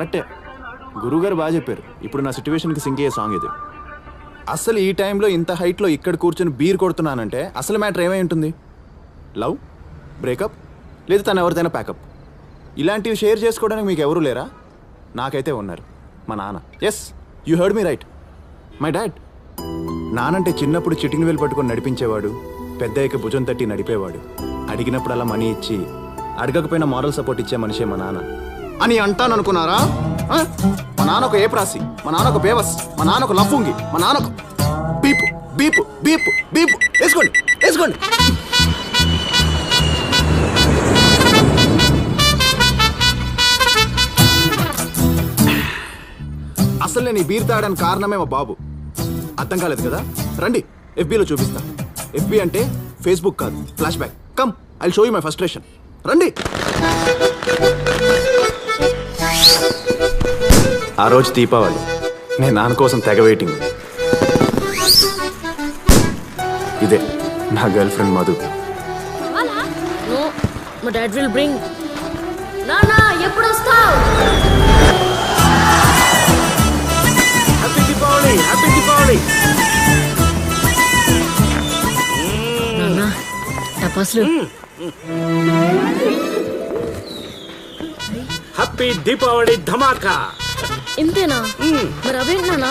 కరెక్టే, గురువుగారు బాగా చెప్పారు. ఇప్పుడు నా సిచ్యువేషన్కి సింక్ అయ్యే సాంగ్ ఇది. అసలు ఈ టైంలో ఇంత హైట్లో ఇక్కడ కూర్చొని బీర్ కొడుతున్నానంటే అసలు మ్యాటర్ ఏమై ఉంటుంది? లవ్, బ్రేకప్, లేదా తను ఎవరిదైనా ప్యాకప్. ఇలాంటివి షేర్ చేసుకోవడానికి మీకు ఎవరు లేరా? నాకైతే ఉన్నారు, మా నాన్న. Yes, you heard me right, my dad. నానంటే చిన్నప్పుడు చిటింగ్ వేలు పట్టుకొని నడిపించేవాడు, పెద్దయ్యకి భుజం తట్టి నడిపేవాడు, అడిగినప్పుడు అలా మనీ ఇచ్చి, అడగకపోయినా మారల్ సపోర్ట్ ఇచ్చే మనిషే మా నాన్న అని అంటాను అనుకున్నారా? మా నాన్న ఒక ఏప్రాసి, మా నాన్న ఒక బేవస్, మా నాన్న ఒక లఫ్ఫుంగి, మా నాన్న ఒక బీపు బీపు బీపు బీపు. వేసుకోండి వేసుకోండి. అసలు నేను ఈ బీర్ తాగడానికి కారణమే మా బాబు. అర్థం కాలేదు కదా? రండి ఎఫ్బీలో చూపిస్తా. ఎఫ్బీ అంటే ఫేస్బుక్ కాదు, flash back. Come, I show you my frustration. రండి. ఆ రోజు దీపావళి, నేను నాన్న కోసం తెగ వెయిటింగ్. ఇదే నా గర్ల్ ఫ్రెండ్ మధు. మా డాడ్ విల్ బ్రింగ్. నాన్న ఎప్పుడు వస్తావు? Happy Deepavali, happy Deepavali. నాన్న టపాసులు. హ్యాపీ దీపావళి ధమాకా. ఇంతేనా? మరి అవేంటి నాన్న?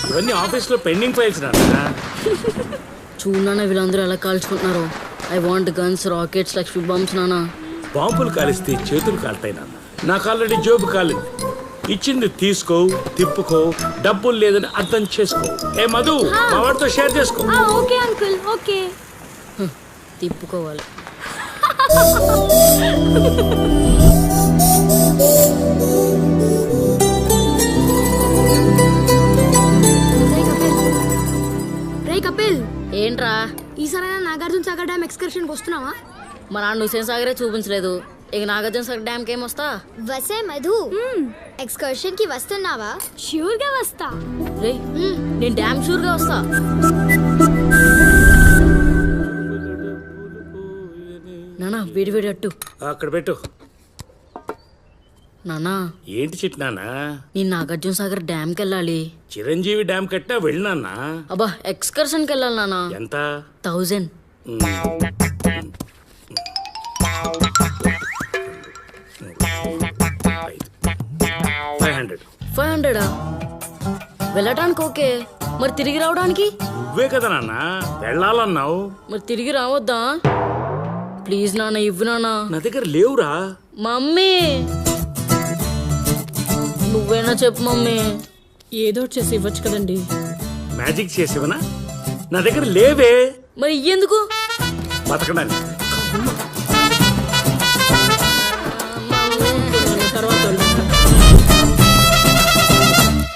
ఇవన్నీ ఆఫీస్లో పెండింగ్ ఫైల్స్ నాన్న. చూడు నాన్న, వీళ్ళందరూ ఎలా కాల్చుకుంటున్నారు. I want guns, rockets, Lakshmi bombs నాన్న. బాంబులు కాలిస్తే చేతులు కాలుతాయి నాన్న. నాకు ఆల్రెడీ జోబు కాలింది. ఇచ్చింది తీసుకో, తిప్పుకో, డబ్బులు లేదని అర్థం చేసుకో. ఏ మధు, మా వాడితో షేర్ చేసుకో. Okay uncle, okay. తిప్పుకోవాలి. కపిల్, ఏంట్రా? ఈసారైనా నాగార్జున సాగర్ డ్యామ్ ఎక్స్కర్షన్కి వస్తున్నావా? మా నాన్న హుసేన్ సాగరే చూపించలేదు, ఇక నాగార్జున సాగర్ డ్యామ్కి ఏమొస్తా? వసే మధు, ఎక్స్కర్షన్ కి వస్తున్నావా? ష్యూర్ గా వస్తా. రే, నేను డ్యామ్ షూర్ గా వస్తా. నానా వేడి వేడి అట్టు అక్కడ పెట్టు. నానా ఏంటి చిట్ నాన్న? నేను నాగార్జున సాగర్ డ్యామ్కి వెళ్ళాలి. చిరంజీవి డ్యామ్ కట్టా వెళ్ళినా? అబ్బా, ఎక్స్కర్షన్కి వెళ్ళాలి నానా. ఎంత? 1000. 500. వెళ్ళటానికి ఓకే, మరి తిరిగి రావడానికి? నువ్వే కదా నాన్న వెళ్ళాలన్నావు. మరి తిరిగి రావద్దా? ప్లీజ్ నాన్న, ఇవ్వు నాన్న. నా దగ్గర లేవురా. మమ్మీ, నువ్వేనా చెప్పు మమ్మీ. ఏదో చేసి ఇవ్వచ్చు కదండి. మ్యాజిక్ చేసేవనా? నా దగ్గర లేవే. మరి ఎందుకు? బతకడానికి.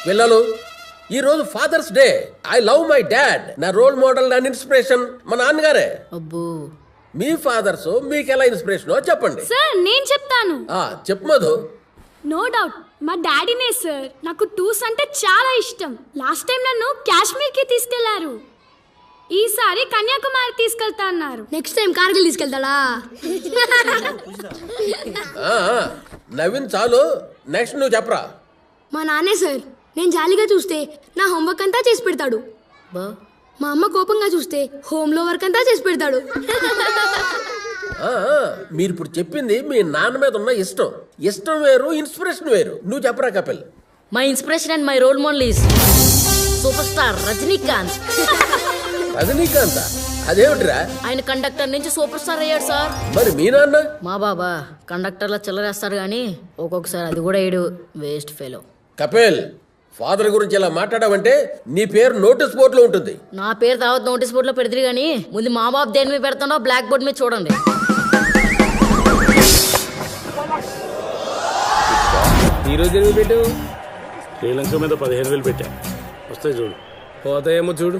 పిల్లలు, ఈ రోజు father's day. I love my dad. నా రోల్ మోడల్ అండ్ ఇన్స్పిరేషన్ మా నాన్నగారే. అబ్బో, మీ ఫాదర్స్ మీకు ఎలా ఇన్స్పిరేషన్ చెప్పండి. సార్ నేను చెప్తాను. చెప్పు మధు. నో డౌట్ మా డాడీనే సార్. నాకు టూర్స్ అంటే చాలా ఇష్టం. లాస్ట్ టైం నన్ను కాశ్మీర్ కి తీసుకెళ్లారు. ఈసారి కన్యాకుమారి తీసుకెళ్తా అన్నారు. నెక్స్ట్ టైం కార్గిల్ తీసుకెళ్తాడా? నవీన్ చాలు, నెక్స్ట్ నువ్వు చెప్పరా. మా నాన్నే సార్. నేను జాలీగా చూస్తే నా హోంవర్క్ అంతా చేసి పెడతాడు. మా అమ్మ కోపంగా చూస్తే హోమ్ లో వర్క్ అంతా చేసి పెడతాడు. మీరు ఇప్పుడు చెప్పింది మీ నాన్న మీద ఉన్న ఇష్టం. ఇష్టం వేరు, ఇన్స్పిరేషన్ వేరు. నువ్వు చెప్పరా Kapil. My inspiration and my role model is superstar Rajinikanth. Rajinikanth? అదేమిటిరా? ఆయన కండక్టర్ నుంచి సూపర్ స్టార్ అయ్యాడు సార్. మరి మీ నాన్న? మా బాబా కండక్టర్లా చిల్లరేస్తాడు కానీ ఒక్కొక్కసారి అది కూడా వేయడు. Waste fellow. కపిల్, ఫాదర్ గురించి ఇలా మాట్లాడావంటే నీ పేరు నోటీస్ బోర్డులో ఉంటుంది. నా పేరు తర్వాత నోటీస్ బోర్డులో పెడతారు కానీ ముందు మా బాబు దేని మీద పెడతాడో బ్లాక్ బోర్డ్ మీద చూడండి. ఈరోజు ఎన్ని పెట్టు? శ్రీలంక మీద 15,000 పెట్టా. వస్తాయి చూడు. పోతాయేమో చూడు.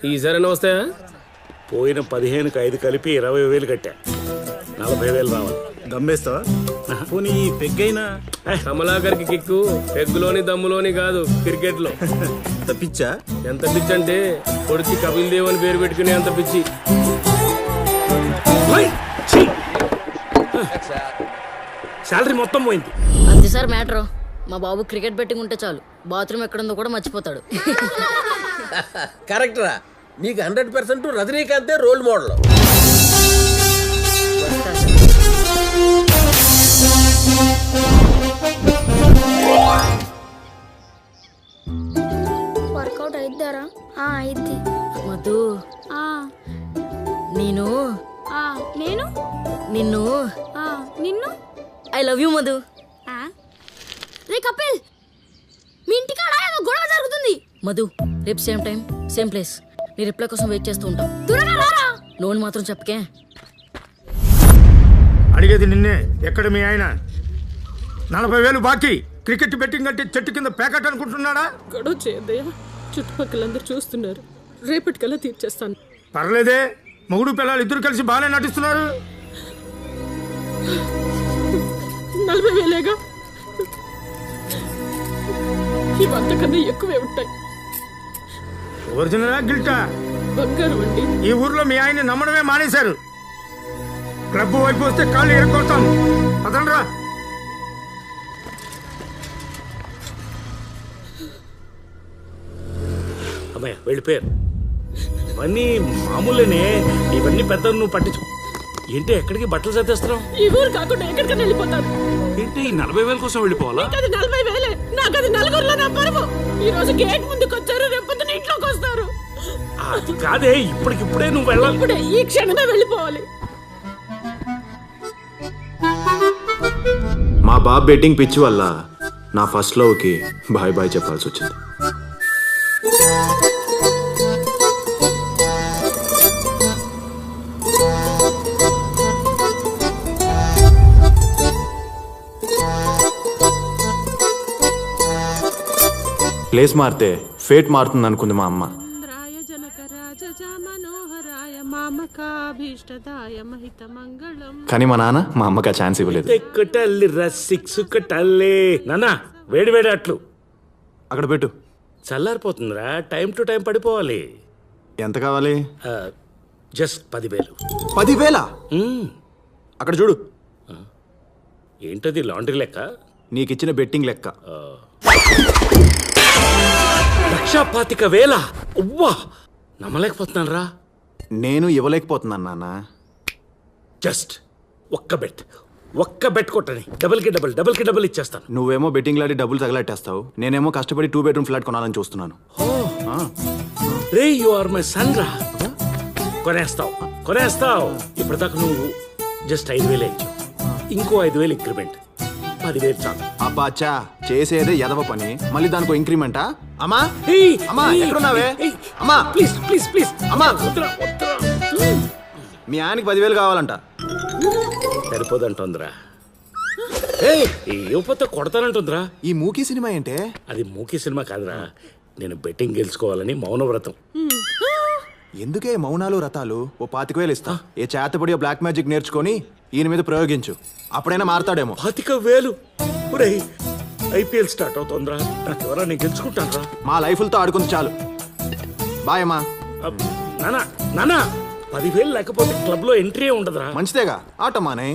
ఈసారైనా వస్తాయా? పోయిన 15కి 5 కలిపి 20,000 కట్టా. 40,000 రావాలి. దమ్మేస్తావా పోనీ పెగ్గైనా కమలాకర్కి కిక్కు పెగ్గులోని దమ్ములోని కాదు క్రికెట్ లో. తప్పించా ఎంత పిచ్చి అంటే కొడుకు కపిల్ దేవ్ అని పేరు పెట్టుకునే అంత పిచ్చి. శాలరీ మొత్తం పోయింది. అంతే సార్ మ్యాటర్. మా బాబు క్రికెట్ బెట్టింగ్ ఉంటే చాలు బాత్రూమ్ ఎక్కడుందో కూడా మర్చిపోతాడు. కరెక్ట్ రా, నీకు 100% రజనీకాంతే రోల్ మోడల్. వర్కౌట్ అయిద్దారా? అయిద్ది. మధు నేను నేను నిన్ను నిన్ను ఐ లవ్ యూ మధు. రే కపిల్, మీ ఇంటికాడ ఏదో గొడవ జరుగుతుంది. మధు రేపు సేమ్ టైం సేమ్ ప్లేస్ నీ రిప్లై కోసం వెయిట్ చేస్తూ ఉంటాం. త్వరగా రారా. నోన్ మాత్రం చెప్పకే. అడిగేది నిన్నే. ఎక్కడ మీ ఆయన? 40,000 బాకీ. క్రికెట్ బెట్టింగ్ అంటే చెట్టు కింద ప్యాకెట్ అనుకుంటున్నాడా? గొడవ చేయద్దయ్యా, చుట్టుపక్కలందరూ చూస్తున్నారు. రేపటికల్లా తీర్చేస్తాను. పర్లేదే, మొగుడు పిల్లలు ఇద్దరు కలిసి బాగానే నటిస్తున్నారు. 40,000 ఇవంతకన్నా ఎక్కువే ఉంటాయి. ఒరిజినలా గిల్టా? బంగారం అండి. ఈ ఊర్లో మీ ఆయన్ని నమ్మడమే మానేశారు. క్లబ్ వైపు వస్తే కాళ్ళు ఎరగొడతాం. అదనరా. అమ్మాయి వెళ్ళిపోయారు. ఇవన్నీ మామూలేనే, ఇవన్నీ పెద్ద నువ్వు పట్టించు. ఏంటి ఎక్కడికి బట్టలు సర్దేస్తున్నావు? ఈ ఊరు కాకుండా ఎక్కడికైనా వెళ్ళిపోతాను. ఏంటి 40,000 కోసం వెళ్ళిపోవాలా? అది 40,000. నాకు అది నలుగురిలో నా పరువు. ఈ రోజు గేట్ ముందుకు వచ్చారు, రేపు పొద్దున ఇంట్లోకి వస్తారు. అది కాదే, ఇప్పటికిప్పుడే నువ్వు వెళ్ళాలి. ఇప్పుడే ఈ క్షణమే వెళ్ళిపోవాలి. మా బాబు బెట్టింగ్ పిచ్చి వల్ల నా ఫస్ట్ లవ్కి బాయ్ బాయ్ చెప్పాల్సి వచ్చింది. ప్లేస్ మారితే ఫేట్ మారుతుంది అనుకుంది మా అమ్మ. కానీ మా నాన్న మా అమ్మకి ఆ ఛాన్స్ ఇవ్వలేదు. నాన్న వేడి వేడి అట్లు అక్కడ పెట్టు. చల్లారిపోతుందిరా, టైం టు టైం పడిపోవాలి. ఎంత కావాలి? జస్ట్ 10,000. 10,000? అక్కడ చూడు. ఏంటది, లాండ్రీ లెక్క? నీకిచ్చిన బెట్టింగ్ లెక్క. 1,25,000. ఉవ్వా, నమ్మలేకపోతున్నాను రా. నేను ఇవ్వలేకపోతున్నాను నాన్న. జస్ట్ ఒక్క బెట్ కొట్టని, డబుల్కి డబుల్ ఇచ్చేస్తాను. నువ్వేమో బెట్టింగ్ లాడి డబ్బులు తగలెట్టేస్తావు, నేనేమో కష్టపడి 2 bedroom ఫ్లాట్ కొనాలని చూస్తున్నాను. రే యు ఆర్ మై సన్ రా. కొనేస్తావు. ఇప్పటిదాకా నువ్వు జస్ట్ 5,000 ఇచ్చావు, ఇంకో 5,000 ఇంక్రిమెంట్, 10,000 చాలు. అబ్బాచా, చేసేదే ఎదవ పని, మళ్ళీ దానికో ఇంక్రిమెంటా? అమ్మా అమ్మా ఎక్కడున్నావే? అమ్మా ప్లీజ్ అమ్మా, మీ ఆయనకి 10,000 కావాలంట. సరిపోదంటుందిరా. యువత కొడతానంటుందిరా. ఈ మూకీ సినిమా ఏంటే? అది మూకీ సినిమా కాదురా, నేను బెట్టింగ్ గెలుచుకోవాలని మౌనవ్రతం. ఎందుకే మౌనాలు రథాలు? ఓ 25,000 ఇస్తా. ఏ చేతబడి బ్లాక్ మ్యాజిక్ నేర్చుకొని ఈయన మీద ప్రయోగించు, అప్పుడైనా మారతాడేమో. 25,000? ఐపీఎల్ స్టార్ట్ అవుతుందిరా, నాకు ఎవరా, నేను గెలుచుకుంటాను రా. మా లైఫ్లతో ఆడుకుంది చాలు. బాయ్ అమ్మా. నానా 10,000 లేకపోతే క్లబ్ లో ఎంట్రీ ఉండదురా. మంచిదేగా, ఆటమానే.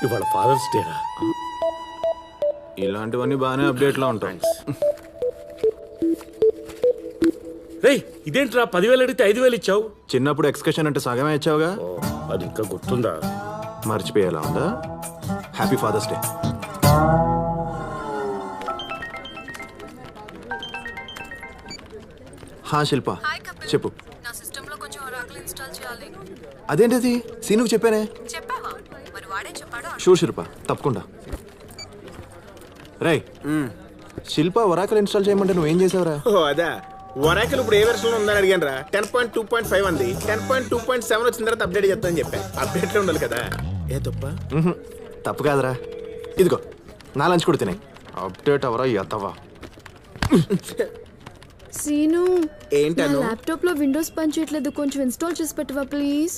ఇవాళ ఫాదర్స్ డే రా. ఇలాంటివన్నీ బాగానే అప్డేట్లో ఉంటాయి. రే ఇదేంట్రా, 10,000 అడిగితే 5,000 ఇచ్చావు? చిన్నప్పుడు ఎక్స్కర్షన్ అంటే సగమే ఇచ్చావుగా. అది ఇంకా గుర్తుందా? మర్చిపోయేలా ఉందా? Happy fathers day. శిల్ప చెప్పు. నా సిస్టంలో కొంచెం ఒరాకిల్ ఇన్స్టాల్ చేయాలి. అదేంటది? సీనుకు చెప్పానే. చెప్పావా? మరి వాడే చెప్పాడు. షూర్ శిల్ప, తప్పకుండా. రై శిల్ప ఒరాకిల్ ఇన్స్టాల్ చేయమంటే నువ్వేం చేసావురా? అదా, ఒరాకిల్ ఇప్పుడు ఏ వెర్షన్ ఉందని అడిగాను రా. 10.2.5 అంది. 10.2.7 వచ్చిన తర్వాత అప్డేట్ చేస్తానని చెప్పా. అప్డేట్ లో ఉండాలి కదా. ఏ తప్ప? తప్పు కాదురా. ఇదిగో నా లంచ్ కూడా తినే. అప్డేట్ అవరా ఎత్తవా. సీను ఏంటను ల్యాప్టాప్ లో విండోస్ పనిచేయట్లేదు, కొంచెం ఇన్స్టాల్ చేసి పెట్టవా ప్లీజ్.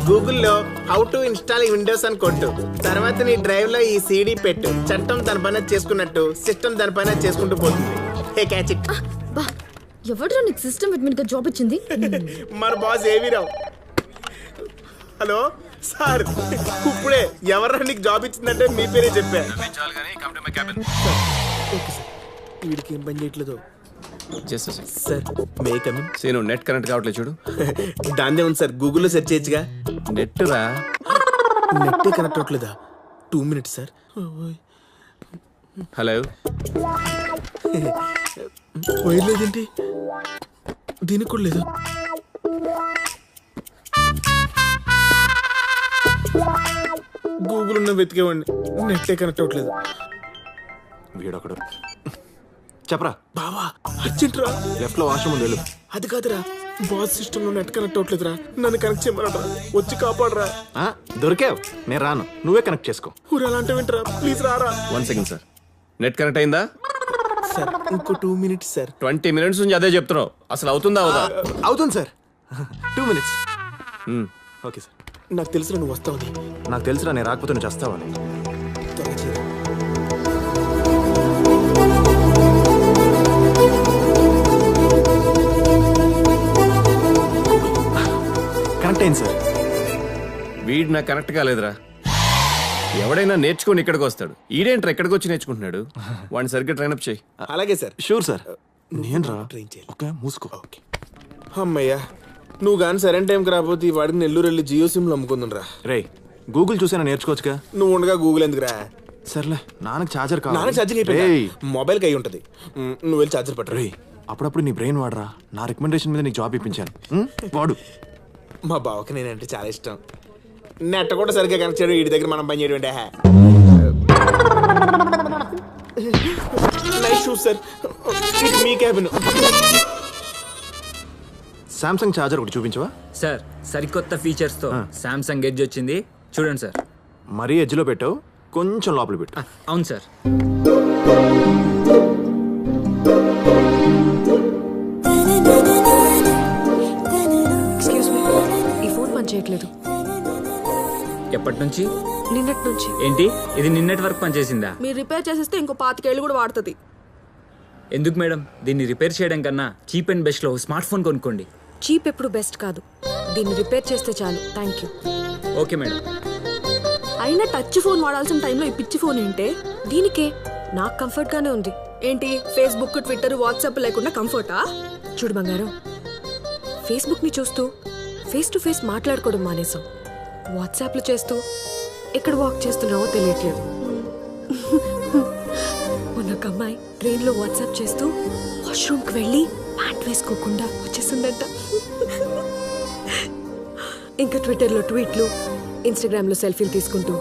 గూగుల్లో హౌ టు ఇన్స్టాల్ విండోస్ అని కొట్టు. తర్వాత నీ డ్రైవ్ లో ఈ సీడీ పెట్టు. చట్టం దాని పైన చేసుకున్నట్టు సిస్టమ్ దాని పైన చేసుకుంటూ పోతుంది. హే క్యాచ్ ఇట్. బా ఎవరు నీకు సిస్టమ్ అడ్మిన్ గా జాబ్ ఇచ్చింది? మన బాస్ ఏవి రావు. హలో సార్, ఇప్పుడే ఎవరా నీకు జాబ్ ఇచ్చిందంటే మీ పేరే చెప్పా. వీడికి ఏం పని చేయట్లేదు sir. May come in. Seenu net connect కావట్లేదు చూడు. దాన్నే ఉంది సార్, గూగుల్లో సెర్చ్ చేయొచ్చుగా. నెట్ రా. నెట్టే కనెక్ట్ అవ్వట్లేదా? 2 minutes సార్. హలో. వైర్ లేదేంటి? దీనికి కూడా లేదు. గూగుల్ ఉన్న వెతికేవాడిని, నెట్టే కనెక్ట్ అవ్వట్లేదు. వీడొకడు. చెప్పరా బావా, అర్జెంట్ రా. లెఫ్ట్ లో వాష్రూమ్ ఉంది, వెళ్ళు. అది కాదురా, బాస్ సిస్టమ్ లో నెట్ కనెక్ట్ అవ్వట్లేదురా. నన్ను కనెక్ట్ చేయమరా, వచ్చి కాపాడరా. దొరికావు, నేను రాను, నువ్వే కనెక్ట్ చేసుకో. ఊరు అలాంటి వింటరా, ప్లీజ్ రారా. 1 second సార్. నెట్ కనెక్ట్ అయిందా సార్? ఇంకో 2 minutes సార్. 20 minutes నుంచి అదే చెప్తున్నావు, అసలు అవుతుందా అవుదా? అవుతుంది సార్. 2 minutes. Okay sir. నాకు తెలుసురా నువ్వు వస్తావని. నాకు తెలుసురా నేను రాకపోతే నువ్వు చేస్తావని. కనెక్ట్ అయింది సార్. వీడు నాకు కనెక్ట్ కాలేదురా. ఎవడైనా నేర్చుకొని ఇక్కడికి వస్తాడు, ఈడేంట్రా ఎక్కడికి వచ్చి నేర్చుకుంటున్నాడు. వాడిని సరిగ్గా ట్రైన్అప్ చేయి. అలాగే సార్. Sure sir. నేను రా ట్రైన్ చేయాలి. ఓకే మూసుకో. ఓకే అమ్మయ్యా, నువ్వు కానీ సరైన టైంకి రాకపోతే ఈ వాడికి నెల్లూరు వెళ్ళి జియో సిమ్లో అమ్ముకుందురా. రే గూగుల్ చూసైనా నేర్చుకోవచ్చుగా. నువ్వు ఉండగా గూగుల్ ఎందుకురా? సర్లే, నాన్నకి ఛార్జర్ కావాలి. నాన్న ఛార్జింగ్ అయిపోయింది, మొబైల్కి అయి ఉంటుంది. నువ్వు వెళ్ళి ఛార్జర్ పట్టు. రే అప్పుడప్పుడు నీ బ్రెయిన్ వాడరా. నా రికమెండేషన్ మీద నీకు జాబ్ ఇప్పించాను, వాడు. మా బావకి నేనంటే చాలా ఇష్టం. నెట్ కూడా సరిగ్గా కనెక్ట్ చేయడం, వీడి దగ్గర మనం పని చేయడం. Nice shoes sir. ఇది మీ క్యాబిన్. సామ్సంగ్ ఛార్జర్ ఒకటి చూపించవా సార్? సరికొత్త ఫీచర్స్ తో సామ్సంగ్ ఎడ్జ్ వచ్చింది, చూడండి సార్. మరీ ఎడ్జ్లో పెట్టావు, కొంచెం లోపల పెట్టు. అవును సార్. ఎక్స్క్యూజ్ మీ, ఈ ఫోన్ పనిచేయట్లేదు. ఎప్పటి నుంచి? నిన్నటి నుంచి. ఏంటి, ఇది నిన్నటి వరకు పనిచేసిందా? మీరు రిపేర్ చేసేస్తే ఇంకో 25 ఏళ్ళు కూడా వాడుతుంది. ఎందుకు మేడం, దీన్ని రిపేర్ చేయడం కన్నా చీప్ అండ్ బెస్ట్ లో స్మార్ట్ ఫోన్ కొనుక్కోండి. చీప్ ఎప్పుడు బెస్ట్ కాదు, దీన్ని రిపేర్ చేస్తే చాలు. Thank you. Okay madam. అయినా టచ్ ఫోన్ వాడాల్సిన టైంలో ఈ పిచ్చి ఫోన్ ఏంటే? దీనికే నాకు కంఫర్ట్ గానే ఉంది. ఏంటి, ఫేస్బుక్, ట్విట్టర్, వాట్సాప్ లేకుండా కంఫర్టా? చూడు బంగారం, ఫేస్బుక్ ని చూస్తూ ఫేస్ టు ఫేస్ మాట్లాడుకోవడం మానేసాం. వాట్సాప్ లో చేస్తూ ఎక్కడ వాక్ చేస్తున్నావో తెలియట్లేదు. మొన్న ఒక అమ్మాయి ట్రైన్ లో వాట్సాప్ చేస్తూ వాష్రూమ్ కి వెళ్ళి ప్యాంట్ వేసుకోకుండా వచ్చేసిందంట. ఇంకా ట్విట్టర్ లో ట్వీట్లు, ఇన్స్టాగ్రామ్ లో సెల్ఫీలు తీసుకుంటూ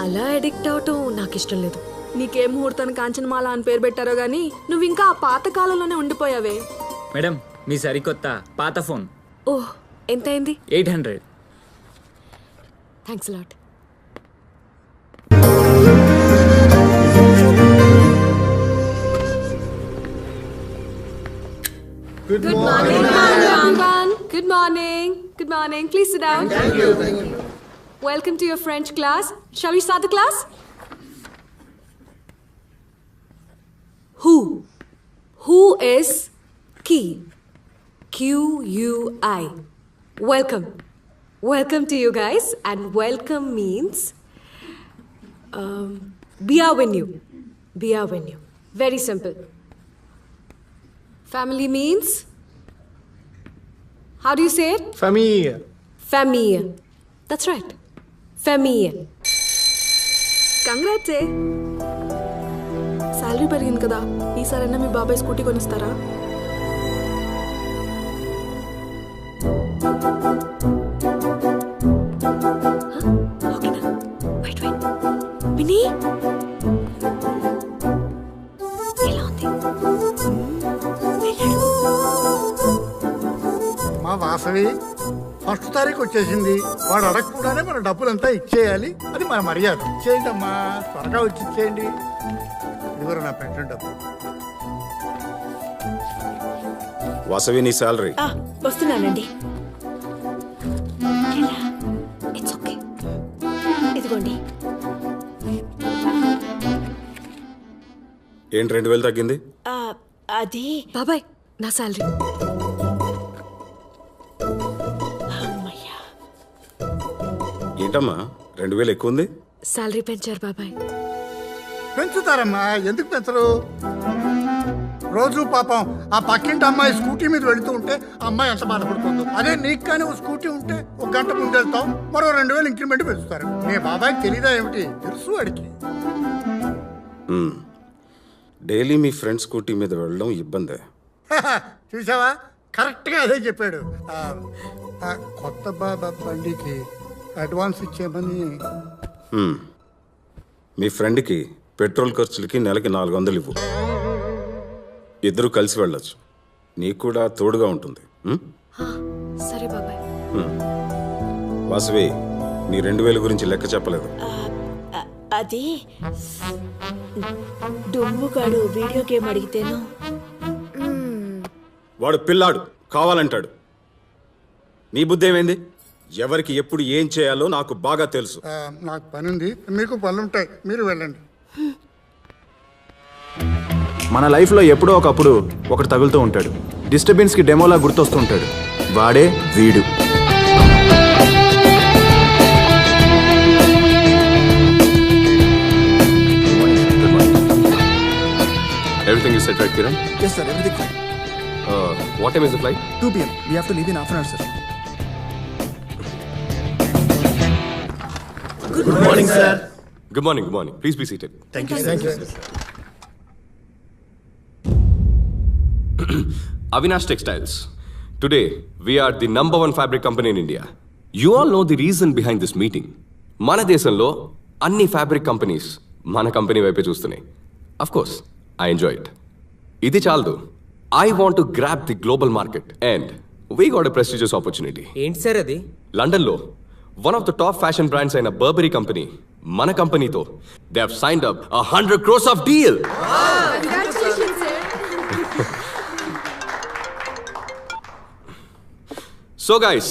అలా అడిక్ట్ అవటం నాకు ఇష్టం లేదు. నీకేం ముహూర్తాన్ని కాంచనమాల అని పేరు పెట్టారో గానీ నువ్వు ఇంకా ఆ పాత కాలంలోనే ఉండిపోయావే. మేడం, మీ సరికొత్త పాత ఫోన్. ఓహ్, ఎంత అయింది? 800. Thanks lot. Good morning, everyone. Good morning. Good morning. Please sit down. Thank you. Thank you. Welcome to your French class. Shall we start the class? Who? Who is key? Q-U-I. Welcome. Welcome to you guys. And welcome means bienvenue. Bienvenue. Very simple. Family means, how do you say it? Famille. Famille. That's right. Famille. Congrats, eh? Salary పెరిగింది కదా, ఈసారైనా మీ బాబాయ్ scooty కొనిస్తారా? ఓకేనా? Wait wait. వినీ, ఎలా ఉంది? మా Vasavi first తారీఖు వచ్చేసింది. వాడు అడగకుండానే మన డబ్బులంతా ఇచ్చేయాలి, అది మన మర్యాద. ఇచ్చేయండి అమ్మా, త్వరగా వచ్చి ఇచ్చేయండి. ఇదిగోరా నా పెన్షన్ డబ్బు. వాసవి నీ శాలరీ. వస్తున్నానండి. It's okay. ఇదిగోండి. ఏంటి 2000 తగ్గింది? అది బాబాయ్ నా శాలరీ. ఏంటమ్మా 2000 ఎక్కువ ఉంది? శాలరీ పెంచారు బాబాయ్. పెంచుతారమ్మా, ఎందుకు పెంచరు? రోజు పాపం ఆ పక్కింటి అమ్మాయి స్కూటీ మీద వెళుతూ ఉంటే అమ్మాయి ఎంత బాధపడుతుందో. అదే నీకు కానీ ఓ స్కూటీ ఉంటే ఒక గంట ముందు వెళ్తాం, మరో 2000 ఇంక్రిమెంట్ పెంచుతారు. నీ బాబాయ్కి తెలీదా ఏమిటి? తెలుసు వాడికి. డైలీ మీ ఫ్రెండ్ స్కూటీ మీద వెళ్ళడం ఇబ్బందే. చూసావా, కరెక్ట్గా అదే చెప్పాడు. కొత్త బాబా బండికి అడ్వాన్స్ ఇచ్చేమని. మీ ఫ్రెండ్కి పెట్రోల్ ఖర్చులకి నెలకి 400 ఇవ్వు. ఇద్దరు కలిసి వెళ్ళొచ్చు, నీకు కూడా తోడుగా ఉంటుంది. సరే బాబాయ్. వాసవి, నీ 2000 గురించి లెక్క చెప్పలేదు. అది డుమ్ముగాడు వీడియో గేమ్ అడిగితేను వాడు పిల్లాడు కావాలంటాడు. నీ బుద్ధి ఏమైంది? ఎవరికి ఎప్పుడు ఏం చేయాలో నాకు బాగా తెలుసు. నాకు పని ఉంది, మీకు పనులుంటాయి, మీరు వెళ్ళండి. మన లైఫ్లో ఎప్పుడో ఒకప్పుడు ఒకటి తగులుతూ ఉంటాడు. డిస్టర్బెన్స్కి డెమోలా గుర్తొస్తూ ఉంటాడు. వాడే వీడు. Everything is set right, Kiran? Yes, sir. Everything fine. What time is the flight? 2 p.m. We have to leave in half an hour, sir. Good morning, sir. Good morning, good morning. Please be seated. Thank you, sir. Thank you, sir. Avinash Textiles. Today, we are the #1 fabric company in India. You all know the reason behind this meeting. Mana desanlo anni fabric companies mana company వైపే చూస్తున్నాయి. Of course, I enjoy it. ఇది చాలదు. I want to grab the global market and we got a prestigious opportunity. ఏంటి sir అది? లండన్లో one of the top fashion brands అయిన Burberry company మన కంపెనీతో they have signed up 100 crores of deal. Congratulations, sir. So guys,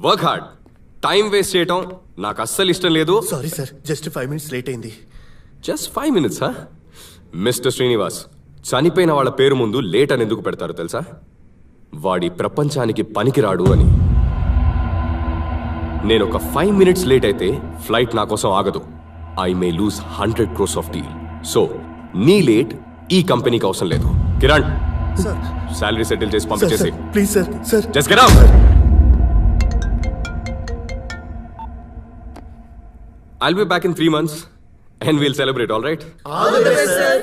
work hard. Time waste చేయటం నాకు అస్సలు ఇష్టం లేదు. Sorry, sir. Just 5 minutes late అయింది. Just 5 minutes, huh? Mister Srinivas, చనిపోయిన వాళ్ళ పేరు ముందు లేట్ అని ఎందుకు పెడతారు తెలుసా? వాడి ప్రపంచానికి పనికిరాడు అని. నేను ఒక 5 minutes లేట్ అయితే ఫ్లైట్ నా కోసం ఆగదు. I may lose 100 crores of deal. So నీ లేట్ ఈ కంపెనీకి అవసరం లేదు. కిరణ్, సాలరీ సెటిల్ చేసి పంపించేసి. Please sir. Sir just get out. I'll be back in 3 months and we'll celebrate, all right? All the best, sir.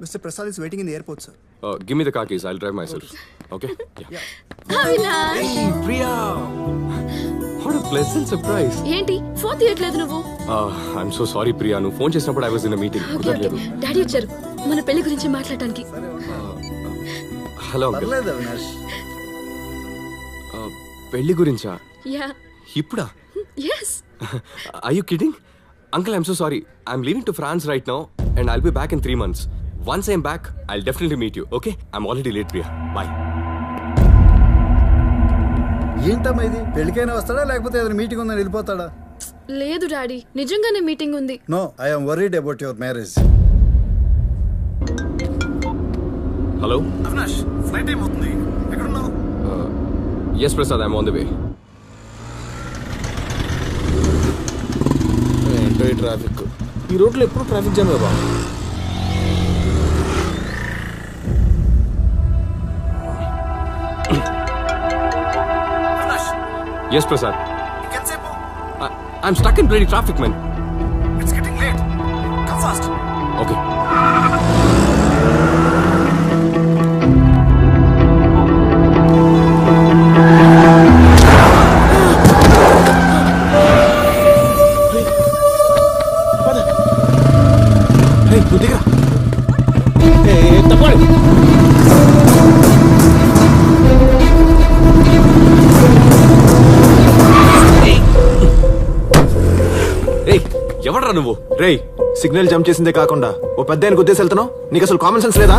Mr. Prasad is waiting in the airport, sir. Give me the car keys. I'll drive myself. Okay? Yeah. Avinash. Hey, Priya. What a pleasant surprise. ఏంటి phone తీయట్లేదు నువ్వు? I'm so sorry, Priya. నువ్వు phone చేసినప్పుడు I was in a meeting. కుదరలేదు. Daddy వచ్చారు మన పెళ్లి గురించి మాట్లాడడానికి. Hello uncle. పర్లేదు అవినాష్. పెళ్లి గురించా? యా. ఇప్పుడా? yes. Are you kidding? Uncle, I'm so sorry. I'm leaving to France right now and I'll be back in 3 months. Once I'm back, I'll definitely meet you, okay? I'm already late, Priya. Bye. ఏంటమ్మా ఇది? పెళ్ళికైనా వస్తాడా లేకపోతే ఏదైనా meeting ఉందని వెళ్ళిపోతాడా? లేదు daddy, నిజంగానే meeting ఉంది. No, I am worried about your marriage. Hello Avinash, flight time అవుతుంది. ఎక్కడున్నావు? Yes, Prasad, I'm on the way. ఏంటో ఈ ట్రాఫిక్. ఈ రోడ్లో ఎప్పుడు ట్రాఫిక్ జామ్ కదా. Yes, Prasad. I'm stuck in bloody traffic, man. It's getting late. Come fast. Okay. Hey, నువ్వు దిగా. తప్పండి. ఎవడ్రా నువ్వు? రేయ్, సిగ్నల్ జంప్ చేసిందే కాకుండా ఓ పెద్ద ఆయన గుద్దేసి వెళ్తున్నావు. నీకు అసలు కామన్ సెన్స్ లేదా?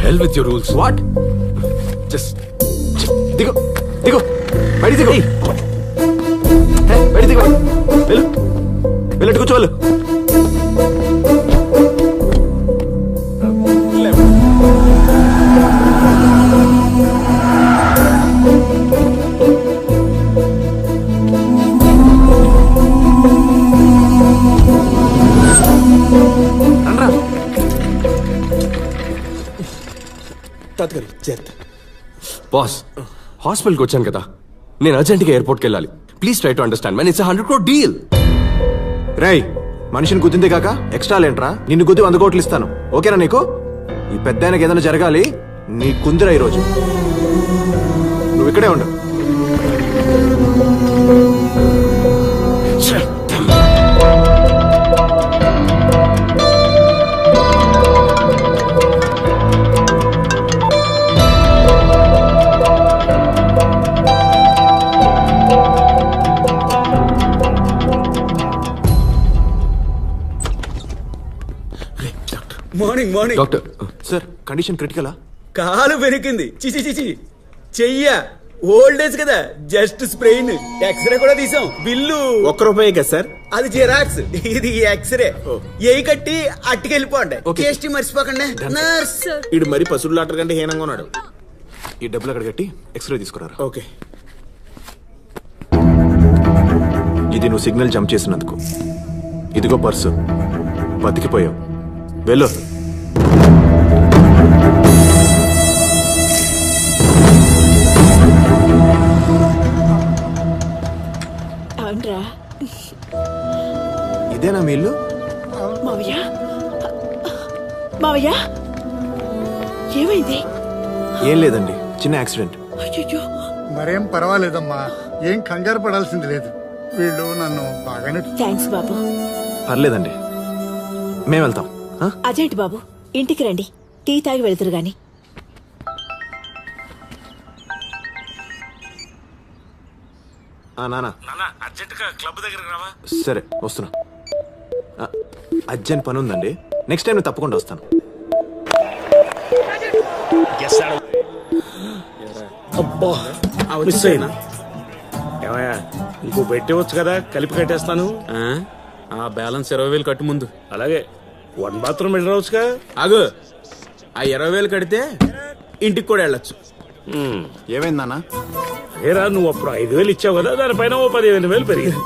Hell with your rules. What? Just దిగు దిగు బయట దిగు బయట దిగు వెళ్ళు వెళ్ళట్టు కూర్చో వెళ్ళు. బాస్ హాస్పిటల్కి వచ్చాను కదా, నేను అర్జెంట్గా ఎయిర్పోర్ట్కి వెళ్ళాలి. Please try to understand man, it's 100 crore deal. రేయ్ మనిషిని గుద్దిందే కాక ఎక్స్ట్రా లేంట్రా, నిన్ను గుద్ది 100 కోట్లు ఇస్తాను. ఓకేనా నీకు? ఈ పెద్ద ఆయనకి ఏదైనా జరగాలి, నీ కుందిరా ఈరోజు. నువ్వు ఇక్కడే ఉండు. Morning morning doctor. Sir condition క్రిటికలా? కాలు వెనికింది, చిచి చిచి చెయ్య ఓల్డ్ ఏజ్ కదా, జస్ట్ స్ప్రెయిన్. ఎక్స్రే కూడా తీసాం, బిల్లు ₹1 కదా సార్? అది జిరాక్స్, ఇది ఎక్స్రే. ఏ కట్టి అట్టుకెళ్ళిపోండి, కేస్టీ మర్చిపోకండి. నర్స్ ఇడు మరి పశువుల డాక్టర్ కంటే హీనంగా ఉన్నాడు. ఈ డబ్బులు అక్కడ కట్టి ఎక్స్రే తీసుకురా. ఓకే. ఇది నువ్వు సిగ్నల్ జంప్ చేసినందుకు. ఇదిగో పర్సు, బతికిపోయావు. వెళ్ళు. అవునరా ఇదేనా మీ ఇల్లు? మావయ్య, మావయ్య ఏమైంది? ఏం లేదండి, చిన్న యాక్సిడెంట్. అయ్యో మరేం పర్వాలేదమ్మా, ఏం కంగారు పడాల్సింది లేదు. వీళ్ళు నన్ను బాగానే. థ్యాంక్స్ బాబు. పర్లేదండి, మేము వెళ్తాం. అదేంటి బాబు, ఇంటికి రండి, టీ తాగి వెళ్తురు గాని. నానా అర్జెంట్గా క్లబ్ దగ్గరికి రావా? సరే వస్తున్నా. అర్జెంట్ పని ఉందండి, నెక్స్ట్ టైం నేను తప్పకుండా వస్తాను. అబ్బా మిస్ అయినా. ఏమయ్యా ఇంకో పెట్టేవచ్చు కదా, కలిపి కట్టేస్తాను. ఆ బ్యాలెన్స్ 20,000 కట్టు ముందు. అలాగే 1 బాత్రూమ్ వెళ్ళవచ్చుగా. ఆగు, ఆ 20,000 కడితే ఇంటికి కూడా వెళ్ళొచ్చు. ఏమైంది నాన్న? ఏరా నువ్వు అప్పుడు 5,000 ఇచ్చావు కదా, దానిపైన 15,000 పెరిగింది.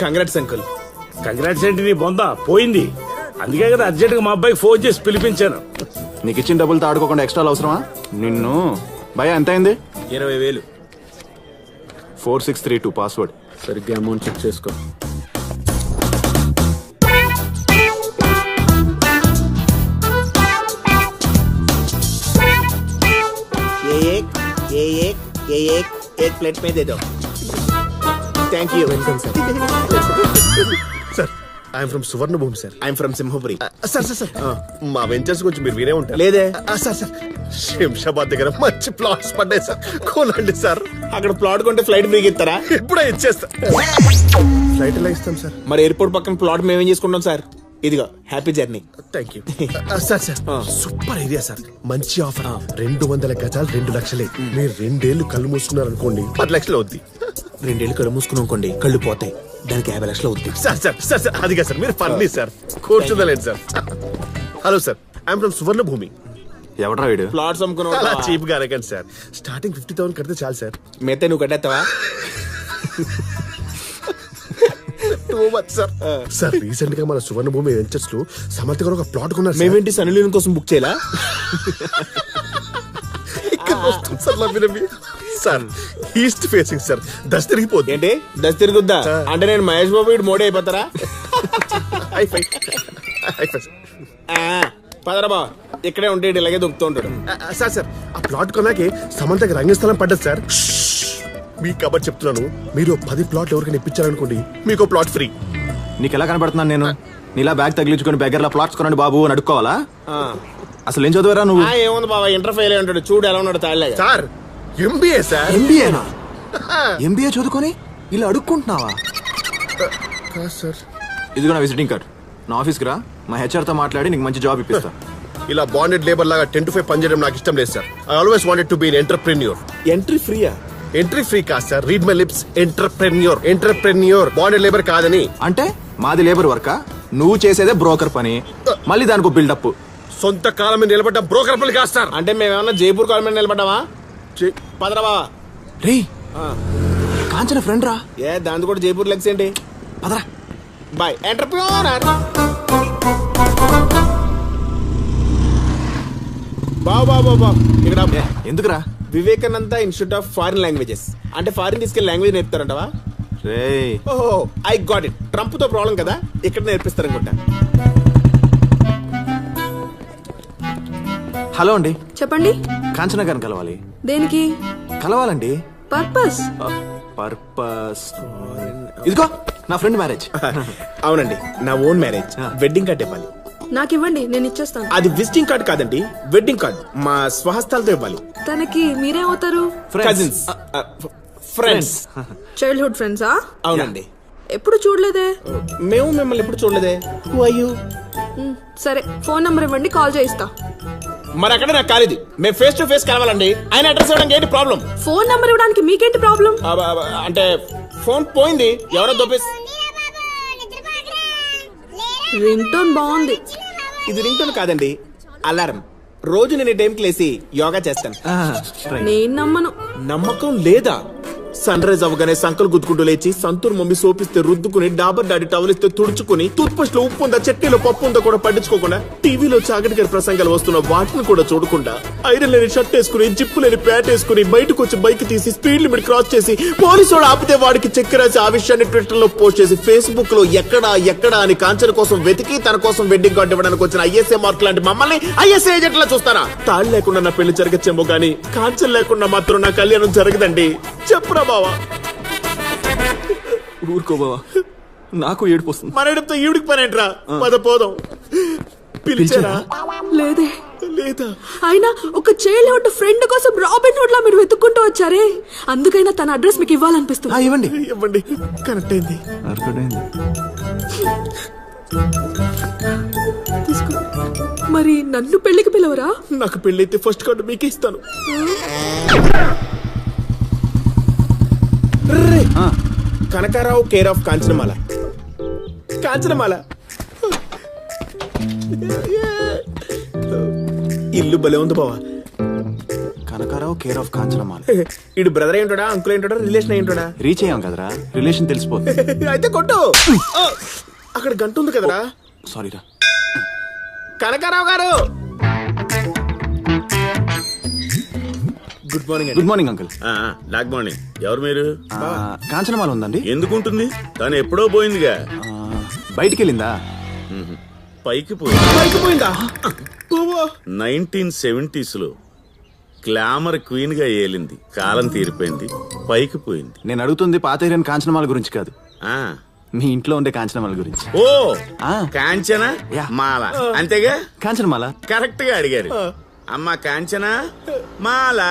Congrats uncle. కంగ్రాట్స్ ఏంటి, నీ బొందా పోయింది. అందుకే కదా అర్జెంట్గా మా అబ్బాయికి ఫోన్ చేసి పిలిపించాను. నీకు ఇచ్చిన డబ్బులతో ఆడుకోకుండా ఎక్స్ట్రా అవసరమా? నిన్ను భయ ఎంత అయింది? 20,000. 4632 పాస్వర్డ్. సరిగ్గా అమౌంట్ చెక్ చేసుకో. एक प्लेट में दे दो. Thank you. Welcome sir. Sir, I am from Suvarnabhumi sir. I am from Simhapuri. Sir. మా వెంచర్స్ గురించి మీరు వినే ఉంటారు. లేదే. సార్ శంషాబాద్ దగ్గర మంచి ప్లాట్స్ పడ్డాయి సార్, కోలండి సార్. అక్కడ ప్లాట్ కొంటే ఫ్లైట్ ఫ్రీగా ఇస్తారా? ఇప్పుడే ఇచ్చేస్తా. ఫ్లైట్ ఎలా ఇస్తాం సార్? మరి ఎయిర్పోర్ట్ పక్కన ప్లాట్ మేమేం చేసుకుంటాం సార్. ఇదిగో happy journey. Thank you sir. Super idea sir, మంచి ఆఫర్. 200 గజాలు 2 లక్షలే. మీరు 2 ఏళ్ళు కళ్ళు మూసుకున్నారు అనుకోండి, 10 లక్షలు అవుద్ది. 2 ఏళ్ళు కళ్ళు మూసుకుని అనుకోండి, కళ్ళు పోతాయి, దానికి 50 లక్షలు అవుద్ది. సార్ అదిగా సార్, మీరు ఫన్నీ సార్, కూర్చుందలేదు sir. Hello sir, I'm from Suvarnabhumi. ఎవడ్రా వీడు? ప్లాట్స్ అమ్ముకున్నావు. అలా చీప్ గా అనకండి సార్, స్టార్టింగ్ 50,000 కడితే చాలు సార్. మిగతా నువ్వు కట్టేస్తావా? సార్ రీసెంట్ గా మన సువర్ణభూమి వెంచర్స్ లో సమంత గారు ఒక ప్లాట్ కొన్నారు. మేమేంటి సన్నిలీన్ కోసం బుక్ చేయాలా? ఇక్కడ వస్తుంది సార్ లవ్వినవి. సార్ ఈస్ట్ ఫేసింగ్ సార్, దశ తిరిగిపోద్ది. ఏంటి దశ తిరుగుద్దా? అంటే నేను మహేష్ బాబు ఇటు మోడీ అయిపోతారా? పదరా బా, ఇక్కడే ఉంటే ఇలాగే దొక్కుతూ ఉంటాడు. సార్ ఆ ప్లాట్ కొన్నాకే సమంతకి రంగస్థలం పడ్డది సార్. మీ కబర్ చెప్తున్నాను, మీరు 10 ప్లాట్లు ఎవరికైనా ఇప్పించారనుకోండి, మీకు ప్లాట్ ఫ్రీ. నీకు ఎలా కనబడుతున్నాను నేను? నీలా బ్యాగ్ తగిలించుకొని బెగ్గర్లా ప్లాట్స్ కొనండి బాబు అని అడుక్కోవాలా? అసలు ఏం చదువురా నువ్వు? ఏముంది బాబా, ఇంటర్ ఫెయిల్ అయి ఉంటాడు, చూడు ఎలా ఉన్నాడు తాళ్ళగా. Sir MBA sir. ఎంబీఏనా? ఎంబీఏ చదువుకొని ఇలా అడుక్కుంటున్నావా? సార్ ఇదిగో నా విజిటింగ్ కార్డ్. నా ఆఫీస్కి రా, మా హెచ్ఆర్తో మాట్లాడి నీకు మంచి జాబ్ ఇప్పిస్తా. ఇలా బాండెడ్ లేబర్ లాగా 10 to 5 పనిచేయడం నాకు ఇష్టం లేదు sir. I always wanted to be an entrepreneur. Entry ఫ్రీయా? ఎంట్రీ ఫ్రీ కాదు sir, read my lips, entrepreneur. Bonded labour కాదని. అంటే మాది లేబర్ వర్కా, నువ్వు చేసేదే బ్రోకర్ పని, మళ్ళీ దానికి బిల్డప్. సొంత కాలం మీద నిలబడ్డ బ్రోకర్ పని కాదు సార్. అంటే మేమేమన్నా జైపూర్ కాలం మీద నిలబడ్డావా? పదరా బావా. రే కాంచన ఫ్రెండ్ రా. ఏ దాని కూడా జైపూర్ లెగ్స్ ఏంటి? పదరా. Bye entrepreneur. బాబా ఇక్కడ ఎందుకురా? Vivekananda institute of foreign languages అంటే ఫారిన్ తీసుకెళ్లి లాంగ్వేజ్ నేర్పుతారంటవా? రే ఓహో ఐ గాట్ ఇట్. ట్రంప్ తో ప్రాబ్లం కదా, ఇక్కడ నేర్పిస్తారనుకుంటా. హలో అండి. చెప్పండి. కాంచన గారిని కలవాలి. దేనికి కలవాలండి? పర్పస్. ఇదిగో నా ఫ్రెండ్ మ్యారేజ్. అవునండి, నా ఓన్ మ్యారేజ్. వెడ్డింగ్ కార్డ్ ఇవ్వాలి. నాకు ఇవ్వండి, నేను ఇచ్చేస్తాను. అది విజిటింగ్ కార్డ్ కాదండి, వెడ్డింగ్ కార్డ్. మా స్వహస్తాలతో ఇవ్వాలి. తనకి మీరేమవుతారు? Cousins, friends. చైల్డ్హుడ్ ఫ్రెండ్సా? అవునండి. ఎప్పుడు చూడలేదే. మేము మిమ్మల్ని ఎప్పుడు చూడలేదే. Who are you? సరే ఫోన్ నంబర్ ఇవ్వండి, కాల్ చేయిస్తా. మరి అక్కడ నాకు కాలేదు, మేము ఫేస్ టు ఫేస్ కలవాలండి. ఆయన అడ్రస్ ఇవ్వడానికి ఏంటి ప్రాబ్లం? ఫోన్ నంబర్ ఇవ్వడానికి మీకేంటి ప్రాబ్లం? అంటే ఫోన్ పోయింది, ఎవరో దొబ్బేసి. రింగ్ టోన్ బాగుంది. ఇది రింగ్ టోన్ కాదండి, అలారం. రోజు నేను టైంకి లేసి యోగా చేస్తాను. నేను నమ్మను. నమ్మకం లేదా? సన్ రైజ్ అవగానే సంకలు గుద్దుకుంటూ లేచి సంతూర్ మమ్మీ సోపిస్తే రుద్దుకుని, డాబర్ డాడీ టవల్ ఇస్తే తుడుచుకుని, టూత్ పేస్ట్ లో ఉప్పు ఉందా, చట్నీలో పప్పు ఉందా కూడా పట్టించుకోకుండా, టీవీలో చాగటి గారి ప్రసంగాలు వస్తున్న వాటిని కూడా చూడకుండా, ఐరన్ లేని షర్ట్ వేసుకుని, జిప్పు లేని ప్యాంట్ వేసుకుని, బయటకు వచ్చి బైక్ తీసి స్పీడ్ లిమిట్ క్రాస్ చేసి, పోలీసు వాడు ఆపితే వాడికి చెక్ రాసి ఆ విషయాన్ని ట్విట్టర్ లో పోస్ట్ చేసి, ఫేస్బుక్ లో ఎక్కడా అని కాంచన కోసం వెతికి తన కోసం వెడ్డింగ్ కార్డు ఇవ్వడానికి వచ్చిన ఐఎస్ఏ మార్క్ లాంటి మమ్మల్ని ఐఎస్ఏ ఏజెంట్లా చూస్తారా? తాళ్ళు లేకుండా నా పెళ్లి జరగచ్చేమో గానీ కాంచన లేకుండా మాత్రం నా కళ్యాణం జరగదండి. చెప్పురా బావా. ఊరుకో బావా, నాకు ఏడుపు వస్తుంది. మన ఏడుపుతో ఈవిడికి పని ఏంట్రా? పద పోదాం. పిలిచారా? లేదే. లేదా? అయినా ఒక చైల్డ్హుడ్ ఫ్రెండ్ కోసం రాబిన్ హుడ్ లా మీరు వెతుక్కుంటూ వచ్చారే, అందుకైనా తన అడ్రస్ మీకు ఇవ్వాలనిపిస్తుంది. ఇవ్వండి. కనెక్ట్ అయింది. తీసుకో. మరి నన్ను పెళ్లికి పిలవరా? నాకు పెళ్లి అయితే ఫస్ట్ కార్డు మీకే ఇస్తాను. Kanakarao care of Kanchanamala. కాంచనమాల ఇల్లు భలే ఉంది బావా. Kanakarao care of Kanchanamala. ఇడు బ్రదర్ అయి ఉంటాడా, అంకుల్ అయి ఉంటాడా, రిలేషన్ అయి ఉంటాడా? రీచ్ అయ్యాం కదరా, రిలేషన్ తెలిసిపోతుంది. అయితే కొట్టు. అక్కడ గంట ఉంది కదరా. సారీరా. కనకారావు గారు. Good morning. Good morning uncle. Good morning. ఎవరు మీరు? కాంచనమాల ఉందండి. ఎందుకుంటుంది? తను ఎప్పుడో పోయిందిగా. బయటికి వెళ్ళిందా? పైకి పోయిందా? 1970s లో గ్లామర్ క్వీన్ గా ఏలింది. కాలం తీరిపోయింది, పైకి పోయింది. నేను అడుగుతుంది పాత హీరోయిన్ కాంచనమాల గురించి కాదు, మీ ఇంట్లో ఉండే కాంచనమాల గురించి. ఓ కాంచన మాల అంతేగా? కాంచనమాల కరెక్ట్ గా అడిగారు. అమ్మ కాంచన మాల.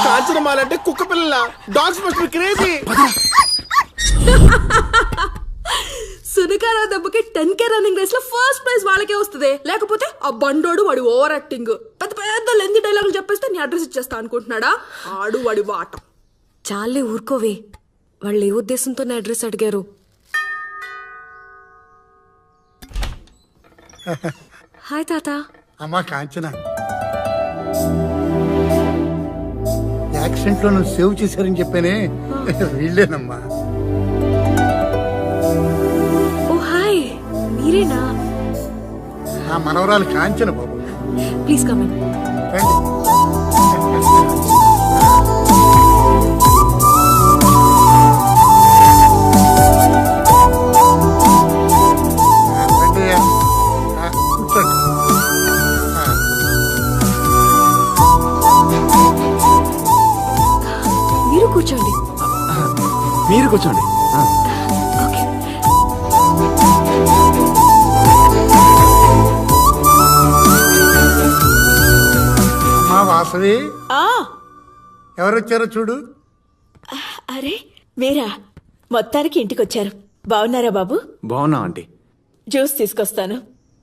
కాంచనమాల అంటే కుక్క పిల్ల. Dogs must be crazy. సునకారా దెబ్బకి 10K రన్నింగ్ రేస్ లో ఫస్ట్ ప్రైజ్ వాళ్ళకే వస్తుంది. లేకపోతే ఆ బండోడు వాడి ఓవర్ యాక్టింగ్, పెద్ద లెంది డైలాగులు చెప్పేస్తే నీ అడ్రస్ ఇచ్చేస్తా అనుకుంటున్నాడా? ఆడు వాడి వాట. చాలే ఊరుకోవే, వాళ్ళు ఏ ఉద్దేశంతో నా అడ్రస్ అడిగారు? హాయ్ తాత. అమ్మా కాంచన, యాక్సిడెంట్ లో నువ్వు సేవ్ చేశారని చెప్పానే, వీళ్ళేనమ్మా. ఓ హాయ్, మీరేనా? ఆ మనవరాలు కాంచన బాబు. Please come in. మీరు కూర్చోండి. మీరు కూర్చోండి. అమ్మా వాసవి, ఎవరొచ్చారో చూడు. అరే మీరా? మొత్తానికి ఇంటికి వచ్చారు. బాగున్నారా బాబు? బాగున్నా ఆంటీ. జ్యూస్ తీసుకొస్తాను.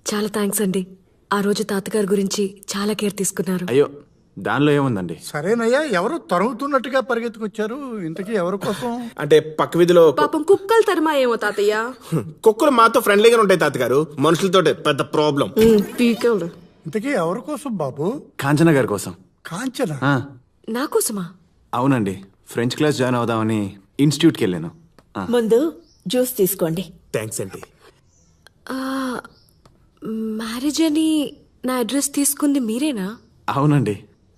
చాలా థ్యాంక్స్ అండి. ఆ రోజు తాతగారి గురించి చాలా కేర్ తీసుకున్నారు. అయ్యో దానిలో ఏముందండి. సరేనయ్యా, ఎవరు తరుగుతున్నట్టుగా పరిగెత్తుకొచ్చారు? ఇంతకీ ఎవరి కోసం? అంటే పక్క వీధిలో పాపం కుక్కలు తరమా ఏమో తాతయ్య. కుక్కలు మాతో ఫ్రెండ్లీగా ఉంటాయి తాతగారు, మనుషులతో పెద్ద ప్రాబ్లం. పీకలు. ఇంతకీ ఎవరి కోసం బాబు? కాంచన గారి కోసం. కాంచన? నా కోసమా? అవునండి, ఫ్రెంచ్ క్లాస్ జాయిన్ అవుదామని ఇన్స్టిట్యూట్కి వెళ్ళాను. ముందు జ్యూస్ తీసుకోండి. థ్యాంక్స్ అండి. మ్యారేజ్ అని నా అడ్రస్ తీసుకుంది మీరేనా? అవునండి,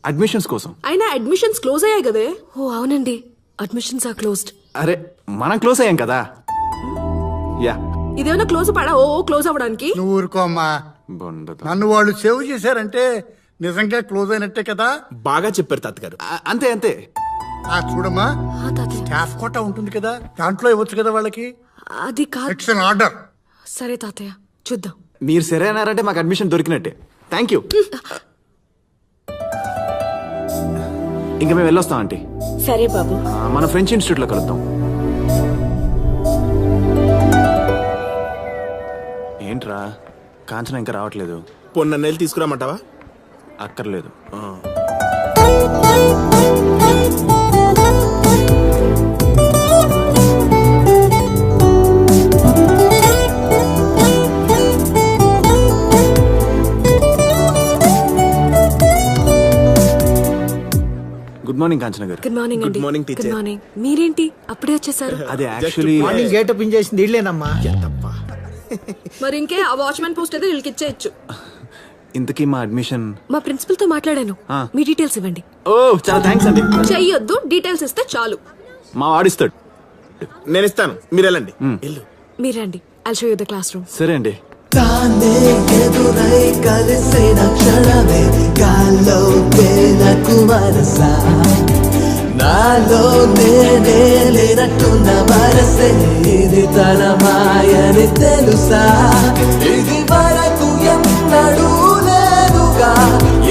అడ్మిషన్స్ కోసం. అయినా అడ్మిషన్స్ క్లోజ్ అయ్యాయి కదే. ఓ అవునండి, అడ్మిషన్స్ ఆర్ క్లోజ్డ్. అరే మనం క్లోజ్ అయ్యాం కదా. యా, ఇదేమైనా క్లోజ్ పడా ఓ క్లోజ్ అవ్వడానికి? నువ్వు ఊరుకోమ్మా. నన్ను వాళ్ళు సేవ్ చేశారంటే నిజంగా క్లోజ్ అయినట్టే కదా. బాగా చెప్పారు తాతగారు. అంతే అంతే. చూడమ్మా, స్టాఫ్ కోటా ఉంటుంది కదా, దాంట్లో ఇవ్వచ్చు కదా వాళ్ళకి. అది కాదు. It's an order. సరే తాతయ్య, చూద్దాం. మీరు సరే అన్నారంటే మాకు అడ్మిషన్ దొరికినట్టే. Thank you. ఇంకా మేము వెళ్ళొస్తాం ఆంటీ. సరే బాబు, మన ఫ్రెంచ్ ఇన్స్టిట్యూట్ లో కలుద్దాం. ఏంట్రా కాంచన ఇంకా రావట్లేదు? పొన్న నెల తీసుకురామంటావా? అక్కర్లేదు. గుడ్ మార్నింగ్ కాంచన గారు. గుడ్ మార్నింగ్ అండి. Good morning teacher. Good morning. మీరేంటి అప్పుడే వచ్చేసారు? అది యాక్చువల్లీ మార్నింగ్ గేట్ ఓపెన్ చేసింది ఇల్లేనమ్మా. మరి ఇంకే ఆ వాచ్మెన్ పోస్ట్ అయితే వీళ్ళకి ఇచ్చేయచ్చు. ఇంతకీ మా అడ్మిషన్ మా ప్రిన్సిపల్ తో మాట్లాడాను. మీ డీటెయిల్స్ ఇవ్వండి. ఓ చాలా థ్యాంక్స్ అండి. చెయ్యొద్దు, డీటెయిల్స్ ఇస్తే చాలు. మా వాడిస్తాడు. నేను ఇస్తాను, మీరు వెళ్ళండి. మీరండి, I'll show you the class room. సరే అండి. తానే ఎదురై కలిసిన క్షణమే గాల్లో తేలకు వరసా, నాలో నేనే లేనట్టున్న వరసే ఇది తన మాయని తెలుసా, ఇది వరకు ఎన్నడూ లేదుగా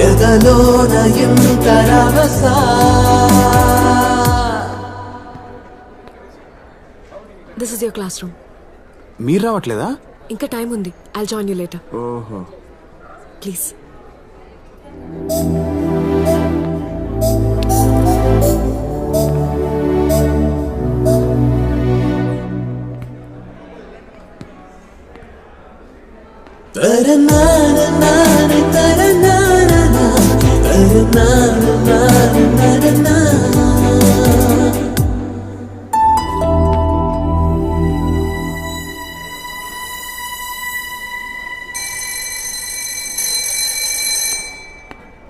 ఎదలోన ఇంత రవసా. This is your class room. మీరు రావట్లేదా? ఇంకా టైం ఉంది. I'll join you later. ఓహో please.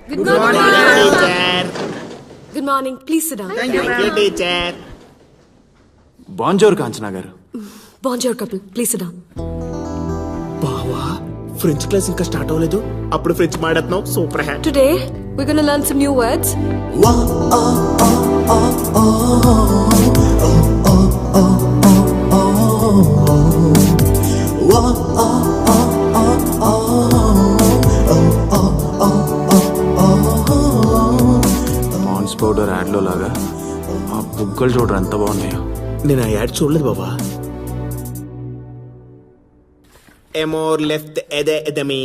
Good morning, teacher. Good morning. Please sit down. Thank you, teacher. బాంజోర్ Kanchana garu. Bonjour couple. Please sit down. బావా, ఫ్రెంచ్ క్లాస్ ఇంకా స్టార్ట్ అవ్వలేదు, అప్పుడు ఫ్రెంచ్ మాట్లాడుతున్నావు. Super hat. Today we're going to learn some new words. Pond's powder యాడ్లో లాగా ఆ బుగ్గలు చూడరు ఎంత బాగున్నాయో. నేను ఆ యాడ్ చూడలేదు బాబా. ఎమోర్ లెఫ్ట్ ఎదే ఎదమీ.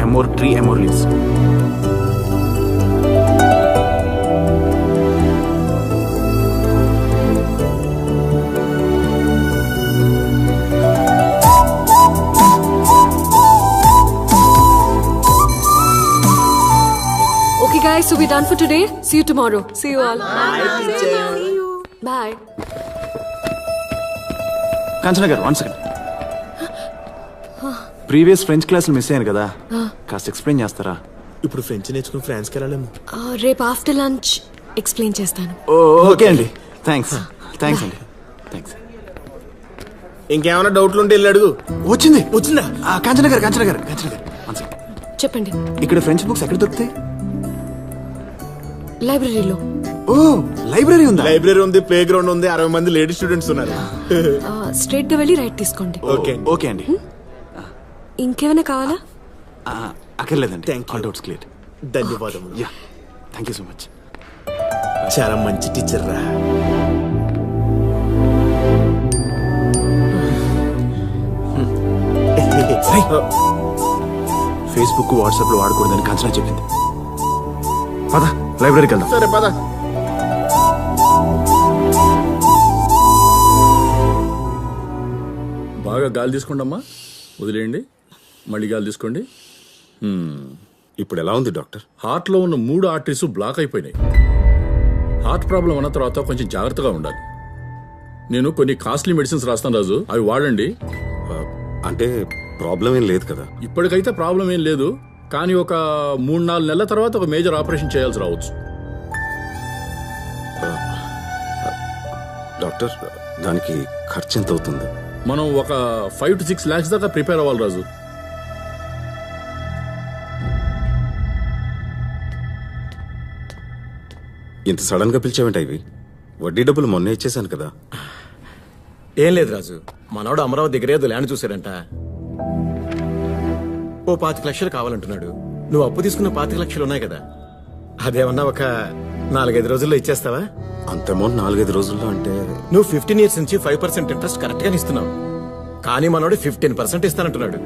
ఎమోర్ ట్రీ ఎమోర్ leaves. Okay guys, so we're done for today. See you tomorrow. See you all. Bye teacher. See you. Bye. Kanchana గారు 1 సెకండ్. ప్రీవియస్ ఫ్రెంచ్ క్లాసులు మిస్ అయ్యాను కదా, కాస్త ఎక్స్ప్లెయిన్ చేస్తారా? ఇప్పుడు ఫ్రెంచ్ నేర్చుకుని ఫ్రాన్స్కి వెళ్ళాము. రేపు ఆఫ్టర్ లంచ్ ఎక్స్ప్లెయిన్ చేస్తాను. ఓకే అండి. థ్యాంక్స్ అండి. థ్యాంక్స్. ఇంకేమైనా డౌట్లు ఉంటే వెళ్ళి అడుగు. వచ్చిందా? కాంచనా గారు 1 సెకండ్. చెప్పండి. ఇక్కడ ఫ్రెంచ్ బుక్స్ ఎక్కడ దొరుకుతాయి? లైబ్రరీలో. ఓ లైబ్రరీ ఉందా? లైబ్రరీ ఉంది, ప్లే గ్రౌండ్ ఉంది, 60 మంది లేడీ స్టూడెంట్స్ ఉన్నారు. స్ట్రైట్ గా వెళ్ళి రైట్ తీసుకోండి. ఓకే అండి. ఇంకేమైనా కావాలా? అక్కర్లేదండి. All doubts clear. ధన్యవాదములు. Yeah thank you so much. చాలా మంచి టీచర్ రా. ఫేస్బుక్ వాట్సాప్ లో వాడకూడదని కాంచనా చెప్పింది. పద లైబ్రరీకి వెళ్దాం. సరే పద. బాగా గాలి తీసుకోండమ్మా, వదిలేయండి, మళ్ళీ గాలి తీసుకోండి. ఇప్పుడు ఎలా ఉంది డాక్టర్? హార్ట్లో ఉన్న 3 ఆర్టరీస్ బ్లాక్ అయిపోయినాయి. హార్ట్ ప్రాబ్లం ఉన్న తర్వాత కొంచెం జాగ్రత్తగా ఉండాలి. నేను కొన్ని కాస్ట్లీ మెడిసిన్స్ రాస్తాను రాజు, అవి వాడండి. అంటే ప్రాబ్లం ఏం లేదు కదా? ఇప్పటికైతే ప్రాబ్లం ఏం లేదు, కానీ ఒక 3-4 నెలల తర్వాత ఒక మేజర్ ఆపరేషన్ చేయాల్సి రావచ్చు. డాక్టర్ దానికి ఖర్చు ఎంత అవుతుంది? మనం ఒక 5 to 6 lakhs దాకా ప్రిపేర్ అవ్వాలి రాజు. ఇంత సడన్ గా పిలిచావేంటి? ఇవి వడ్డీ డబ్బులు మొన్న ఇచ్చేసాను కదా. ఏం లేదు రాజు, మనోడు అమరావతి దగ్గర ఏదో ల్యాండ్ చూశాడంట. ఓ 25 లక్షలు కావాలంటున్నాడు. నువ్వు అప్పు తీసుకున్న 25 లక్షలు ఉన్నాయి కదా, అదేమన్నా ఒక 4-5 రోజుల్లో ఇచ్చేస్తావా? అంత అమౌంట్ 4-5 రోజుల్లో అంటే? నువ్వు 15 years నుంచి 5% ఇంట్రెస్ట్ కరెక్ట్ గానే ఇస్తున్నావు, కానీ మనోడు 15% ఇస్తానంటున్నాడు.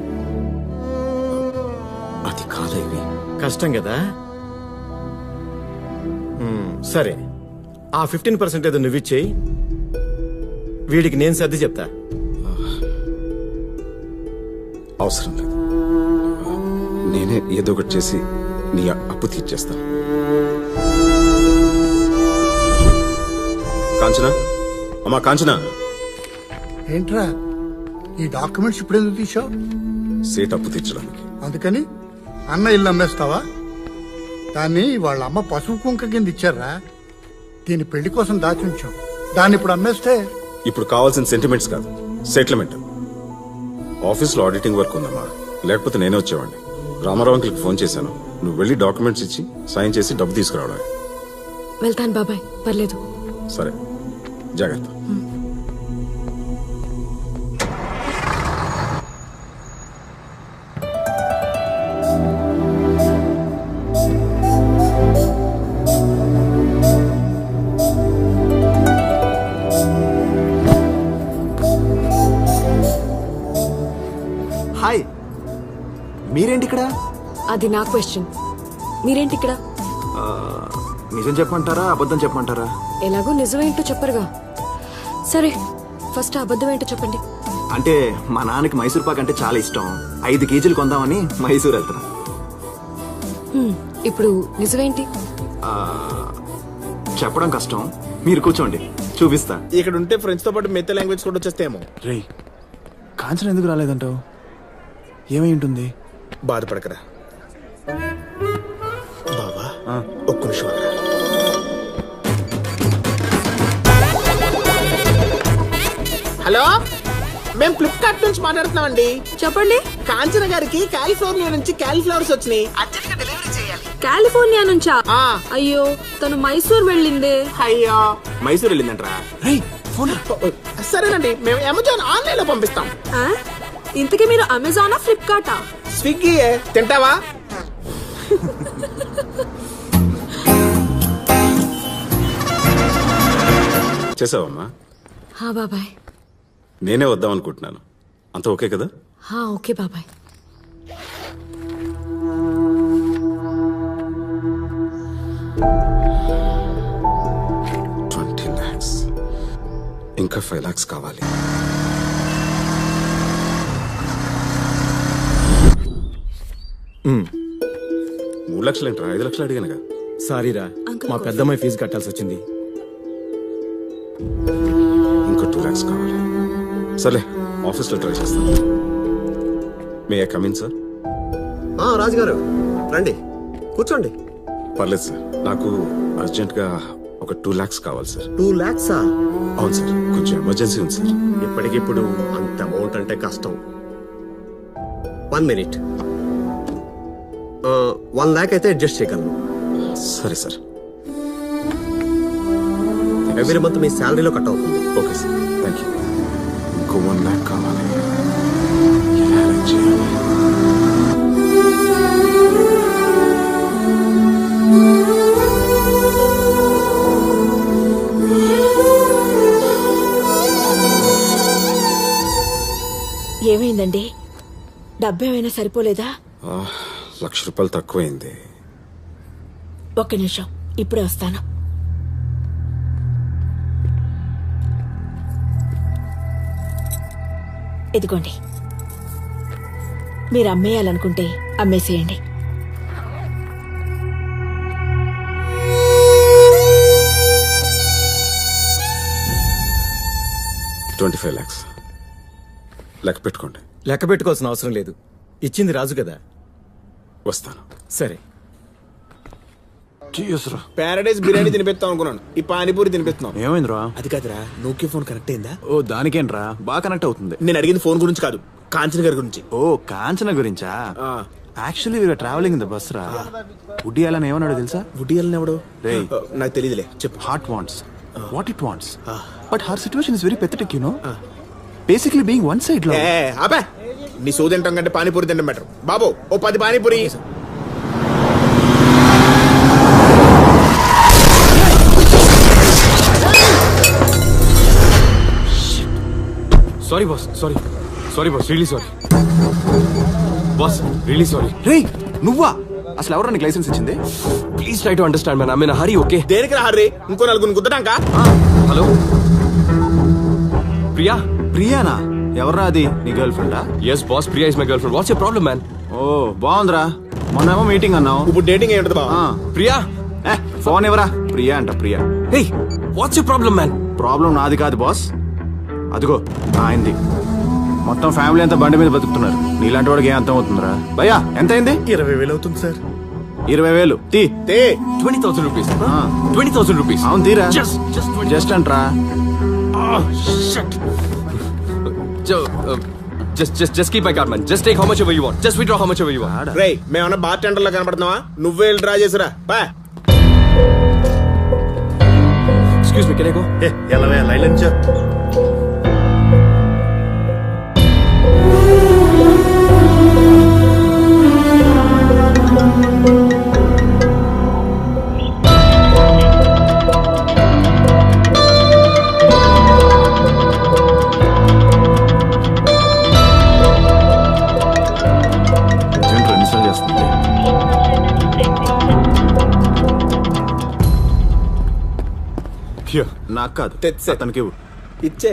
అది కాదా? ఇవి కష్టం కదా. సరే, ఆ 15% ఏదో నువ్వు ఇచ్చేయి, వీడికి నేను సర్ది చెప్తా. అవసరం లేదు, నేనే ఏదో ఒకటి చేసి నీ అప్పు తీర్చేస్తాను. కాంచనా, అమ్మా కాంచనా. ఏంట్రా ఈ డాక్యుమెంట్స్ ఇప్పుడు ఎందుకు తీసావు? సేట్ అప్పు తీర్చడానికి. అందుకని అన్న ఇల్లు అమ్మేస్తావా? దాన్ని వాళ్ళ అమ్మ పసుపు కుంక కింద ఇచ్చారా? దీని పెళ్లి కోసం దాచి ఉంచాం, దాన్ని ఇప్పుడు అమ్మేస్తే? ఇప్పుడు కావాల్సిన సెంటిమెంట్స్ కాదు, సెటిల్మెంట్. ఆఫీస్లో ఆడిటింగ్ వర్క్ ఉందమ్మా, లేకపోతే నేనే వచ్చేవాడిని. రామారావు అంకుల్కి ఫోన్ చేశాను, నువ్వు వెళ్ళి డాక్యుమెంట్స్ ఇచ్చి సైన్ చేసి డబ్బు తీసుకురావడం. వెళ్తాను బాబాయ్, పర్లేదు. సరే, జాగ్రత్త. హాయ్, మీరేంటి ఇక్కడ? అది నా క్వశ్చన్, మీరేంటి ఇక్కడ? నిజం చెప్పమంటారా అబద్ధం చెప్పమంటారా? ఎలాగో నిజమేంటో చెప్పరుగా. సరే, ఫస్ట్ అబద్ధం ఏంటో చెప్పండి. అంటే మా నాన్నకి మైసూర్ పాక్ అంటే చాలా ఇష్టం, 5 కేజీలు కొందామని మైసూర్ వెళ్తున్నా. ఇప్పుడు నిజమేంటి? చెప్పడం కష్టం, మీరు కూర్చోండి చూపిస్తా. ఇక్కడ ఉంటే ఫ్రెంచ్ తో పాటు మిగతా లాంగ్వేజ్ కూడా వచ్చేస్తేమో. రే, కాంచన ఎందుకు రాలేదంటావు? ఏమై ఉంటుంది? బాధపడకరా బాబా, ఒక్క నిమిషం. హలో, మేము ఫ్లిప్కార్ట్ నుంచి మాట్లాడుతున్నామండి. చెప్పండి. కాంచన గారికి కాలిఫోర్నియా నుంచి కాలీఫ్లవర్స్ వచ్చినాయి, అర్జెంట్ గా డెలివరీ చేయాలి. కాలిఫోర్నియా నుంచా? అయ్యో, తను మైసూర్ వెళ్ళిందే. అయ్యో, మైసూర్ వెళ్ళిందంటరా? సరేనండి, మేము అమెజాన్ ఆన్లైన్ లో పంపిస్తాం. ఇంతకీ మీరు అమెజానా ఫ్లిప్కార్టా? స్విగ్గీ. తింటావా? చేసావమ్మా? హా బాబాయ్. నేనే వద్దాం అనుకుంటున్నాను, అంత ఓకే కదా? హా ఓకే బాబాయ్. $20 lakhs, ఇంకా 5 lakhs కావాలి. $3 లక్షలు ఏంట్రా? 5 లక్షలు అడిగానుగా. సారీరా, మా పెద్దమ్మాయి ఫీజు కట్టాల్సి వచ్చింది. ఇంకో 2 lakhs కావాలి. సరే, ఆఫీస్లో ట్రై చేస్తాను. మే ఐ కమ్ ఇన్ సార్? రాజుగారు రండి, కూర్చోండి. పర్లేదు సార్, నాకు అర్జెంట్గా ఒక 2 lakhs కావాలి సార్. 2 lakhs? అవును సార్, కొంచెం ఎమర్జెన్సీ ఉంది సార్. ఇప్పటికిప్పుడు అంత అమౌంట్ అంటే కష్టం. 1 minute. 1 lakh అయితే అడ్జస్ట్ చేయగలను. సరే సార్. ఎవ్రీ మంత్ మీ శాలరీలో కట్ అవుతుంది. Okay sir, thank you. ఇంకో 1 lakh కావాలి. ఎలా arrange చేయాలి? డబ్బేమైనా సరిపోలేదా? 1,00,000 రూపాయలు తక్కువైంది. ఒక్క నిమిషం, ఇప్పుడే వస్తాను. ఇదిగోండి, మీరు అమ్మేయాలనుకుంటే అమ్మేసేయండి. $25 lakhs. లెక్క పెట్టుకోండి. లెక్క పెట్టుకోవాల్సిన అవసరం లేదు, ఇచ్చింది రాజు కదా. వస్తాను. సరే. ప్యారడైజ్ బిర్యానీ తినిపిస్తాం అనుకున్నాను, ఈ పానీపూరి తినిపిస్తున్నాం. ఏమైందిరా? అది కాదురా, నోకియా ఫోన్ కనెక్ట్ అయిందా? ఓ దానికేంట్రా, బాగా కనెక్ట్ అవుతుంది. నేను అడిగింది ఫోన్ గురించి కాదు, కాంచన గారి గురించి. ఓ కాంచన గురించా? Actually we're travelling in the bus రా. వుడ్డీ అలన్ ఏమన్నాడు తెలుసా? వుడ్డీ అలన్ ఎవడు? రే నాకు తెలియదులే, చెప్పు. Heart wants what it wants, but her situation is very pathetic, you know. Basically being one side లో. ఆపే, నీ సో తింటాం కంటే పానీపూరి తింటాం బెటర్. బాబు ఓ 10 panipuri. Sorry boss, sorry boss, really sorry boss, really sorry. రే నువ్వా? అసలు ఎవరు నీకు లైసెన్స్ ఇచ్చింది? Please try to understand man, I mean Hari. Okay దేనికి రా హరీ? ఇంకో నలుగురిని గుద్దటాంకా? హలో ప్రియా. ప్రియానా? ఎవర్రా అది? నీ గర్ల్ ఫ్రెండా? Yes boss, Priya is my girl friend. What's your problem man? ఓ బాగుందిరా, మొన్నేమో మీటింగ్ అన్నావు, ఇప్పుడు డేటింగ్ ఏంటది బా? ప్రియా ఫోన్ ఎవరా? ప్రియా అంట, Priya. Hey what's your problem man? Problem నాది కాదు బాస్, అదిగో ఆయనది. మొత్తం ఫ్యామిలీ అంతా బండి మీద బతుకుతున్నారు. నీలాంటి వాడికి ఏం అర్థం అవుతుందిరా? భయ్యా ఎంత అయింది? 20,000 అవుతుంది సార్. 20,000 తీ. 20,000 రూపీస్. 20,000 రూపీస్. అవును తీరా. Just అంట్రా. Just keep my card, man. Just take how much ever you want. Just withdraw how much ever you want. రేయ్, మేమన్నా బార్ టెండర్ లా కనపడుతున్నావా? నువ్వే డ్రా చేసిరా బా. Excuse me, can I go? ఎలా line నుంచి నాకు కాదు, అతనికి ఇచ్చే.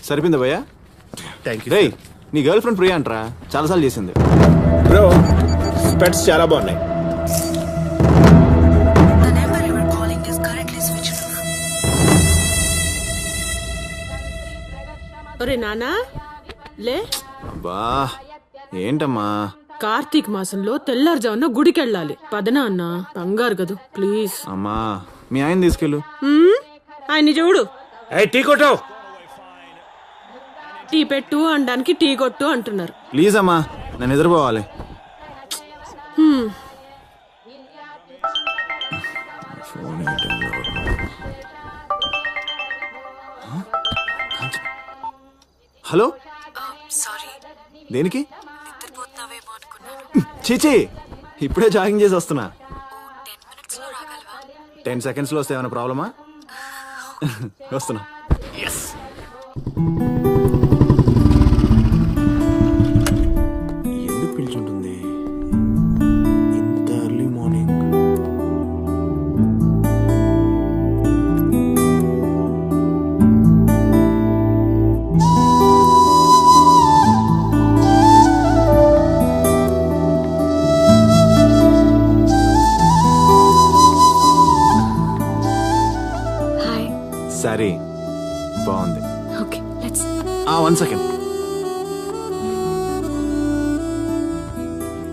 సరిపోయింది భయ్యా. రేయ్ నీ గర్ల్ ఫ్రెండ్ ప్రియా అంటరా, చాలాసార్లు చేసింది. బ్రో స్పెట్స్ చాలా బాగున్నాయి. ఒరే నానా లే. బా ఏంటమ్మా? కార్తీక్ మాసంలో తెల్లారుజామున గుడికెళ్ళాలి. పదనా అన్న, కంగారు గదు ప్లీజ్. అమ్మా మీ ఆయన తీసుకెళ్ళు. ఆయన్ని చూడు. టీ కొట్టు. టీ పెట్టు అనడానికి టీ కొట్టు అంటున్నారు. ప్లీజ్ అమ్మా, నేను నిద్రపోవాలి. Hello sorry. దేనికి? నిద్రపోతున్నావేమో అనుకున్నాను. చీచి ఇప్పుడే జాగింగ్ చేసి వస్తున్నా. 10 seconds లో వస్తే ఏమైనా ప్రాబ్లమా? వస్తున్నా. ఎందుకు పిలుచుంటుంది ఇంత ఎర్లీ మార్నింగ్? సరే బాగుంది. Okay let's. 1 second.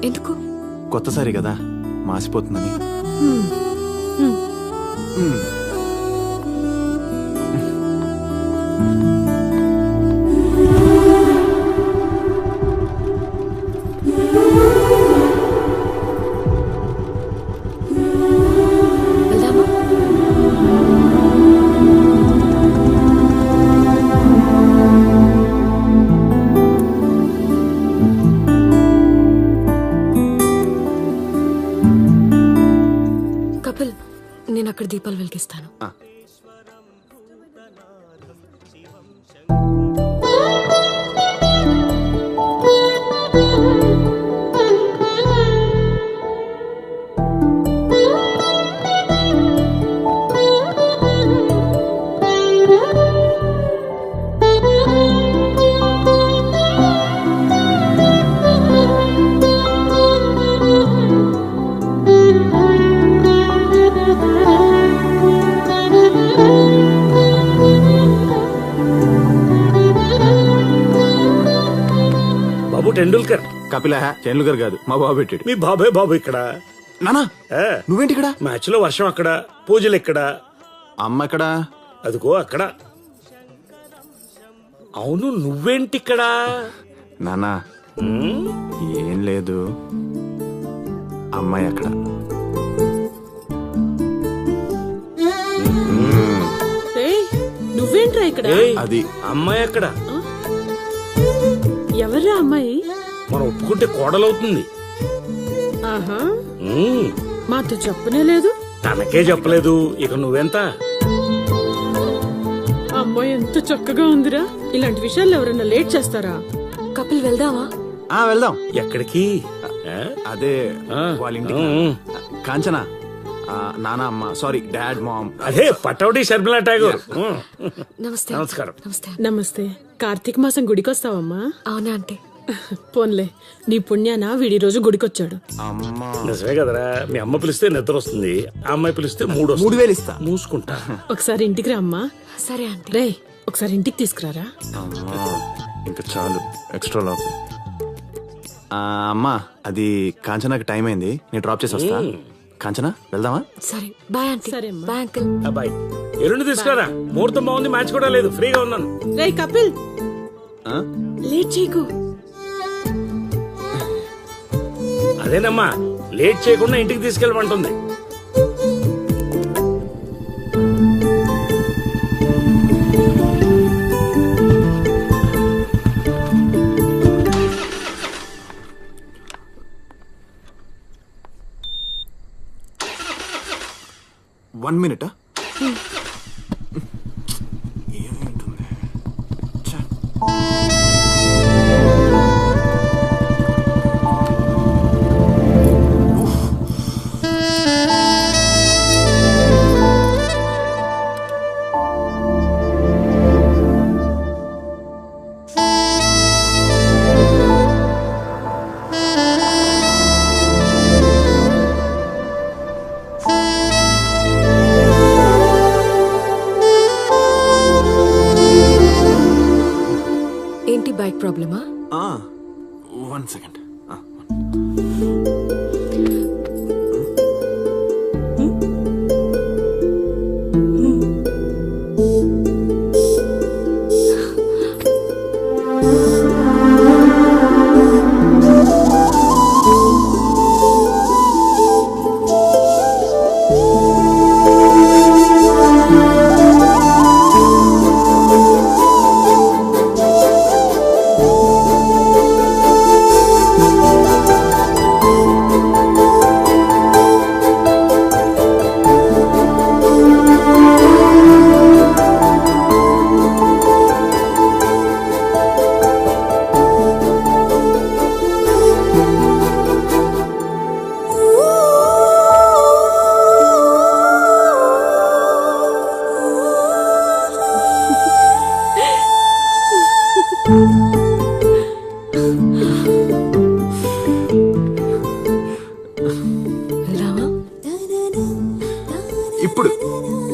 ఎందుకు? కొత్త సారీ కదా, మాసిపోతుందని. కపిల్, నేను అక్కడ దీపాలు వెలిగిస్తాను. టెండూల్కర్. కపిల టెండూల్కర్ కాదు, మా బాబు పెట్టాడు. మీ బాబాయ్ బాబు ఇక్కడ. నానా నువ్వేంటి ఇక్కడ? మ్యాచ్ లో వర్షం అక్కడ, పూజలు ఇక్కడ. అమ్మ ఎక్కడ? అదిగో అక్కడ. అవును నువ్వేంటి ఇక్కడ? నానా ఏం లేదు, అమ్మాయి అక్కడ. నువ్వేంట్రా ఇక్కడ? అది అమ్మాయి అక్కడ. ఎవర్రా అమ్మాయి? మనం ఒప్పుకుంటే కోడలవుతుంది. ఆహా, మాతో చెప్పనే లేదు. తనకే చెప్పలేదు, ఇక నువ్వెంత? అమ్మాయి ఎంత చక్కగా ఉందిరా. ఇలాంటి విషయాల్లో ఎవరైనా లేట్ చేస్తారా? కపిల్ వెళ్దామా? వెళ్దాం. ఎక్కడికి? అదే వాళ్ళ ఇంటికి. కాంచనా, నానా అమ్మ, సారీ డాడ్ మామ్. అదే పటౌడి శర్మిలా ఠాగూర్. నమస్తే. నమస్కారం. నమస్తే. కార్తీక మాసం గుడికొస్తావమ్మా? అవునా అంటే. పోన్లే, నీ పుణ్యాన వీడి రోజు గుడికొచ్చాడు. నిజమే కదరా, మీ అమ్మ పిలిస్తే నిద్ర వస్తుంది, ఆ అమ్మాయి పిలిస్తే 3,000 ఇస్తా. మూసుకుంటా. ఒకసారి ఇంటికి రా అమ్మా. సరే అంటే. రే ఒకసారి ఇంటికి తీసుకురారా. ఇంకా చాలు ఎక్స్ట్రా లోపు. అమ్మా అది కాంచనాకి టైం అయింది, నేను డ్రాప్ చేసి వస్తా. కాంచనా వెళ్దామా? సరే బాయ్ ఆంటీ. సరే బాయ్ అంకుల్. బాయ్. ఎల్లుండి తీసుకురా, ముహూర్తం బాగుంది, మ్యాచ్ కూడా లేదు, ఫ్రీగా ఉన్నాను. రే కపిల్ లేట్ చేయకు. అదేనమ్మా, లేట్ చేయకుండా ఇంటికి తీసుకెళ్ళమంటుంది. One minute. ఏంటి బైక్ ప్రాబ్లమా? 1 సెకండ్.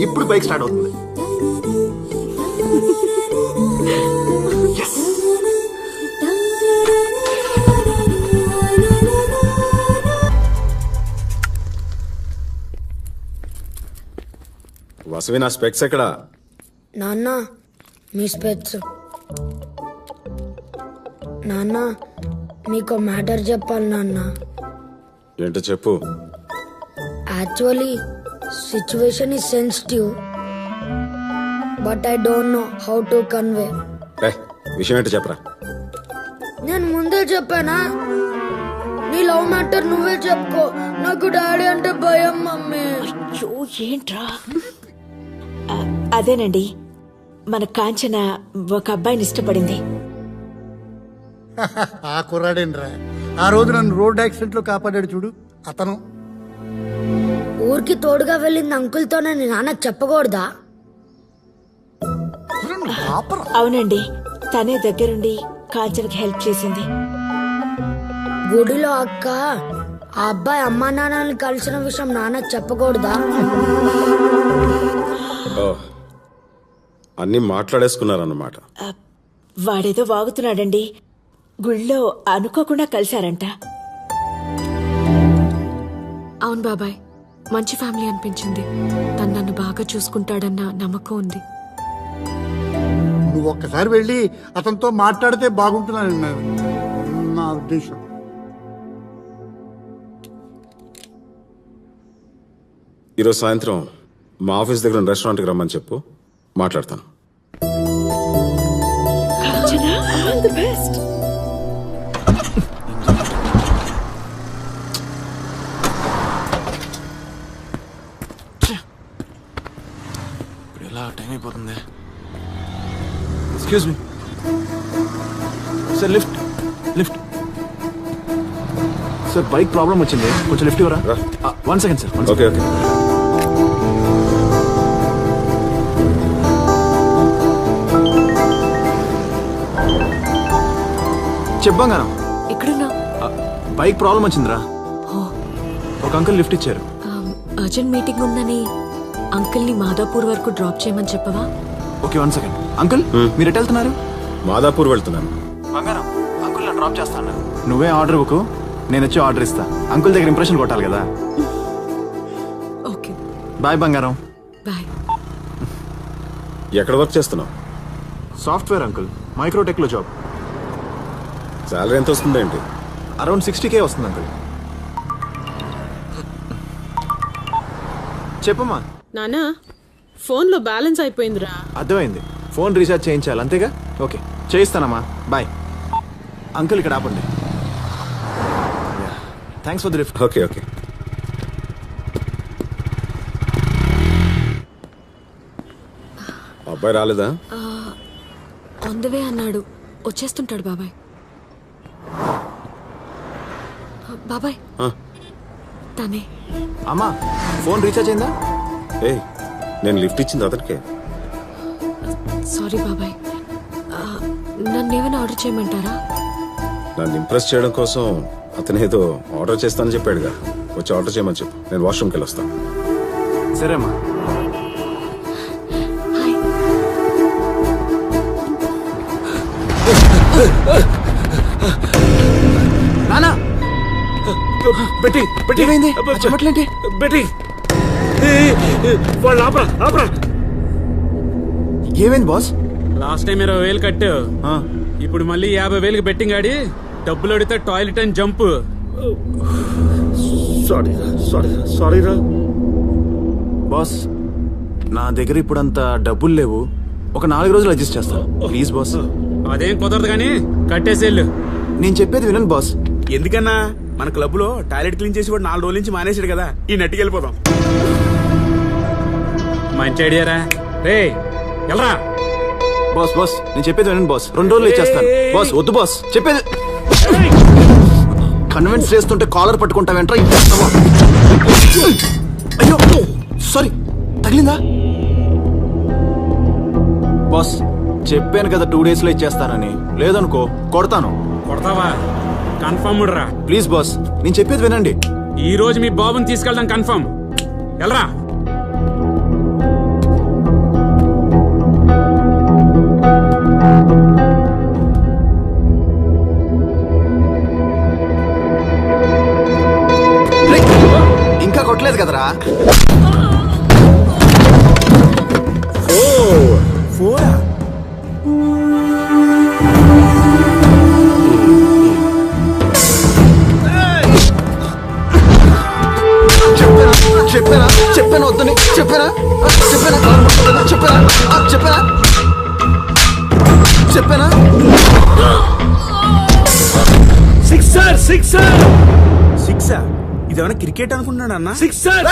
ఇప్పుడు బైక్ స్టార్ట్ అవుతుంది. వసవి, నా స్పెక్స్ ఎక్కడ? నాన్న మీ స్పెక్స్. నాన్న మీకు మ్యాటర్ చెప్పాలి నాన్న. ఏంటో చెప్పు. Actually situation is sensitive but I don't know how to convey. విషయం ఏంటో చెప్పరా. నేను ముందే చెప్పానా, నీ లవ్ మ్యాటర్ నువ్వే చెప్పుకో, నాకు డాడీ అంటే భయం మమ్మీ. అయ్యో ఏంట్రా? అదేనండి, మన కాంచన ఒక అబ్బాయిని ఇష్టపడింది. ఆ కుర్రాడేంట్రా, ఆ రోజు నన్ను రోడ్ యాక్సిడెంట్ లో కాపాడాడు చూడు అతను. ఊరికి తోడుగా వెళ్ళింది అంకుల్తోనే నాన్నకు చెప్పకూడదా? అవునండి, తనే దగ్గరుండి కాంచనకి హెల్ప్ చేసింది. గుడిలో అక్క ఆ అబ్బాయి అమ్మా నాన్నని కలిసిన విషయం నాన్నకు చెప్పకూడదా? అన్ని మాట్లాడేసుకున్నారన్నమాట. వాడేదో వాగుతున్నాడండి, గుళ్ళో అనుకోకుండా కలిశారంట. అవును బాబాయ్, మంచి ఫ్యామిలీ అనిపించింది. తను నన్ను బాగా చూసుకుంటాడన్న నమ్మకం ఉంది. నువ్వు ఒక్కసారి వెళ్ళి అతనితో మాట్లాడితే బాగుంటుందని నా ఉద్దేశం. ఈరోజు సాయంత్రం మా ఆఫీస్ దగ్గర రెస్టారెంట్కి రమ్మని చెప్పు, మాట్లాడతాను. ఇప్పుడు ఎలా టైం అయిపోతుంది. Excuse me sir, lift lift sir, bike problem వచ్చింది, కొంచెం లిఫ్ట్ ఇవ్వరా? 1 సెకండ్ సార్. Okay okay. చెప్పంగానా ఎక్కడున్నా? బైక్ ప్రాబ్లం వచ్చిందిరా. ఒక అంకుల్ లిఫ్ట్ ఇచ్చారు. అర్జెంట్ మీటింగ్ ఉందని అంకుల్ని మాదాపూర్ వరకు డ్రాప్ చేయమని చెప్పవా? Okay 1 second. అంకుల్ మీరు ఎటు వెళ్తున్నారు? మాదాపూర్ వెళ్తున్నాను. బంగారం, అంకుల్ నన్ను డ్రాప్ చేస్తాను. నువ్వే ఆర్డర్ ఇవ్వకు, నేను వచ్చి ఆర్డర్ ఇస్తా. అంకుల్ దగ్గర ఇంప్రెషన్ కొట్టాలి కదా. ఓకే బాయ్ బంగారం. బాయ్. ఎక్కడ వర్క్ చేస్తున్నావు? సాఫ్ట్వేర్ అంకుల్, మైక్రోటెక్ లో జాబ్. శాలరీ ఎంత వస్తుంది ఏంటి? అరౌండ్ 60K వస్తుంది అంకుల్. చెప్పమ్మా. నానా, ఫోన్లో బ్యాలెన్స్ అయిపోయిందిరా. అర్థమైంది, ఫోన్ రీఛార్జ్ చేయించాలి అంతేగా. Okay చేయిస్తానమ్మా, bye. అంకుల్ ఇక్కడ ఆపండి. Thanks for the lift. Okay okay. అబ్బాయి రాలేదా? ఆన్ ద వే అన్నాడు, వచ్చేస్తుంటాడు బాబాయ్. బాబాయ్ తనే. అమ్మా ఫోన్ రీఛార్జ్ అయిందా? ఏ నేను లిఫ్ట్ ఇచ్చింది అతనికే. సారీ బాబాయ్, నన్ను ఏమైనా ఆర్డర్ చేయమంటారా? నన్ను ఇంప్రెస్ చేయడం కోసం అతను ఏదో ఆర్డర్ చేస్తానని చెప్పాడుగా, వచ్చి ఆర్డర్ చేయమని చెప్పు, నేను వాష్రూమ్కి వెళ్ళి వస్తాను. సరే అమ్మా. నానా బెట్టి బెట్టి ఏమైంది? చెమట్లేంటి? బెట్టి వాళ్ళు ఆపరా ఆపరా. ఏమైంది బాస్? లాస్ట్ టైం 20,000 కట్టావు, ఇప్పుడు మళ్ళీ 50,000కి బెట్టింగ్ ఆడి డబ్బులు అడిగితే టాయిలెట్ అని జంప్. సారీ సారీ సారీ రా బాస్. నా దగ్గర ఇప్పుడు అంత డబ్బులు లేవు, ఒక 4 రోజులు అడ్జస్ట్ చేస్తా ప్లీజ్ బాస్. అదేం కుదరదు కానీ కట్టేసేళ్ళు. నేను చెప్పేది వినండి బాస్. ఎందుకన్నా మన క్లబ్ లో టాయిలెట్ క్లీన్ చేసి 4 రోజుల నుంచి మానేసాడు కదా, ఈ నెట్కి వెళ్ళిపోదాం. మంచి ఐడియారా రే, వెళ్ళరా బాస్. బాస్ నేను చెప్పేది వినండి బాస్, 2 రోజులు ఇచ్చేస్తాను బాస్. వద్దు బాస్, చెప్పేది. కన్విన్స్ చేస్తుంటే కాలర్ పట్టుకుంటావేంట్రా? అయ్యో సారీ, తగిలిందా? బాస్ చెప్పాను కదా 2 days లో ఇచ్చేస్తానని, లేదనుకో కొడతాను. కొడతావా? కన్ఫర్మ్ రా ప్లీజ్ బాస్, నేను చెప్పేది వినండి. ఈ రోజు మీ బాబుని తీసుకెళ్దాం కన్ఫర్మ్. వెళ్ళరా. ఇంకా కొట్టలేదు కదరా. చెప్పానా చెప్పానా వద్దని చెప్పానా చెప్పానా చెప్పానా చెప్పానా చెప్పానా. Sixer sixer sixer. ఇదేమైనా క్రికెట్ అనుకుంటున్నాడు అన్న? సిక్సర్.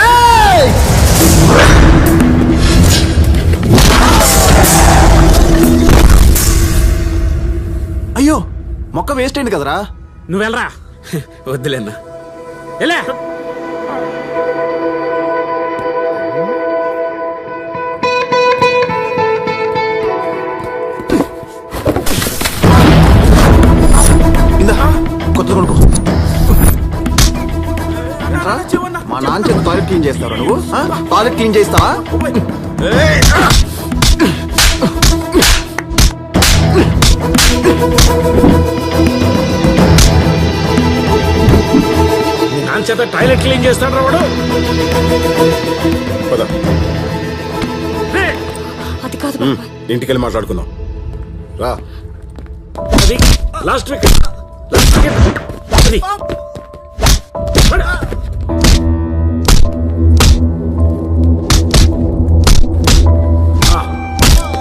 అయ్యో మొక్క వేస్ట్ అయింది కదరా. నువ్వు వెళ్ళరా. వద్దులేనా వెళ్ళా. కొత్త కొనుక్కో. మా నాన్న చేత టాయిలెట్ క్లీన్ చేస్తావా నువ్వు? టాయిలెట్ క్లీన్ చేస్తావా? చేత టాయిలెట్ క్లీన్ చేస్తాడు వాడు. అది కాదు ఇంటికెళ్ళి మాట్లాడుకుందాం రా. అది లాస్ట్ వీక్ అది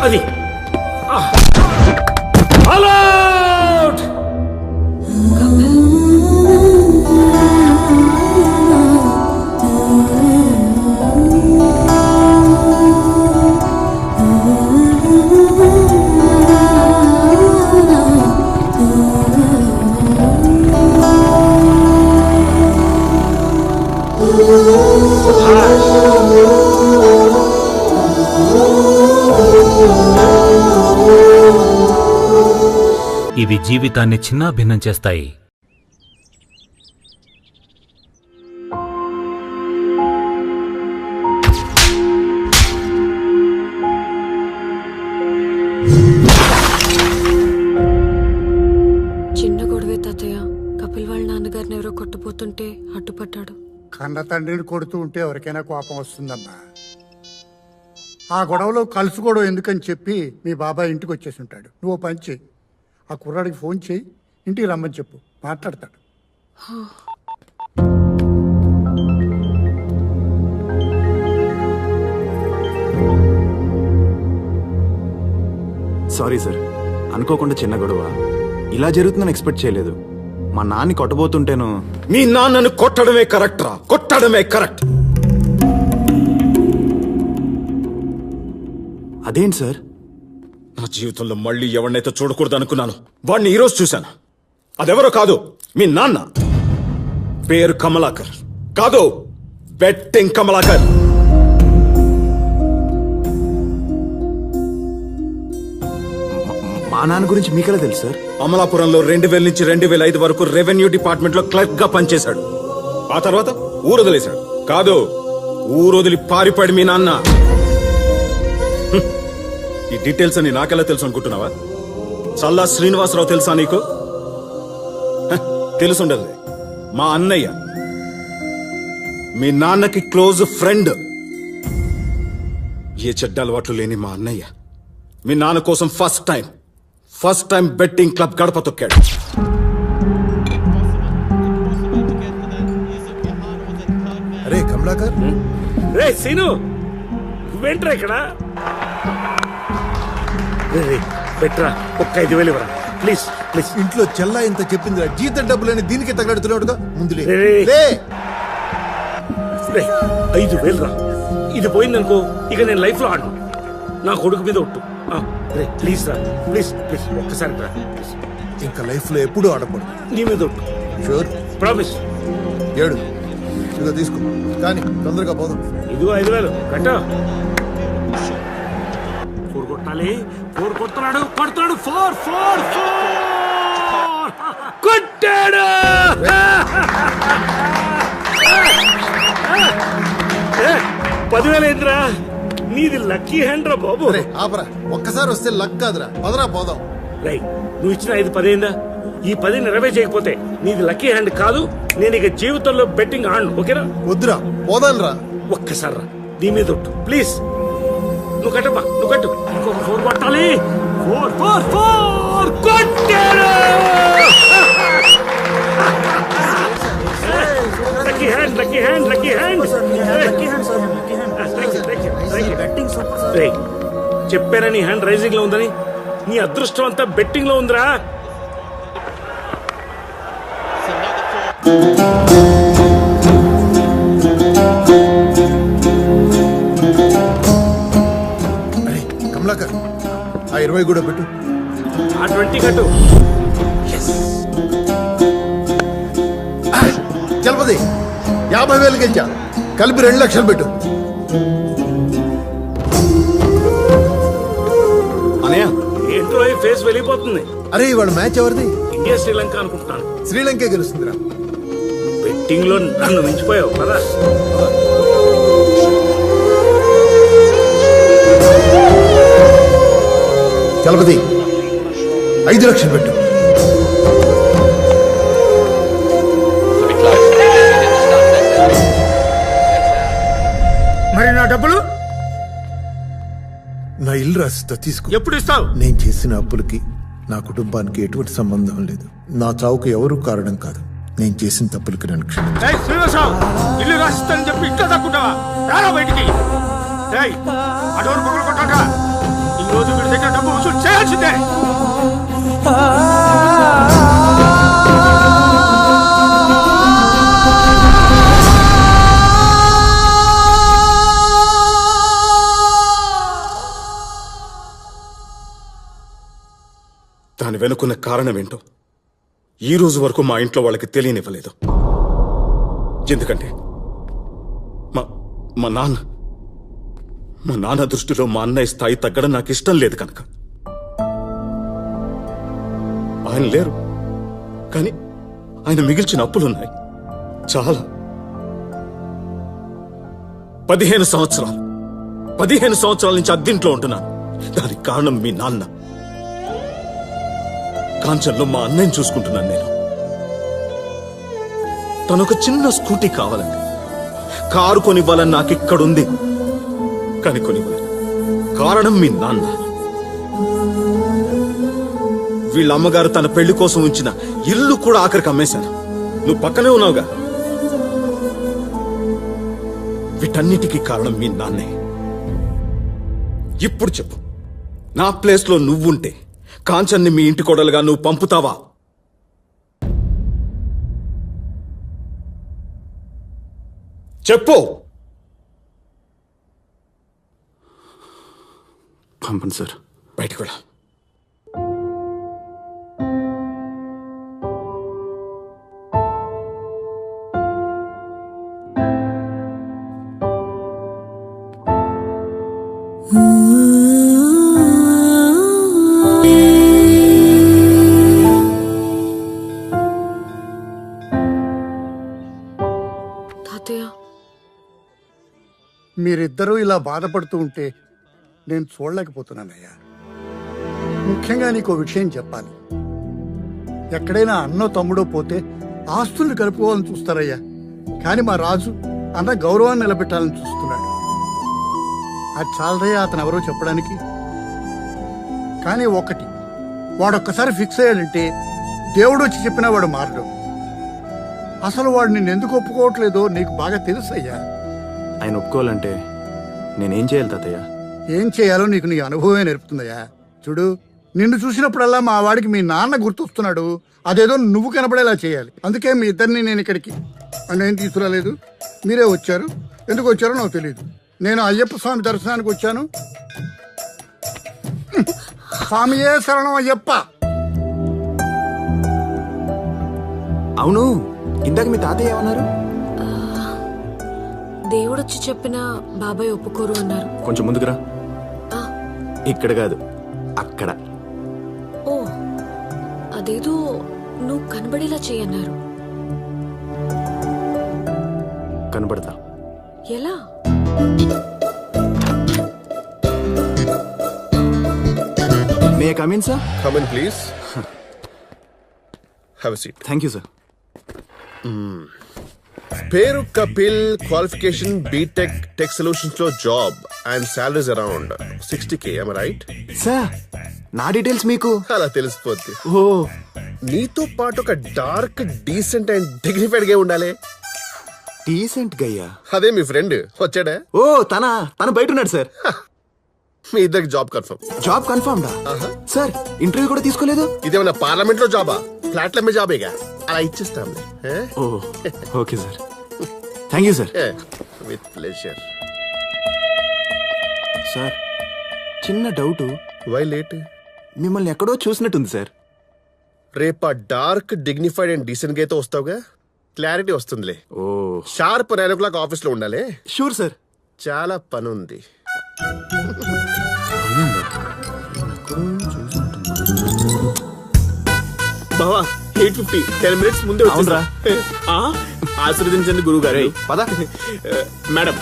అది హలో ఇవి జీవితాన్ని చిన్నాభిన్నం చేస్తాయి. చిన్న గొడవే తాతయ్య. కపిల్ వాళ్ళ నాన్నగారిని ఎవరో కొట్టబోతుంటే అడ్డుపడ్డాడు. కన్న తండ్రిని కొడుతూ ఉంటే ఎవరికైనా కోపం వస్తుందమ్మా. ఆ గొడవలో కలుసుకోవడం ఎందుకని చెప్పి మీ బాబాయ్ ఇంటికి వచ్చేసి ఉంటాడు. నువ్వు పని చేయి, ఆ కుర్రాడికి ఫోన్ చేయి, ఇంటికి రమ్మని చెప్పు, మాట్లాడతాడు. సారీ సార్, అనుకోకుండా చిన్న గొడవ. ఇలా జరుగుతుందని ఎక్స్పెక్ట్ చేయలేదు. మా నాన్ని కొట్టబోతుంటేను. మీ నాన్నను కొట్టడమే కరెక్ట్ రా, కొట్టడమే కరెక్ట్. అదేంటి సార్? నా జీవితంలో మళ్ళీ ఎవరినైతే చూడకూడదు అనుకున్నాను వాడిని ఈరోజు చూశాను. అదెవరో కాదు, మీ నాన్న. పేరు కమలాకర్ కాదు, బెట్టింగ్ కమలాకర్. మా నాన్న గురించి మీకెలా తెలుసు సార్? అమలాపురంలో 2000 నుంచి 2005 వరకు రెవెన్యూ డిపార్ట్మెంట్ లో క్లర్క్ గా పనిచేశాడు. ఆ తర్వాత ఊరొదిలేశాడు. కాదు, ఊరొదిలి పారిపోయాడు మీ నాన్న. ఈ డీటెయిల్స్ అని నాకెలా తెలుసు అనుకుంటున్నావా? చల్లా శ్రీనివాసరావు తెలుసా నీకు? తెలుసుండదు. మా అన్నయ్య, మీ నాన్నకి క్లోజ్ ఫ్రెండ్. ఏ చెడ్డ అలవాట్లు లేని మా అన్నయ్య మీ నాన్న కోసం ఫస్ట్ టైం బెట్టింగ్ క్లబ్ గడప తొక్కాడు. అరే కమలాకర్, రే సీను, నువ్వేంట్రా ఇక్కడ? పెట్రా, ఒక్క 5000 ఇవ్వరా ప్లీజ్ ప్లీజ్. ఇంట్లో చెల్లా ఇంత చెప్పిందిరా, జీతం డబ్బులని దీనికి తగలడుతున్నాడుగా. ముందులే 5000 రా. ఇది పోయిందనుకో ఇక నేను లైఫ్ లో ఆడను. నా కొడుకు మీద ఒట్టు. ప్లీజ్ రా, ప్లీజ్ ప్లీజ్ ఒక్కసారి రా. ఇంకా లైఫ్ లో ఎప్పుడూ ఆడకూడదు. నీ మీద ఒట్టు. Sure, promise. 7 ఇదిగో తీసుకో, కానీ తొందరగా పోదాం. ఇదిగో 5000 కట్ట. 4 కొట్టాలి. 4 కొడుతున్నాడు. 4 కొట్టాడు. 10,000 ఏంద్రా? నీది లక్కీ హ్యాండ్ రా బాబు. ఆపరా, ఒక్కసారి వస్తే లక్ కాదురా, పదరా పోదాం. రై, నువ్వు ఇచ్చిన 5 10 అయిందా? ఈ 10 నెరవేర్చకపోతే నీది లక్కీ హ్యాండ్ కాదు. నేను ఇక జీవితంలో బెట్టింగ్ ఆడను. ఓకేనా? వద్దురా, పోదాం రా. ఒక్కసారి రా, నీ మీద ఒట్టు ప్లీజ్. నువ్వు కట్టమ్మా, నువ్వు కట్టు. ఇంకొక 4 కొట్టాలి. 4 కొట్టాడు. Lucky hand, lucky hand, lucky hand. చెప్పారా నీ హ్యాండ్ రైజింగ్ లో ఉందని? నీ అదృష్టం అంతా బెట్టింగ్ లో ఉందిరా. కమలాకర్, ఆ 20 కూడా పెట్టు. ఆ 20 కట్టు. చలపతి, 50,000 గెలిచా, కలిపి 2 లక్షలు పెట్టు. ఏంటో ఫేస్ వెళ్ళిపోతుంది. అరే ఇవాళ మ్యాచ్ ఎవరిది? ఇండియా శ్రీలంక అనుకుంటున్నాను. శ్రీలంకే గెలుస్తుందిరా. బెట్టింగ్ లో నన్ను మించిపోయావు కదా. చలపతి, 5 లక్షలు పెట్టు. డబ్బులు నా ఇల్లు రాసిస్తా తీసుకో. ఎప్పుడు ఇస్తావు? నేను చేసిన అప్పులకి నా కుటుంబానికి ఎటువంటి సంబంధం లేదు. నా చావుకు ఎవరూ కారణం కాదు. నేను చేసిన తప్పులకి నన్ను క్షమించు. శ్రీనివాసరావు, ఇల్లు రాసిస్తానని చెప్పి ఇంట్లో తక్కుంటావా? రారా బయటికి. అడవులు పొగలు కొట్టాక ఈ రోజు వీడి దగ్గర డబ్బు వసూలు చేయాల్సిందే. దాని వెనుకున్న కారణం ఏంటో ఈ రోజు వరకు మా ఇంట్లో వాళ్ళకి తెలియనివ్వలేదు. ఎందుకంటే మా నాన్న దృష్టిలో మా అన్నయ్య స్థాయి తగ్గడం నాకు ఇష్టం లేదు కనుక. ఆయన లేరు, కానీ ఆయన మిగిల్చిన అప్పులున్నాయి చాలా. 15 సంవత్సరాల నుంచి అద్దెంట్లో ఉంటున్నాను. దానికి కారణం మీ నాన్న. కాంచన్లో మా అన్నయ్యని చూసుకుంటున్నాను నేను. తనొక చిన్న స్కూటీ కావాలండి, కారు కొనివ్వాలని నాకు ఇక్కడుంది, కానీ కొనివ్వలేదు. కారణం మీ నాన్న. వీళ్ళ అమ్మగారు తన పెళ్లి కోసం ఉంచిన ఇల్లు కూడా ఆఖరికి అమ్మేశాను. నువ్వు పక్కనే ఉన్నావుగా. వీటన్నిటికీ కారణం మీ నాన్నే. ఇప్పుడు చెప్పు, నా ప్లేస్లో నువ్వుంటే కాంచన్ని మీ ఇంటి కోడలుగా నువ్వు పంపుతావా? చెప్పు. పంపండి సార్. బయటకు వెళ్ళా. మీరిద్దరూ ఇలా బాధపడుతూ ఉంటే నేను చూడలేకపోతున్నానయ్యా. ముఖ్యంగా నీకు విషయం చెప్పాలి. ఎక్కడైనా అన్నో తమ్ముడో పోతే ఆస్తుల్ని కలుపుకోవాలని చూస్తారయ్యా, కానీ మా రాజు అన్న గౌరవాన్ని నిలబెట్టాలని చూస్తున్నాడు. అది చాలదయ్యా అతను ఎవరో చెప్పడానికి. కానీ ఒకటి, వాడొక్కసారి ఫిక్స్ అయ్యాడంటే దేవుడు వచ్చి చెప్పినా వాడు మారడు. అసలు వాడు నిన్ను ఎందుకు ఒప్పుకోవట్లేదో నీకు బాగా తెలుసయ్యా. ఆయన ఒప్పుకోవాలంటే నేనేం చేయాలి తాతయ్య? ఏం చేయాలో నీకు నీ అనుభవమే నేర్పుతుందయ్యా. చూడు, నిన్ను చూసినప్పుడల్లా మా వాడికి మీ నాన్న గుర్తొస్తున్నాడు. అదేదో నువ్వు కనపడేలా చేయాలి. అందుకే మీ ఇద్దరిని నేను ఇక్కడికి నేను తీసుకురాలేదు, మీరే వచ్చారు. ఎందుకు వచ్చారో నాకు తెలియదు. నేను అయ్యప్ప స్వామి దర్శనానికి వచ్చాను. స్వామియే శరణం అయ్యప్ప. అవును, ఇందాక మీ తాతయ్య ఏమన్నారు? దేవుడొచ్చి చెప్పిన బాబాయ్ ఒప్పుకోరు అన్నారు. కొంచెం ముందుకురా. ఇక్కడ కాదు, అక్కడ. ఓ, అదేదో నువ్వు కనబడేలా చేయన్నారు. కనబడతా. ఎలా? May I come in sir? Come in please. Have a seat. Thank you sir. పేరు Kapil, qualification BTech, tech solutions లో job and salaries around 60K. am I right? Sir, నా డీటెయిల్స్ మీకు అలా తెలిసిపోద్ది. ఓ, నీతో పాటు ఒక డార్క్, డీసెంట్ అండ్ డిగ్నిఫైడ్ గా ఉండాలి. డీసెంట్ గయ్యా? అదే మీ ఫ్రెండ్ వచ్చాడా? ఓ, తన బయట ఉన్నాడు సార్. మీ ఇద్దరికి జాబ్ కన్ఫర్మ్. జాబ్ కన్ఫర్మ్ డా సార్? ఇంటర్వ్యూ కూడా తీసుకోలేదు? ఇదేమన్నా పార్లమెంట్ లో జాబా? ఫ్లాట్ లో జాబేగా, అలా ఇచ్చేస్తాం. ఓ, okay sir. Thank you sir. With pleasure. Sir, చిన్న డౌట్. Why late? మిమ్మల్ని ఎక్కడో చూసినట్టుంది సార్. రేపు డార్క్, డిగ్నిఫైడ్ అండ్ డీసెంట్ గా అయితే వస్తావుగా, క్లారిటీ వస్తుందిలే. ఓ, షార్ప్ 9 o'clock ఆఫీస్ లో ఉండాలి. Sure sir. చాలా పని ఉంది. బావా 8:50, 10 minutes ముందే వచ్చేసా. ఆశీర్వదించండి గురువు గారు. Madam,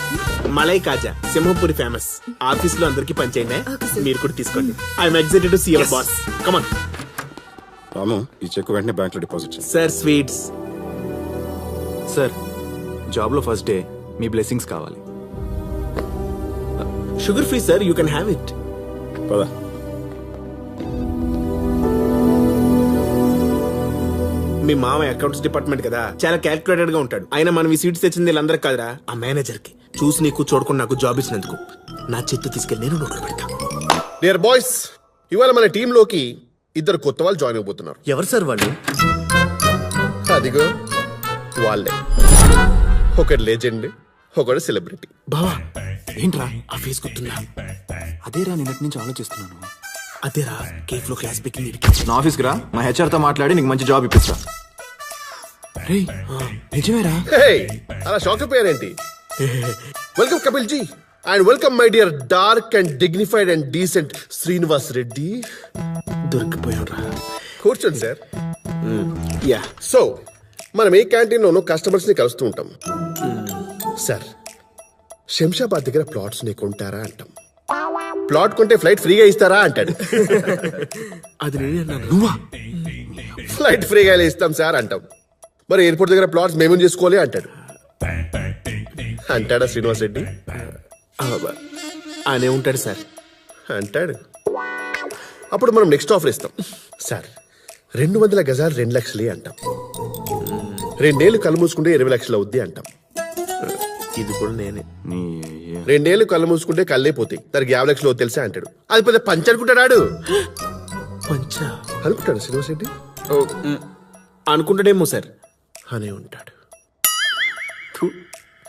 malai kaja Simhapuri famous. Office లో అందరికి పనిచేయండి, మీరు కూడా తీసుకోండి. I'm excited to see your boss. Come on. Ramu, ఈ చెక్ వెంటనే బ్యాంక్ లో డిపాజిట్ చేయి. Sir, sweets. సార్, జాబ్లో ఫస్ట్ డే మీ బ్లెస్సింగ్స్ కావాలి. Sugar free sir, you can have it. పదా. మీ మామ అకౌంట్స్ డిపార్ట్మెంట్ కదా, చాలా క్యాల్కులేటెడ్ గా ఉంటాడు. అయినా మనం ఈ సీట్స్ తెచ్చింది వీళ్ళందరూ కాదురా, ఆ మేనేజర్ కి. చూసి నీకు చూడకుండా నాకు జాబ్ ఇచ్చినందుకు నా చేత్తు తీసుకెళ్ళి నేను నోట్లో పెడతా. డియర్ బాయ్స్, ఇవాళ మన టీంలోకి ఇద్దరు కొత్త వాళ్ళు జాయిన్ అయిపోతున్నారు. ఎవరు సార్ వాళ్ళు? అదిగో వాళ్ళే. ఒకటి లెజెండ్, ఒకటి సెలబ్రిటీ. బావా ఏంట్రా ఆ ఫేస్ గుర్తుందా? అదేరా నిన్నటి నుంచి ఆలోచిస్తున్నాను. అదేరా కేఫ్ లో క్లాస్ పికింగ్. నా ఆఫీస్కి రా, మా హెచ్ఆర్ తో మాట్లాడి నీకు మంచి జాబ్ ఇప్పిస్తా. రేయ్ నిజమేరా? అలా షాక్ అయిపోయారేంటి? Welcome Kapil ji and welcome my dear dark and dignified and decent Srinivas Reddy. దొరికిపోయాడు. కూర్చోండి సార్. యా, సో మనం ఏ క్యాంటీన్లోనూ కస్టమర్స్ ని కలుస్తూ ఉంటాం. సార్, శంషాబాద్ దగ్గర ప్లాట్స్ ని కొంటారా అంటాం. ప్లాట్ కొంటే ఫ్లైట్ ఫ్రీగా ఇస్తారా అంటాడు. అది నువ్వా? ఫ్లైట్ ఫ్రీగా ఇస్తాం సార్ అంటాం. మరి ఎయిర్పోర్ట్ దగ్గర ప్లాట్స్ మేము చేసుకోవాలి అంటాడు. అంటాడా శ్రీనివాస్ రెడ్డి? అనే ఉంటాడు సార్. అంటాడు. అప్పుడు మనం నెక్స్ట్ ఆఫర్ ఇస్తాం. సార్ 200 గజాలు 2 లక్షలే అంటాం. 2 ఏళ్ళు కళ్ళు మూసుకుంటే 20 లక్షలు అవుద్ది అంటాం. ఇది కూడా నేనే. 2 ఏళ్ళు కళ్ళు మూసుకుంటే కళ్ళే పోతాయి, దానికి 50 లక్షలు అవుద్ది తెలుసా అంటాడు. అది పెద్ద పంచ అనుకుంటాడు. పంచ అనుకుంటాడు శ్రీనివాస్ రెడ్డి. అనుకుంటాడేమో సార్. అనే ఉంటాడు.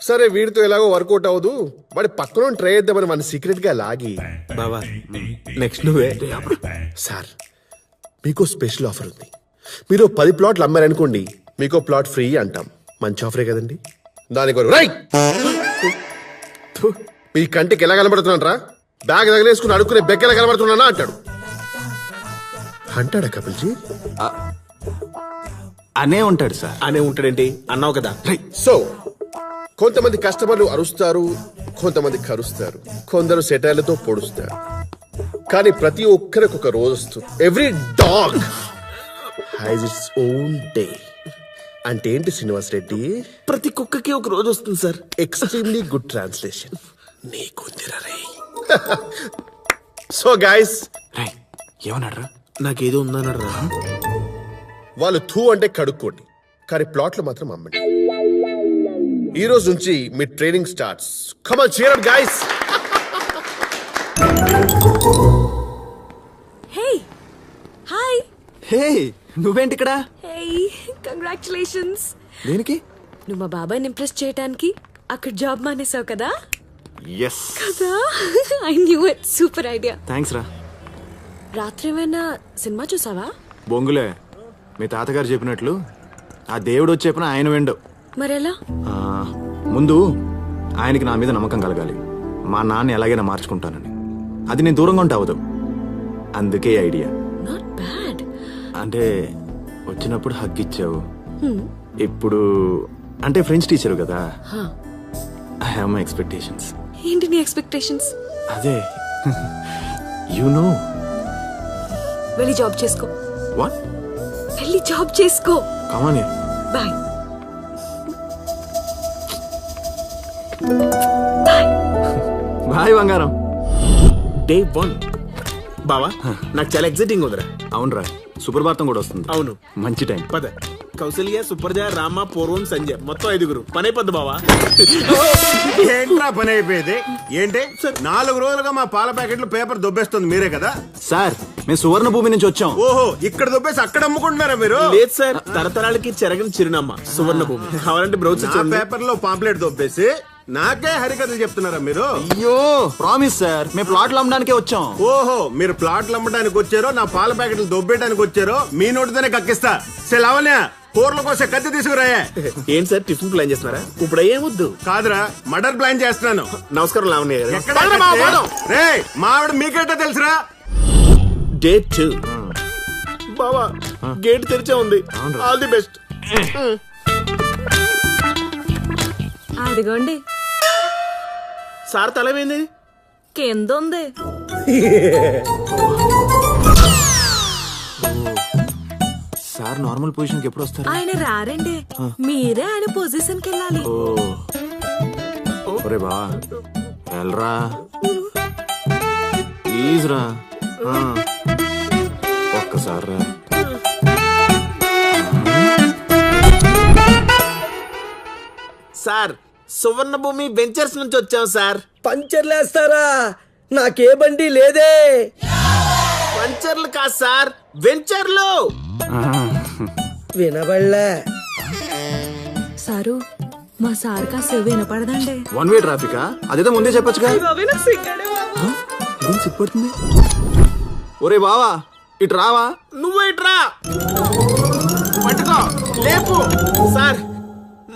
సరే వీడితో ఎలాగో వర్కౌట్ అవ్వదు, వాడి పక్కన ట్రై చేద్దామని మన సీక్రెట్ గా లాగి. బాబా నెక్స్ట్ నువ్వే. సార్ మీకు స్పెషల్ ఆఫర్ ఉంది. మీరు 10 ప్లాట్లు అమ్మారనుకోండి, మీకు ప్లాట్ ఫ్రీ అంటాం. మంచి ఆఫరే కదండి. దానికి మీ కంటికి ఎలా కనబడుతున్నారా? బ్యాగ్ తగిలేసుకుని అడుక్కునే బెక్క ఎలా కనబడుతున్నానా అంటాడు. అంటాడా కపిల్జీ? అనే ఉంటాడు సార్. అనే ఉంటాడేంటి అన్నావు కదా. సో కొంతమంది కస్టమర్లు అరుస్తారు, కొంతమంది కరుస్తారు, కొందరు సెటైర్లతో పొడుస్తారు. కానీ ప్రతి ఒక్కరికి ఒక రోజు వస్తుంది. Every dog has its own day. అంటే ఏంటి శ్రీనివాస్ రెడ్డి? ప్రతి కుక్కకి ఒక రోజు వస్తుంది సార్. Extremely good translation. నీకుందిరా రే. సో గైస్, ఏమన్నాడు? నాకేదో ఉందన్నాడు రా. వాళ్ళు థూ అంటే కడుక్కోండి, కానీ ప్లాట్లు మాత్రం అమ్మండి. ఈ రోజు నుంచి మీ training starts. Come on, cheer up guys. Hey hi. Hey నువ్వేంటి ఇక్కడ? Hey congratulations. దేనికి? నువ్వు మా బాబాయ్ని ఇంప్రెస్ చేయడానికి అక్కడ జాబ్ మానేసావు కదా. ఎస్ కదా. I knew it. Super idea. Thanks రా. రాత్రి ఏమైనా సినిమా చూసావా? బొంగులే. మీ తాతగారు చెప్పినట్లు ఆ దేవుడు వచ్చి చెప్పిన ఆయన విండు. మరెలా? ముందు ఆయనకి నా మీద నమ్మకం కలగాలి. మా నాన్న ఎలాగైనా మార్చుకుంటానని. అది నేను దూరంగా ఉంటే అవదు. అందుకే ఐడియా. Not bad. అంటే వచ్చినప్పుడు హగ్ ఇచ్చావు. ఇప్పుడు అంటే ఫ్రెంచ్ టీచర్ కదా. I have my expectations. ఏంటి నీ ఎక్స్పెక్టేషన్స్? అదే యు నో. వెళ్ళి జాబ్ చేసుకో. వాట్? వెళ్ళి జాబ్ చేసుకో. Come on. బాయ్. బాయ్ బంగారం. డే 1. బావా నాకు చాలా ఎక్సైటింగ్ ఉందిరా. అవునరా, సుప్రభాతం కూడా వస్తుంది. అవును, మంచి టైం. పద. కౌసల్య, సుప్రజ, రామ, పూర్వం, సంజయ్ మొత్తం 5 పని అయిపోద్ది బావా. ఏంట్రా పని అయిపోయేది? ఏంటి 4 రోజులుగా మా పాల ప్యాకెట్లు పేపర్ దొబ్బేస్తుంది మీరే కదా సార్? మేము సువర్ణ భూమి నుంచి వచ్చాం. ఓహో, ఇక్కడ దొబ్బేసి అక్కడ అమ్ముకుంటున్నారా మీరు? లేదు సార్, తరతరాలకి చెరగని చిరునమ్మ సువర్ణ భూమి. కావాలంటే బ్రౌచర్ పేపర్ లో పాంప్లెట్ దొబ్బేసి నాకే హరికథలు చెప్తున్నారా మీరు? అయ్యో ప్రామిస్ సార్, మేము ప్లాట్లు అమ్మడానికే వచ్చాం. ఓహో, మీరు ప్లాట్లు అమ్మడానికి వచ్చారో నా పాల ప్యాకెట్లు దొబ్బేయడానికి వచ్చారో మీ నోటితోనే కక్కిస్తా. లావణ్య, కూరల కోసం కత్తి తీసుకురాయే. ఏంటి సార్ టిఫిన్ ప్లాన్ చేస్తున్నారా? ఇప్పుడు అయ్యేమొద్దు. కాదురా, మర్డర్ ప్లాన్ చేస్తున్నాను. నమస్కారం లావణ్య గారు. రే మా ఆవిడ మీకేటో తెలుసురా? డే 2. బావా గేట్ తెరిచే ఉంది. All the best. అదిగోండి. సార్ తలవేంది? కింద ఉంది. సార్ నార్మల్ పొజిషన్ కి ఎప్పుడు వస్తారు? ఆయన రారండి, మీరే ఆయన పొజిషన్ కి వెళ్ళాలి. ఒరే బా వెళ్ళరా. ప్లీజ్ రా ఒక్కసారి రా. సార్ సువర్ణ భూమి వెంచర్స్ నుంచి వచ్చాం సార్. పంచర్లు వేస్తారా? నాకే బండి లేదే. పంచర్లు కాదు సార్, వెంచర్లు. వినబడలే సారు. మా సార్ కాస్త వినపడదండి. One way ట్రాఫికా? అదేదో ముందే చెప్పొచ్చుగా. ఏం సిగ్గుపడుతుంది? ఒరే బావా ఇటు రావా. నువ్వు ఇట్రా, పట్టుకో, లేపు. సార్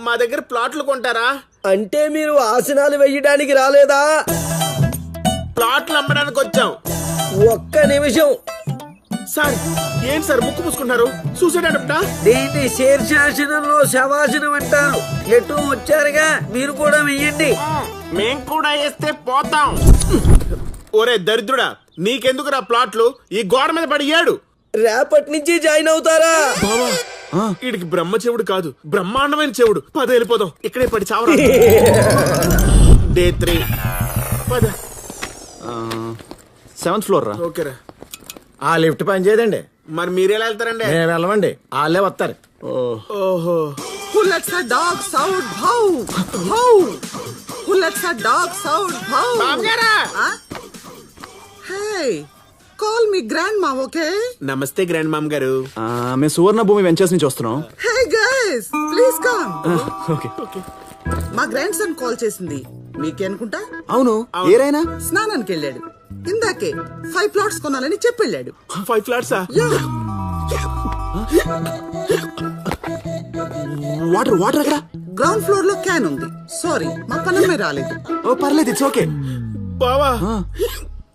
మా దగ్గర ప్లాట్లు కొంటారా? అంటే మీరు ఆసనాలు వెయ్యడానికి రాలేదా? ప్లాట్లు అమ్మడానికి వచ్చాం. ఒక్క నిమిషం సార్. ఏంటి సార్ ముక్కు పూసుకుంటారు? సూసైడ్ అటెంప్టా? దీన్ని శీర్షాసనంలో శవాసనం అంటారు. ఎటు వచ్చారుగా, మీరు కూడా వెయ్యండి. మేం కూడా వేస్తే పోతాం. ఒరే దరిద్రుడా, నీకెందుకురా ప్లాట్లు? ఈ గోడ మీద పడి ఏడు. రేపటి నుంచి జాయిన్ అవుతారా? వీడికి బ్రహ్మ చెవుడు కాదు, బ్రహ్మాండమైన చెవుడు. పద వెళ్ళిపోదాం, ఇక్కడే పడి చావరా. డే 3 పద. 7th floor రా. ఓకేరా. ఆ లిఫ్ట్ పని చేయదండి. మరి మీరెలా వెళ్తారండి? మేము వెళ్ళమండి, వాళ్ళే వస్తారు. ఓహో. Who lets the dogs out? How? How? Who lets the dogs out? How? బామ్గారా. Hey, call me grandma, okay? నమస్తే గ్రాండ్ మామ్ గారు. మేము సువర్ణ భూమి వెంచర్స్ నుంచి వస్తున్నాం. Hey guys, please come. Okay. మా గ్రాండ్ సన్ కాల్ చేసింది. మీకే అనుకుంటా? అవును. ఏరైనా స్నానానికి వెళ్ళాడు. ఇందాకే 5 plots కొనాలని చెప్పెళ్ళాడు. 5 ఫ్లాట్సా? వాటర్ ఎక్కడ? గ్రౌండ్ ఫ్లోర్ లో క్యాన్ ఉంది. సారీ, మా పనమ్మే రాలేదు. ఓ పర్లేదు, ఇట్స్ ఓకే. బావా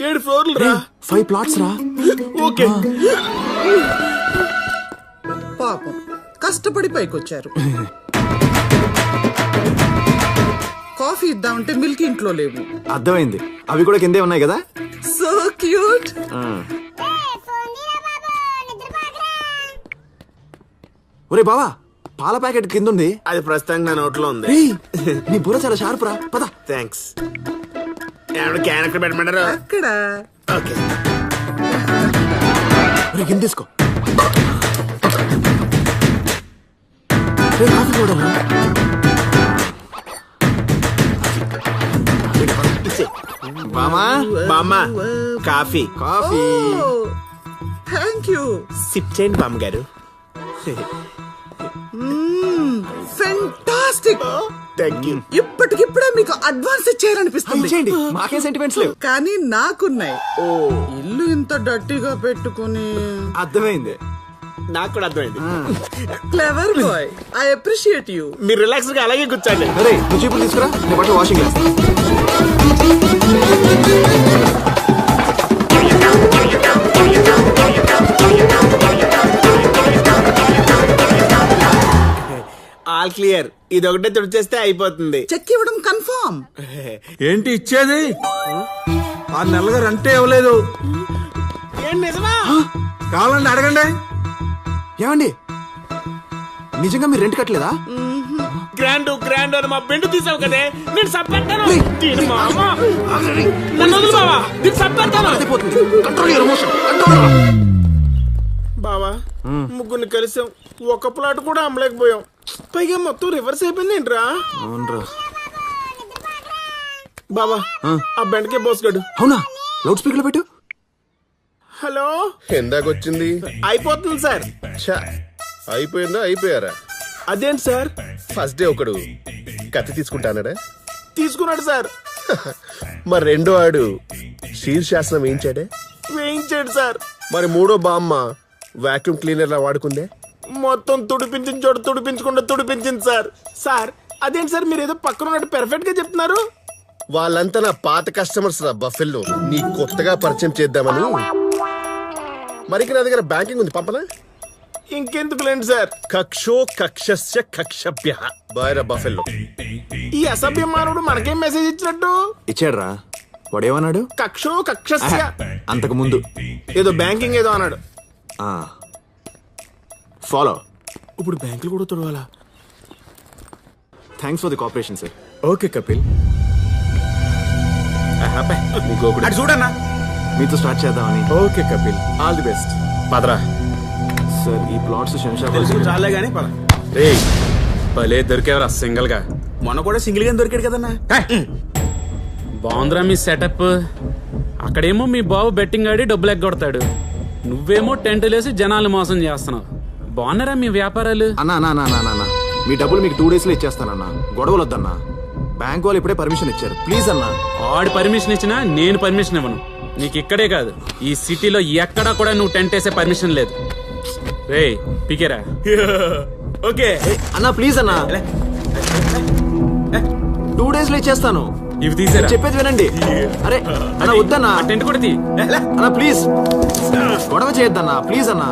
7 ఫ్లోర్లు రా. 5 plots రా. ఓకే. పాపం కష్టపడి పైకొచ్చారు. కాఫీ ఇద్దామంటే మిల్క్ ఇంట్లో లేవు. అర్థమైంది, అవి కూడా కిందే ఉన్నాయి కదా. So cute. ఒరే బావా, పాల ప్యాకెట్ కింద ఉంది. అది ప్రస్తుతానికి నా నోట్లో ఉంది. నీ బుర్ర చాలా షార్ప్ రా. పద. థ్యాంక్స్. క్యాన్ ఎక్కడ పెట్టమంటారు? అక్కడ. ఓకే. కింద తీసుకో. కాఫీ కూడా బామ్మా కాఫీ. Thank you. సిప్ చేయండి బామ్మ గారు. ఫెంటాస్టిక్. Thank you. ఇప్పటికిప్పుడే మీకు అడ్వాన్స్ ఇచ్చేయాలనిపిస్తుంది. మాకే సెంటిమెంట్స్ లేవు. కానీ నాకున్నాయి. ఇల్లు ఇంత డట్టిగా పెట్టుకుని. అర్థమైంది, నాకు కూడా అర్థమైంది. Clever boy, I appreciate you. మీరు రిలాక్స్ గా అలాగే కూర్చోండి. నువ్వు చీపులు తీసుకురా, నేను బట్టలు వాషింగ్ చేస్తా. All clear. ఇది ఒకటే తుడిచేస్తే అయిపోతుంది. చెక్ ఇవ్వడం కన్ఫర్మ్. ఏంటి ఇచ్చేది? 6 నెలలుగా రెంటే ఇవ్వలేదు. ఏం నిజమా? కావాలండి అడగండి. ఏమండి నిజంగా మీరు రెంట్ కట్టలేదా? గ్రాండ్ అని మా బెండు తీసావు కదే, నేను సప్పేస్తాను. బావా ముగ్గురిని కలిసాం, ఒక ప్లాట్ కూడా అమ్మలేకపోయాం. పైగా మొత్తం రివర్స్ అయిపోయింది ఏంట్రా? అవునరా బావా. ఆ బెండకే బోసుగాడు. అవునా? లౌడ్ స్పీకర్ లో పెట్టు. హలో. ఎందాకొచ్చింది? అయిపోతుంది సార్. అయిపోయిందా? అయిపోయారా? అదేంటి సార్? ఫస్ట్ డే ఒకడు కత్తి తీసుకుంటానడా? తీసుకున్నాడు సార్. మరి రెండో ఆడు శీర్షాసనం వేయించాడే? వేయించాడు సార్. మరి మూడో బామ్మ వాక్యూమ్ క్లీనర్ లా వాడుకుందే? మొత్తం తుడిపించిన చోట తుడిపించకుండా తుడిపించింది సార్. సార్ అదేంటి సార్, మీరు ఏదో పక్కన ఉన్నట్టు పెర్ఫెక్ట్ గా చెప్తున్నారు. వాళ్ళంతా నా పాత కస్టమర్స్ రా బఫెల్లో. నీ కొత్తగా పరిచయం చేద్దామని. మరికి నా దగ్గర బ్యాంకింగ్ ఉంది, పంపనా? ఇంకెందుకు లేండి సార్. కక్షో కక్షస్య కక్షభ్య. బాయ్ రా బఫెల్లో. ఈ అసభ్య మానవుడు మనకేం మెసేజ్ ఇచ్చినట్టు? ఇచ్చాడు రా. వాడేమన్నాడు? కక్షో కక్షస్య. అంతకు ముందు ఏదో బ్యాంకింగ్ ఏదో అన్నాడు. ఫాలో. ఇప్పుడు బ్యాంకులు కూడా తొడవాలా? Thanks for the cooperation sir. Okay Kapil. చూడన్నా మీతో స్టార్ట్ చేద్దామని. Okay Kapil, all the best. పదరా సార్. ఈ ప్లాట్స్ తెలుసు చాలే గానీ పద. రే భలే దొరికేవరా సింగిల్ గా. మొన్న కూడా సింగిల్ గా దొరికాడు కదన్నా. బాగుందిరా మీ సెటప్. అక్కడేమో మీ బాబు బెట్టింగ్ ఆడి డబ్బులు ఎగ్గొడతాడు, నువ్వేమో టెంట్ లేసి జనాలు మోసం చేస్తున్నావు. బాగున్నారా మీ వ్యాపారాలు? అన్నా మీ డబ్బులు మీకు 2 days లో ఇచ్చేస్తానన్నా. గొడవలు వద్దన్నా. బ్యాంక్ వాళ్ళు ఇప్పుడే పర్మిషన్ ఇచ్చారు. ప్లీజ్ అన్నా. ఆడు పర్మిషన్ ఇచ్చినా నేను పర్మిషన్ ఇవ్వను. నీకు ఇక్కడే కాదు ఈ సిటీలో ఎక్కడా కూడా నువ్వు టెంట్ వేసే పర్మిషన్ లేదు. రే పికేరా. ఓకే అన్నా ప్లీజ్ అన్నా. 2 days లో ఇచ్చేస్తాను. ఇవి తీసేరా. చెప్పేది వినండి. అరే అన్నా వద్దన్నా. టెంట్ కూడా తీ అన్నా ప్లీజ్. గొడవ చేయొద్దన్నా ప్లీజ్ అన్నా.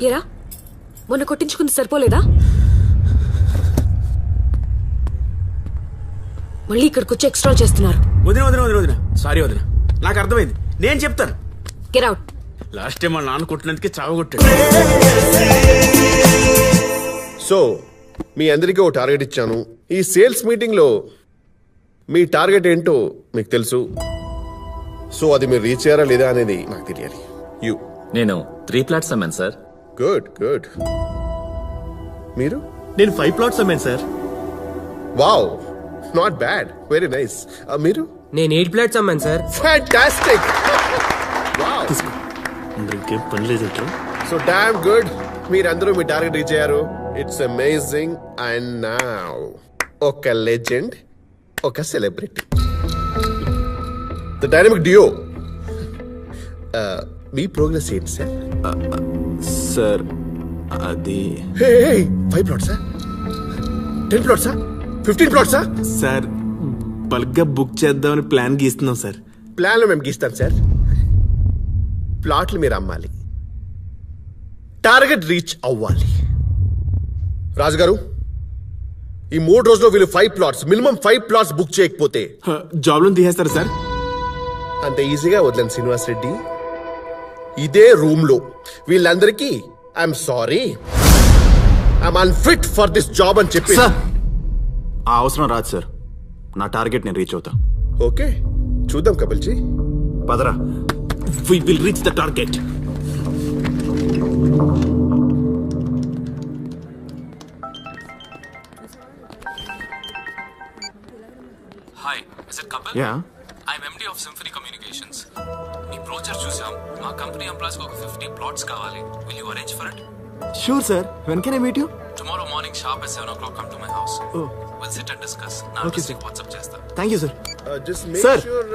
ఏరా మొన్న కొట్టించుకుంది సరిపోలేదా? మళ్ళీ ఇక్కడికి వచ్చి ఎక్స్ట్రా చేస్తున్నారు. వదిన సారీ వదిన, నాకు అర్థమైంది. నేను చెప్తాను. Get out. లాస్ట్ టైం వాళ్ళ నాన్న కొట్టినందుకే చావగొట్టాడు. సో మీ అందరికీ ఓ టార్గెట్ ఇచ్చాను. ఈ సేల్స్ మీటింగ్ లో మీ టార్గెట్ ఏంటో మీకు తెలుసు. సో అది మీరు రీచ్ అయ్యారా లేదా అనేది నాకు తెలియాలి. నేను 3 plots అమ్మాను సార్. గుడ్. మీరు? నేను 5 plots అమ్మాను sir. Wow, not bad, very nice. మీరు? నేను 8 plots అమ్మాను సార్. ఫ్యాంటాస్టిక్. వావ్, ఇంకేం పని లేదు. So damn good. మీరందరూ మీ టార్గెట్ రీచ్ అయ్యారు. It's amazing. అండ్ నౌ ఒక లెజెండ్, ఒక సెలబ్రిటీ, ద డైనమిక్ డియో. మీ ప్రోగ్రెస్ ఏంటి సార్? సార్ అది 5 plots, 10 plots, 15 plots. సార్ బల్క్ గా బుక్ చేద్దామని ప్లాన్ గీస్తున్నాం సార్. ప్లాన్లు మేము గీస్తాం సార్. ప్లాట్లు మీరు అమ్మాలి, టార్గెట్ రీచ్ అవ్వాలి. రాజుగారు, ఈ 3 రోజుల్లో వీళ్ళు 5 plots, మినిమం 5 plots బుక్ చేయకపోతే జాబ్ లో తీసేస్తారు సార్. అంత ఈజీగా వదలండి శ్రీనివాస్ రెడ్డి. ఇదే రూమ్ లో వీళ్ళందరికీ I'm sorry, I'm unfit for this job అని చెప్పి. ఆ అవసరం రాదు సార్. నా టార్గెట్ నేను రీచ్ అవుతా. ఓకే చూద్దాం Kapil G. Padara. We will reach the target. Hi, is it Kapil? Yeah. I'm MD of Symphony Communications. Me brochure చూసాం. మా కంపెనీ ఎంప్లాయీస్ ఒక 50 plots కావాలి. Will you arrange for it? Sure sir. When can I meet you? Tomorrow morning sharp at 7 o'clock come to my house. Oh. We'll sit and discuss. నా Okay, address sir. WhatsApp చేస్తా. Thank you sir. Just make Sir. sure.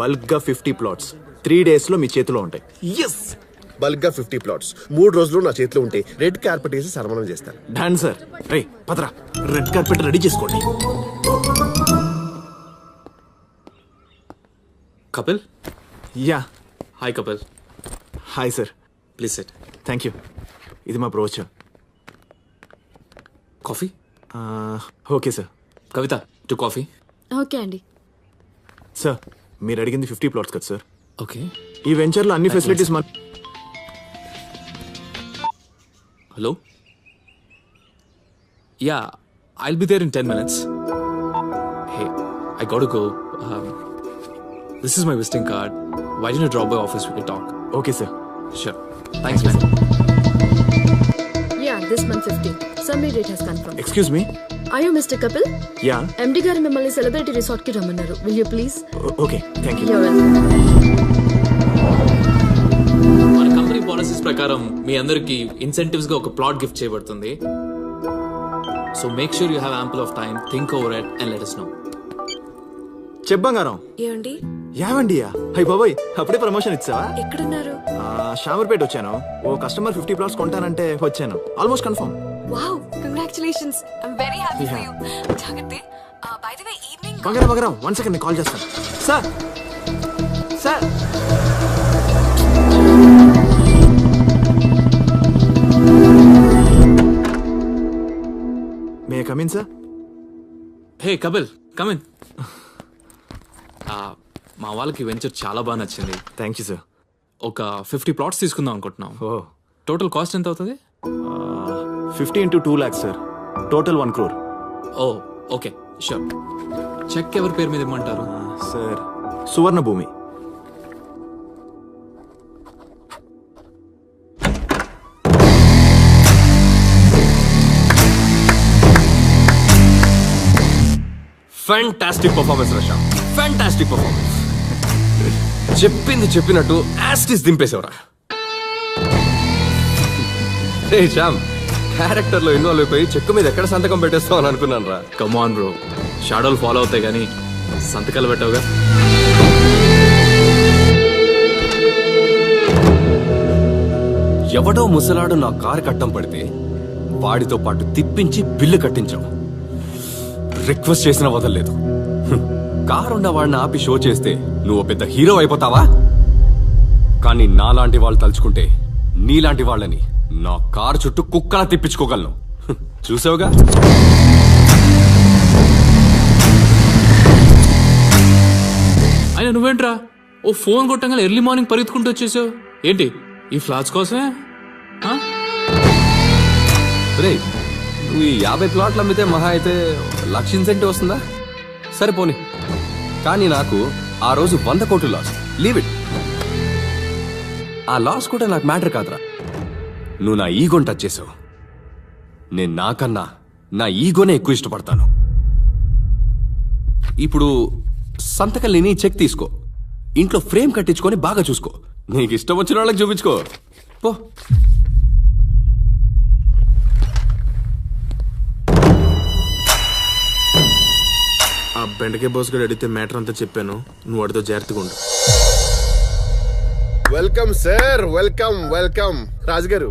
Bulk గా 50 plots 3 days లో మీ చేతిలో ఉంటాయి. Yes, bulk గా 50 plots 3 రోజులు నా చేతిలో ఉంటే రెడ్ కార్పెట్ వేసి సన్మానం చేస్తాను. Done sir. రే పదరా. రెడ్ కార్పెట్ రెడీ చేసుకోండి. Kapil? Yeah. Hi Kapil. Hi sir. Please sit. Thank you. ఇది మా brochure. Coffee? Okay sir. Kavitha, 2 coffee. Okay అండి. సార్ మీరు అడిగింది 50 plots కదా సార్. ఓకే. ఈ వెంచర్లో అన్ని ఫెసిలిటీస్ మన. Hello? Yeah, I'll be there in 10 minutes. Hey, I gotta go. This is my visiting card. Why don't you drop by office? We can talk. Okay, sir. Sure. Thanks, man. Yeah, this month 15. Summary date has confirmed. Excuse me? Are you Mr. Kapil? Yeah. MD గారు మిమ్మల్ని celebrity resort కి రమ్మన్నారు. Will you please? Okay, thank you. You're welcome. మన company policies ప్రకారం మీ అందరికి incentives గా ఒక plot gift చేయబడుతుంది. So make sure you have ample of time, think over it and let us know. చెప్పంగారం. ఏమండి? యావండియా? హై బాబాయ్, అప్పుడే ప్రమోషన్ ఇచ్చావా? ఎక్కడున్నారు? షామర్పేట వచ్చాను. ఓ కస్టమర్ 50 plots కొంటానంటే వచ్చాను. Almost confirm. Wow, congratulations. I am very happy for you. జాగ్రత్త. By the way evening బంగారం 1 second, నేను కాల్ చేస్తాను. Sir sir May I come in sir? Hey Kapil, come in. మా వాళ్ళకి వెంచర్ చాలా బాగా నచ్చింది. Thank you sir. ఒక 50 plots తీసుకుందాం అనుకుంటున్నాం. టోటల్ కాస్ట్ ఎంత అవుతుంది? 50 into 2 lakhs sir. Total 1 crore. ఓ ఓకే, షూర్. చెక్ ఎవరి పేరు మీద ఇమ్మంటారు? సార్ సువర్ణ భూమి. Fantastic performance Rasha, fantastic performance. చెప్పింది చెప్పినట్టు యాస్టిస్ దింపేసేవరా. రే శ్యామ్, క్యారెక్టర్ లో ఇన్వాల్వ్ అయిపోయి చెక్కు మీద ఎక్కడ సంతకం పెట్టేస్తావు అని అనుకున్నాను రా. కమాన్ బ్రో, షాడోలు ఫాలో అవుతాయి కానీ సంతకాలు పెట్టావుగా. ఎవడో ముసలాడు నా కారు కట్టం పడితే వాడితో పాటు తిప్పించి బిల్లు కట్టించావు. రిక్వెస్ట్ చేసినా వదలలేదు. కారు ఉన్న వాడిని ఆపి షో చేస్తే నువ్వు పెద్ద హీరో అయిపోతావా? కానీ నాలాంటి వాళ్ళు తలుచుకుంటే నీలాంటి వాళ్ళని నా కారు చుట్టూ కుక్కలా తిప్పించుకోగలను. చూసావుగా. అయినా నువ్వేంట్రా ఓ ఫోన్ కొట్టంగా ఎర్లీ మార్నింగ్ పరిగెత్తుకుంటూ వచ్చేసావు ఏంటి? ఈ ఫ్లాట్స్ కోసమే? రే, నువ్వు ఈ 50 ప్లాట్లు అమ్మితే మహా అయితే 1,00,000 ఇన్సెంటివ్ వస్తుందా? సరిపోని. కానీ నాకు ఆ రోజు 100 కోట్లు లాస్. Leave it. ఆ లాస్ కూడా నాకు మ్యాటర్ కాదురా. నువ్వు నా ఈగోని టచ్ చేసావు. నేను నాకన్నా నా ఈగోనే ఎక్కువ ఇష్టపడతాను. ఇప్పుడు సంతకం లేని చెక్ తీసుకో, ఇంట్లో ఫ్రేమ్ కట్టించుకొని బాగా చూసుకో. నీకు ఇష్టం వచ్చిన వాళ్ళకి చూపించుకో పో. ఆ బెండకే బాస్ గడు అడిగితే మ్యాటర్ అంతా చెప్పాను. నువ్వు వాడితో జాగ్రత్తగా ఉండు. Welcome sir, welcome welcome. రాజుగారు,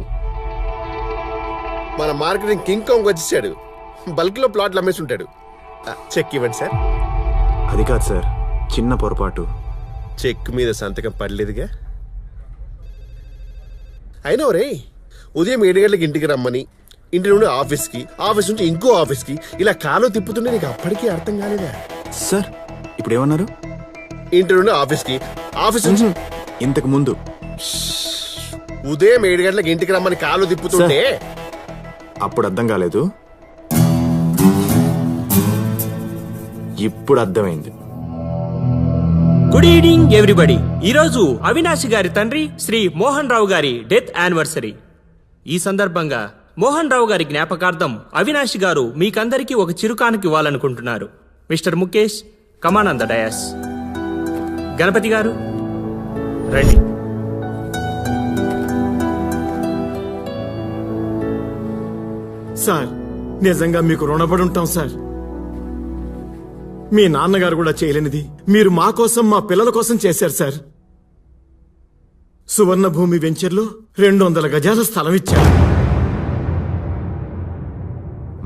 మన మార్కెటింగ్ కింగ్ కాంగ్ వచ్చేసాడు. బల్క్ లో ప్లాట్లు అమ్మేసి ఉంటాడు. చెక్ ఇవ్వండి సార్. అది కాదు సార్, చిన్న పొరపాటు. చెక్ మీద సంతకం పడలేదుగా. అయినా రే, ఉదయం 7 గంటలకు ఇంటికి రమ్మని, ఇంటి నుండి ఆఫీస్కి, ఆఫీస్ నుంచి ఇంకో ఆఫీస్కి ఇలా కాలు తిప్పుతుంటే నీకు అప్పటికీ అర్థం కాలేదా? సార్ ఇప్పుడు ఏమన్నారు? ఇంటి నుండి ఆఫీస్కి, ఆఫీస్ నుంచి ఇంతకు ముందు ఉదయం 7 గంటలకు ఇంటికి రమ్మని కాలు తిప్పుతుంటే అప్పుడు అర్థం కాలేదు, ఇప్పుడు అర్థమైంది. Good evening everybody. ఈరోజు అవినాష్ గారి తండ్రి శ్రీ మోహన్ రావు గారి డెత్ యానివర్సరీ. ఈ సందర్భంగా మోహన్ రావు గారి జ్ఞాపకార్థం అవినాష్ గారు మీకందరికీ ఒక చిరుకానుక ఇవ్వాలనుకుంటున్నారు. Mister Mukesh, come on on the dais. Ganapathi garu రండి. సార్, నిజంగా మీకు రుణపడి ఉంటాం సార్. మీ నాన్నగారు కూడా చేయలేనిది మీరు మా కోసం, మా పిల్లల కోసం చేశారు సార్. సువర్ణ భూమి వెంచర్లో 200 గజాల స్థలం ఇచ్చారు.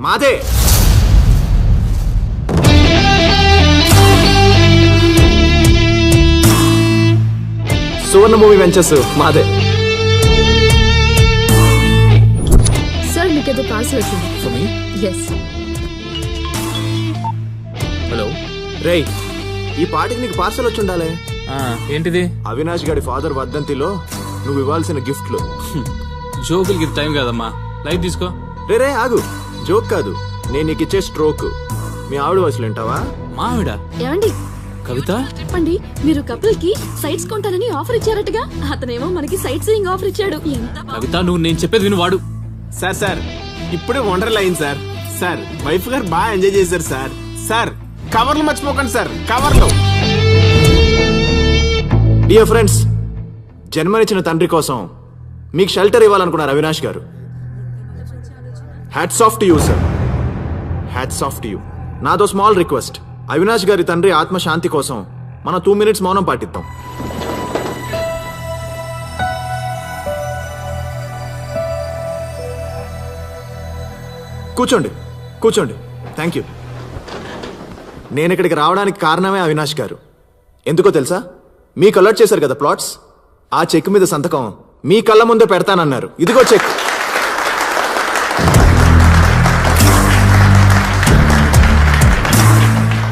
మాదే. సువర్ణ భూమి వెంచర్స్ మాదే. సార్ మీకు ఏదో పార్సల్ వచ్చింది. ఎస్. హలో రేయ్, ఈ పాటికి నీకు పార్సల్ వచ్చి ఉండాలి. ఏంటిది? అవినాష్ గారి ఫాదర్ వర్ధంతిలో నువ్వు ఇవ్వాల్సిన గిఫ్ట్లు. జోకులకి టైం కాదమ్మా, లైట్ తీసుకో. రే ఆగు, జోక్ కాదు, నేను నీకు ఇచ్చే స్ట్రోక్. మీ ఆవిడ వయసులు వింటావా? మా ఆవిడ? ఏమండి కవిత, చెప్పండి. మీరు కపుల్ కి సైట్స్ కొంటానని ఆఫర్ ఇచ్చారటగా, అతనేమో మనకి సైట్ సీయింగ్ ఆఫర్ ఇచ్చాడు. కవిత, నువ్వు నేను చెప్పేది విను. వాడు సార్ ఇప్పుడే వండర్లా అయింది సార్. సార్ వైఫ్ గారు బాగా ఎంజాయ్ చేశారు సార్. సార్ కవర్లు మర్చిపోకండి సార్, కవర్లు. డియర్ ఫ్రెండ్స్, జన్మనిచ్చిన తండ్రి కోసం మీకు షెల్టర్ ఇవ్వాలనుకున్నారు అవినాష్ గారు. Hats off to you sir, hats off to you. నాదో స్మాల్ రిక్వెస్ట్. అవినాష్ గారి తండ్రి ఆత్మశాంతి కోసం మనం 2 minutes మౌనం పాటిద్దాం. కూర్చోండి కూర్చోండి. Thank you. నేను ఇక్కడికి రావడానికి కారణమే అవినాష్ గారు. ఎందుకో తెలుసా? మీకు అలర్ట్ చేశారు కదా ప్లాట్స్, ఆ చెక్ మీద సంతకం మీ కళ్ళ ముందే పెడతానన్నారు. ఇదిగో చెక్.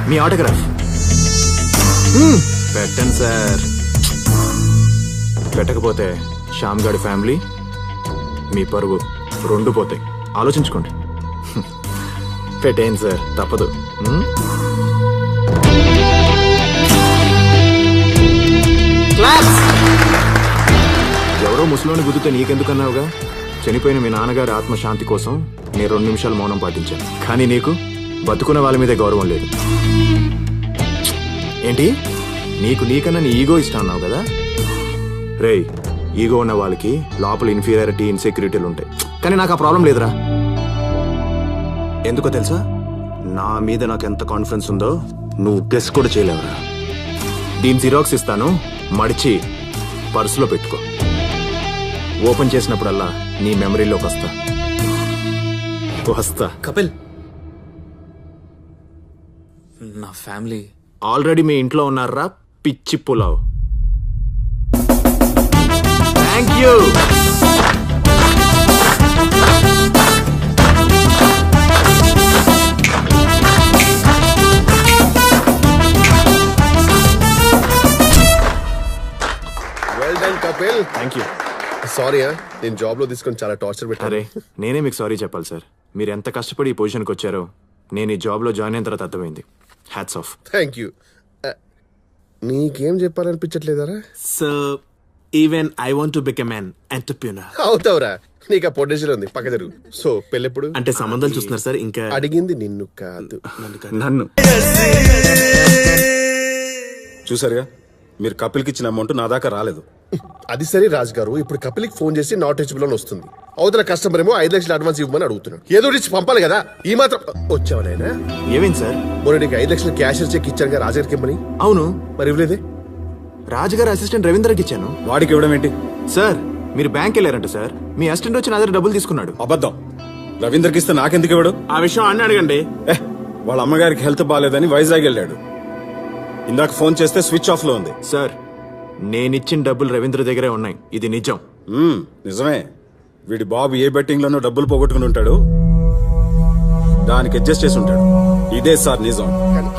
మీ ఆటోగ్రాఫ్ పెట్టండి సార్. పెట్టకపోతే శ్యామ్ గారి ఫ్యామిలీ, మీ పరువు 2 పోతాయి. ఆలోచించుకోండి. పెట్టేయండి సార్, తప్పదు. ఎవరో ముసలోని గుద్దితే నీకెందుకన్నావుగా? చనిపోయిన మీ నాన్నగారి ఆత్మశాంతి కోసం నేను 2 నిమిషాలు మౌనం పాటించాను. కానీ నీకు బతుకున్న వాళ్ళ మీదే గౌరవం లేదు. ఏంటి? నీకన్నా నీ ఈగో ఇష్టం అన్నావు కదా? రేయ్, ఈగో ఉన్న వాళ్ళకి లోపల ఇన్ఫీరియారిటీ, ఇన్సెక్యూరిటీలు ఉంటాయి. కానీ నాకు ఆ ప్రాబ్లం లేదురా. ఎందుకో తెలుసా? నా మీద నాకు ఎంత కాన్ఫిడెన్స్ ఉందో నువ్వు గెస్ కూడా చేయలేవురా. దీని జిరాక్స్ ఇస్తాను, మడిచి పర్సులో పెట్టుకో. ఓపెన్ చేసినప్పుడల్లా నీ మెమరీలోకి వస్తా. కపిల్, నా ఫ్యామిలీ ఆల్రెడీ మీ ఇంట్లో ఉన్నారా పిచ్చి pulao. Thank you. Well done Kapil. Thank you. Sorry, నేను జాబ్ లో తీసుకొని చాలా టార్చర్ పెట్టాను. అరే, నేనే మీకు సారీ చెప్పాలి సార్. మీరు ఎంత కష్టపడి ఈ పొజిషన్కి వచ్చారో నేను ఈ జాబ్ లో జాయిన్ అయిన తర్వాత అర్థమైంది. Hats off. Thank you. నీకేం చెప్పాలనిపించట్లేదారా? So even I want to become an entrepreneur. అవుతావురా, నీకు ఆ పొటెన్షియల్ ఉంది. పక్క జరుగు. సో పెళ్ళెప్పుడు? అంటే సంబంధాలు చూస్తున్నారు సార్. ఇంకా అడిగింది నిన్ను కాదు, నన్ను. చూసారుగా, మీరు కపిల్కి ఇచ్చిన అమౌంట్ నా దాకా రాలేదు. అది సరే రాజు గారు, ఇప్పుడు కపిల్కి ఫోన్ చేసి నాట్ రీచబుల్ అని వస్తుంది. అవతల కస్టమర్ ఏమో 5 లక్షలు అడ్వాన్స్ ఇవ్వమని అడుగుతున్నాడు. ఏదో ఇచ్చి పంపాలి కదా. ఈ మాత్రం వచ్చావనైనా? ఏమైంది సార్? మొన్న నీకు 5 లక్షలు క్యాషియర్ చెక్ ఇచ్చాను రాజుగారికి ఇమ్మని. అవును, మరి ఇవ్వలేదే? రాజుగారి అసిస్టెంట్ రవీంద్రకి ఇచ్చాను. వాడికి ఇవ్వడం ఏంటి సార్? మీరు బ్యాంక్ వెళ్ళారంట సార్. మీ అసిస్టెంట్ వచ్చి నా దగ్గర డబ్బులు తీసుకున్నాడు. అబద్ధం. రవీంద్రకి ఇస్తే నాకెందుకు ఇవ్వడు? ఆ విషయం అన్న అడగండి. వాళ్ళ అమ్మగారికి హెల్త్ బాగాలేదని వైజాగ్ వెళ్ళాడు. ఇందాక ఫోన్ చేస్తే స్విచ్ ఆఫ్ లో ఉంది. సార్, నేనిచ్చిన డబ్బులు రవీంద్ర దగ్గరే ఉన్నాయి. ఇది నిజం. నిజమే. వీడి బాబు ఏ బెట్టింగ్ లోనో డబ్బులు పోగొట్టుకుని ఉంటాడు, దానికి అడ్జస్ట్ చేసి ఉంటాడు. ఇదే సార్ నిజం.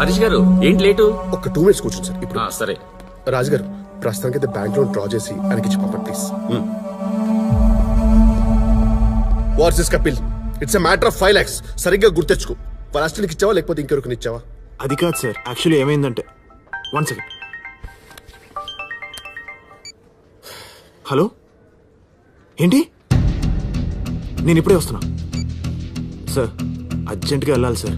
హరీష్ గారు ఏంటి లేటు? ఒక 2 మినిట్స్ కూర్చోండి సార్. ఇప్పుడు సరే. రాజుగారు, ప్రస్తుతానికైతే బ్యాంక్ లోన్ డ్రా చేసి ఆయనకి ఇచ్చి పంపండి please. What's this Kapil? It's a matter of 5 lakhs. సరిగ్గా గుర్తెచ్చుకో. ఫలాస్టిన్కి ఇచ్చావా లేకపోతే ఇంకెవరికి ఇచ్చావా? అది కాదు సార్. యాక్చువల్లీ ఏమైందంటే, 1 సెకండ్. హలో, ఏంటి? నేను ఇప్పుడే వస్తున్నా సార్. అర్జెంట్గా వెళ్ళాలి సార్.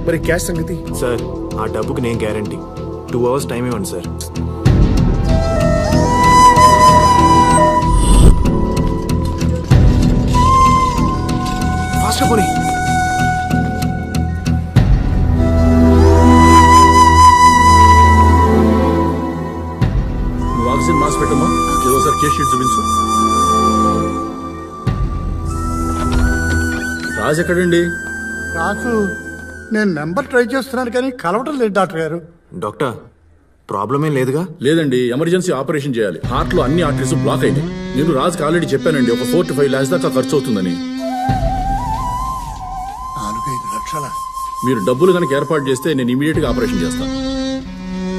మరి క్యాష్ సంగతి? సార్, ఆ డబ్బుకి నేను గ్యారంటీ. 2 hours టైం ఇవ్వండి సార్. ఫాస్ట్గా పోనీ. నువ్వు ఆక్సిజన్ మాస్క్ పెట్టమ్మా. ఏదోసారి కేస్ షీట్ చూపించు. రాజు ఎక్కడండి? రాజు, నేను నెంబర్ ట్రై చేస్తున్నాను కానీ కలవటం లేదు డాక్టర్ గారు. డాక్టర్, ప్రాబ్లం ఏం లేదుగా? లేదండి, ఎమర్జెన్సీ ఆపరేషన్ చేయాలి. హార్ట్ లో అన్ని ఆర్టరీస్ బ్లాక్ అయినాయి. నేను రాజుకి ఆల్రెడీ చెప్పానండి, ఒక 4 to 5 lakhs దాకా ఖర్చు అవుతుందని. 4-5 లక్షల? మీరు డబ్బులు కనుక ఏర్పాటు చేస్తే నేను ఇమీడియట్ గా ఆపరేషన్ చేస్తాను.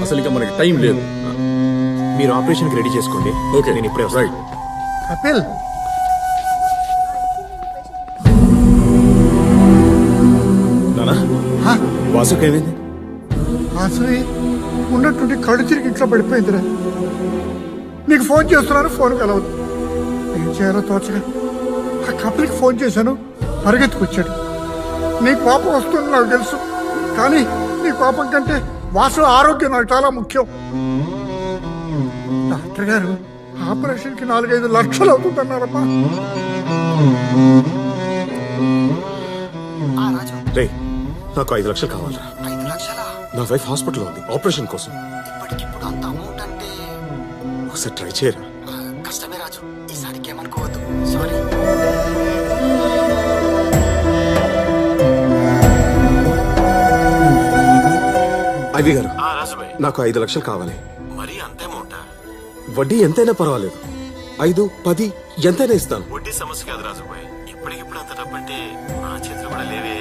అసలు ఇక మనకి టైం లేదు. మీరు ఆపరేషన్కి రెడీ చేసుకోండి. ఓకే, నేను ఇప్పుడే వస్తాను. రైట్. కపిల్, వాసుకేమైంది? అసలు ఉన్నట్టుండి కళ్ళు తిరిగి ఇంట్లో పడిపోయిందిరా. నీకు ఫోన్ చేస్తున్నాను, ఫోన్ కలవదు. ఏం చేయాలో తోచగా ఆ కపిల్కి ఫోన్ చేశాను, పరిగెత్తుకొచ్చాడు. నీ కోపం వస్తుంది నాకు తెలుసు, కానీ నీ కోపం కంటే వాసు ఆరోగ్యం నాకు చాలా ముఖ్యం. డాక్టర్ గారు ఆపరేషన్కి 4-5 లక్షలు అవుతుందన్నారమ్మా. రే, నాకు 5 లక్షలు కావాలరా. నా వైఫ్ హాస్పిటల్లో ఉంది ఆపరేషన్ కోసం. ఒకసారి ట్రై చేయరా. కష్టమే రాజు, ఈసారికి ఏమనుకోవద్దు. సారీ. ఐవి గారు, నాకు 5 లక్షలు కావాలి. మరి అంతే అమౌంటా? వడ్డీ ఎంతైనా పర్వాలేదు. 5, 10 ఎంతైనా ఇస్తాను. వడ్డీ సమస్య కాదు రాజుబాయ్. ఇప్పటికిప్పుడు అంత డబ్బంటే నా చేతులు కూడా లేవే.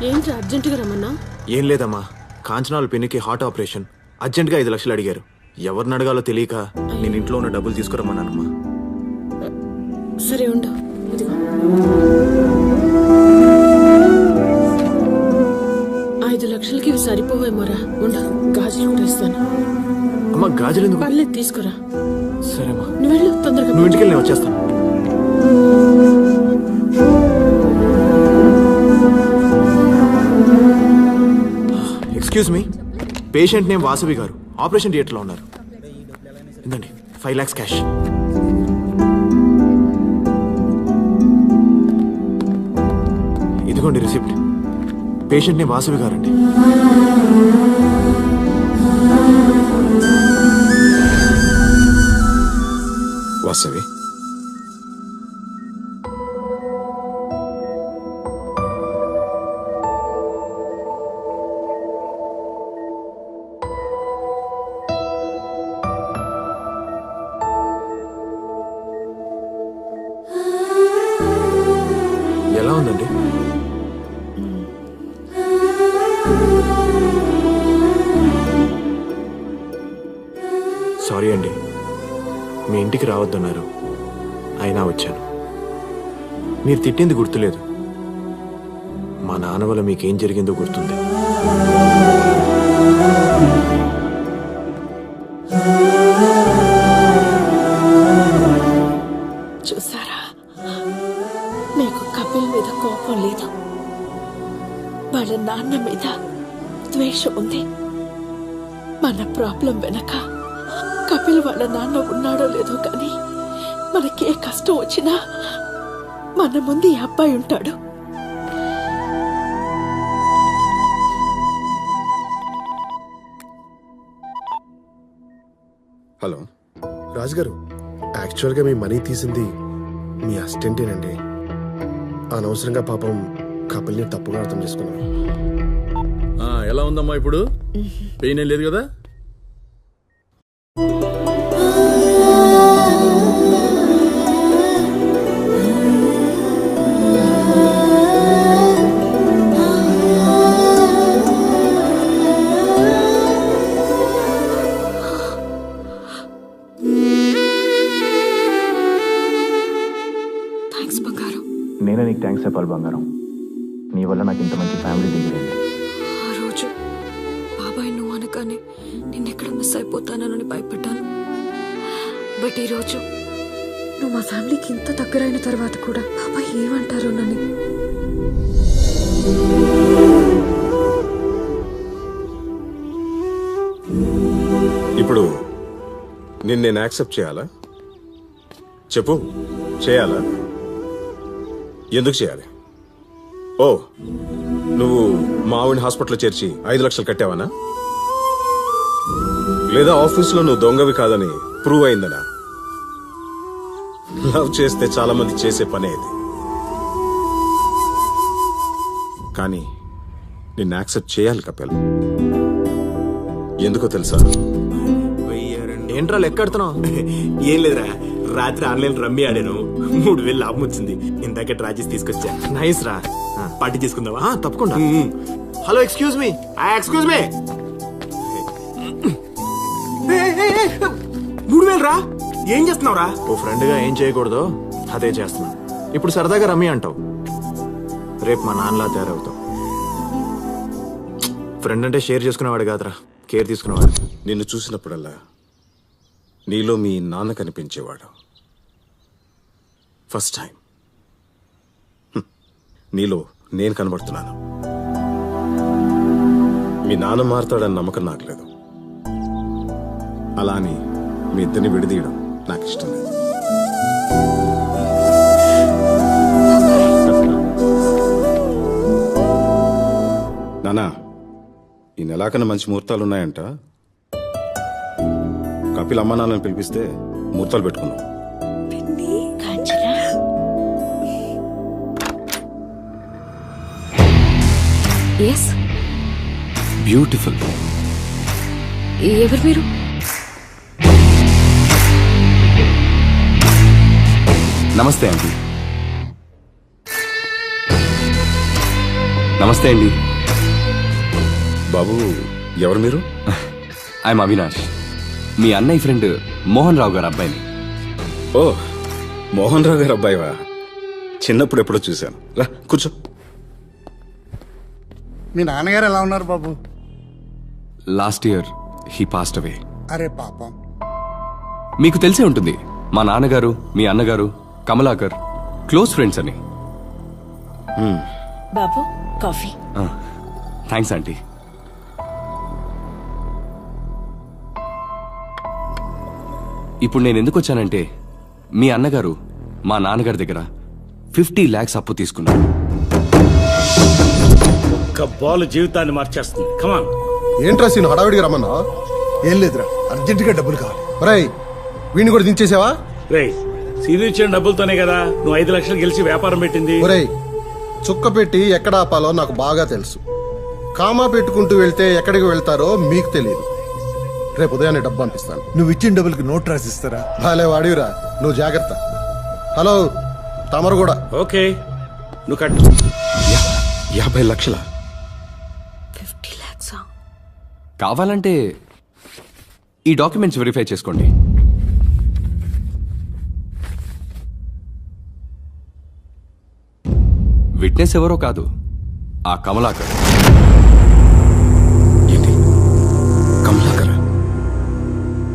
ఏంటి అర్జెంటుగా రమ్మన్నా? ఏం లేదమ్మా, కాంచనాల పిన్నికి హార్ట్ ఆపరేషన్. అర్జెంట్గా 5 లక్షలు అడిగారు. ఎవరిని అడగాలో తెలియక నేను ఇంట్లో ఉన్న డబ్బులు తీసుకురమ్మన్నానమ్మా. సరే ఉండు, ఇదిగో. లక్షలకి ఇవి సరిపోవేమోరా. ఉండు, గాజులు కూడా ఇస్తాను. అమ్మ గాజులు ఎందుకు? పర్లేదు, తీసుకురా. సరేమ్మా, నువ్వు వెళ్ళు తొందరగా. నువ్వు ఇంటికి వెళ్ళి నేను వచ్చేస్తాను. Excuse me, patient name Vasavi గారు, ఆపరేషన్ థియేటర్లో ఉన్నారు. ఇందండి 5 lakhs క్యాష్. ఇదిగోండి రిసిప్ట్. పేషెంట్ నేమ్ వాసవి గారండి. వాసవి, ఎలా ఉందండి? సారీ అండి, మీ ఇంటికి రావద్దన్నారు, అయినా వచ్చాను. మీరు తిట్టింది గుర్తులేదు, మా నాన్న వల్ల మీకేం జరిగిందో గుర్తుంది. చూసారా, మీకు కపిల్ మీద కోపం లేదు, వాళ్ళ నాన్న మీద ద్వేషం ఉంది. మన ప్రాబ్లం వెనక కపిల్ వాళ్ళ నాన్న ఉన్నాడో లేదో కానీ మనకే కష్టం వచ్చినా మన ముందు ఈ అబ్బాయి ఉంటాడు. హలో రాజుగారు, యాక్చువల్గా మీ మనీ తీసింది మీ అసిస్టెంటేనండి. అనవసరంగా పాపం కపిల్ని తప్పుగా అర్థం చేసుకున్నాను. ఎలా ఉందమ్మా ఇప్పుడు? పెయిన్ ఏం లేదు కదా? థ్యాంక్స్ బంగారం. నేనే నీకు థ్యాంక్స్ చెప్పాలి బంగారం, నీ వల్ల నాకు ఇంత మంచి ఫ్యామిలీ దిగింది. ఆ రోజు బాబాయ్ నువ్వు అనగానే నిన్నెక్కడ మిస్ అయిపోతానని భయపడ్డాను. బట్ ఈరోజు నువ్వు మా ఫ్యామిలీకి ఇంత దగ్గరైన తర్వాత కూడా బాబాయ్ ఏమంటారో నన్ను. ఇప్పుడు నేను యాక్సెప్ట్ చేయాలా? చెప్పు, చేయాలా? ఎందుకు చేయాలి? ఓ, నువ్వు మా ఆవిడని హాస్పిటల్లో చేర్చి 5 లక్షలు కట్టావనా? లేదా ఆఫీసులో నువ్వు దొంగవి కాదని ప్రూవ్ అయిందనా? లవ్ చేస్తే చాలా మంది చేసే పనే ఇది. కానీ నిన్ను యాక్సెప్ట్ చేయాలి కపిల్. ఎందుకో తెలుసా? ఏంట్రా లెక్కెడుతున్నావు? ఏం లేదురా, రాత్రి ఆన్లైన్ రమ్మీ ఆడాను, 3,000 లాభం వచ్చింది. ఇందాకే డ్రా చేసి తీసుకొచ్చా. నైస్ రా, పార్టీ చేసుకుందావా? తప్పకుండా. Hello, excuse me. Excuse me. 3,000 రా? ఏం చేస్తున్నావురా? ఓ ఫ్రెండ్గా ఏం చేయకూడదో అదే చేస్తున్నా. ఇప్పుడు సరదాగా రమ్మి అంటావు, రేపు మా నాన్నలా తయారవుతావు. ఫ్రెండ్ అంటే షేర్ చేసుకునేవాడు కాదురా, కేర్ తీసుకునేవాడు. నిన్ను చూసినప్పుడల్లా నీలో మీ నాన్న కనిపించేవాడు. ఫస్ట్ టైం నీలో నేను కనబడుతున్నాను. మీ నాన్న మారుతాడని నమ్మకం నాకు లేదు. అలా అని మీ ఇద్దరిని విడదీయడం నాకు ఇష్టం లేదు. నానా, ఈ నెలాకన్నా మంచి ముహూర్తాలు ఉన్నాయంట. కపిల్ అమ్మ నాన్నని పిలిపిస్తే ముహూర్తాలు పెట్టుకున్నాం. Yes, beautiful. ఎవరు మీరు? నమస్తే ఆంటీ. నమస్తే అండి. బాబు, ఎవరు మీరు? ఐఎమ్ అవినాష్, మీ అన్నయ్య ఫ్రెండ్ మోహన్ రావు గారు అబ్బాయిని. ఓ, మోహన్ రావు గారు అబ్బాయివా? చిన్నప్పుడు ఎప్పుడో చూశాను. రా కూర్చో. మీ నాన్నగారు ఎలా ఉన్నారు బాబు? Last year he passed away. అరే పాపం. మీకు తెలిసే ఉంటుంది మా నాన్నగారు మీ అన్నగారు కమలాకర్ క్లోజ్ ఫ్రెండ్స్ అని. బాబు కాఫీ. Thanks aunty. ఇప్పుడు నేను ఎందుకు వచ్చానంటే మీ అన్నగారు మా నాన్నగారి దగ్గర 50 lakhs అప్పు తీసుకున్నారు. ఒక్క బాల్ జీవితాన్ని మార్చేస్తుంది. కమాన్. ఏంట్రా సీన్ హడావిడిగా రమ్మన్నా? ఏం లేదురా, అర్జెంటుగా డబ్బులు కావాలి. రై వీడిని కూడా దించేసావా? రే సీను ఇచ్చిన డబ్బులతోనే కదా నువ్వు 5 లక్షలు గెలిచి వ్యాపారం పెట్టింది. ఒరేయ్ చుక్క పెట్టి ఎక్కడ ఆపాలో నాకు బాగా తెలుసు. కామా పెట్టుకుంటూ వెళ్తే ఎక్కడికి వెళ్తారో మీకు తెలియదు. రేపు ఉదయాన్నే డబ్బు పంపిస్తాను. నువ్వు ఇచ్చిన డబ్బులకి నోట్ రాసిస్తారా? బాలే వాడివిరా, నువ్వు జాగ్రత్త. హలో తమరు కూడా. ఓకే నువ్వు కట్టు. 50 లక్షల 50 lakhs. కావాలంటే ఈ డాక్యుమెంట్స్ వెరిఫై చేసుకోండి. విట్నెస్ ఎవరో కాదు, ఆ కమలాకర్. ఏంటి కమలాకర్?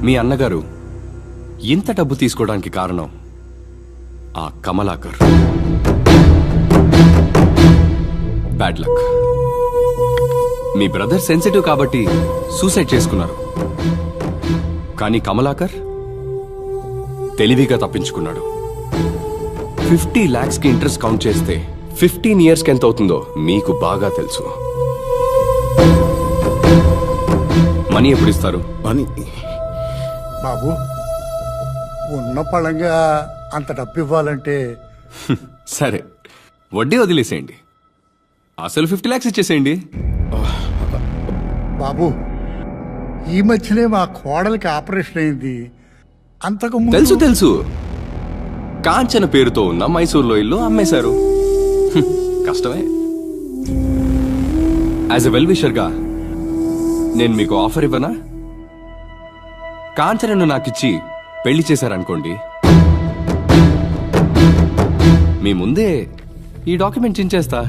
మీ అన్నగారు ఇంత డబ్బు తీసుకోవడానికి కారణం ఆ కమలాకర్. Bad luck. మీ బ్రదర్ సెన్సిటివ్ కాబట్టి సూసైడ్ చేసుకున్నారు, కానీ కమలాకర్ తెలివిగా తప్పించుకున్నాడు. 50 lakhs కి ఇంట్రెస్ట్ కౌంట్ చేస్తే 15 years కి ఎంత అవుతుందో మీకు బాగా తెలుసు. మనీ ఎప్పుడు ఇస్తారు? మనీ బాబు ఉన్న పళంగా అంత డబ్బు ఇవ్వాలంటే సరే వడ్డీ వదిలేసేయండి, అసలు 50 lakhs ఇచ్చేసేయండి. బాబు ఈ మధ్యనే మా కోడలికి ఆపరేషన్ అయింది. అంతకు తెలుసు తెలుసు, కాంచన పేరుతో ఉన్న మైసూర్లో ఇల్లు అమ్మేశారు. కష్టమే. యాజ్ ఎ వెల్ విషర్గా నేను మీకు ఆఫర్ ఇవ్వనా? కాంచనను నాకిచ్చి పెళ్లి చేశారనుకోండి, మీ ముందే ఈ డాక్యుమెంట్ చించేస్తా.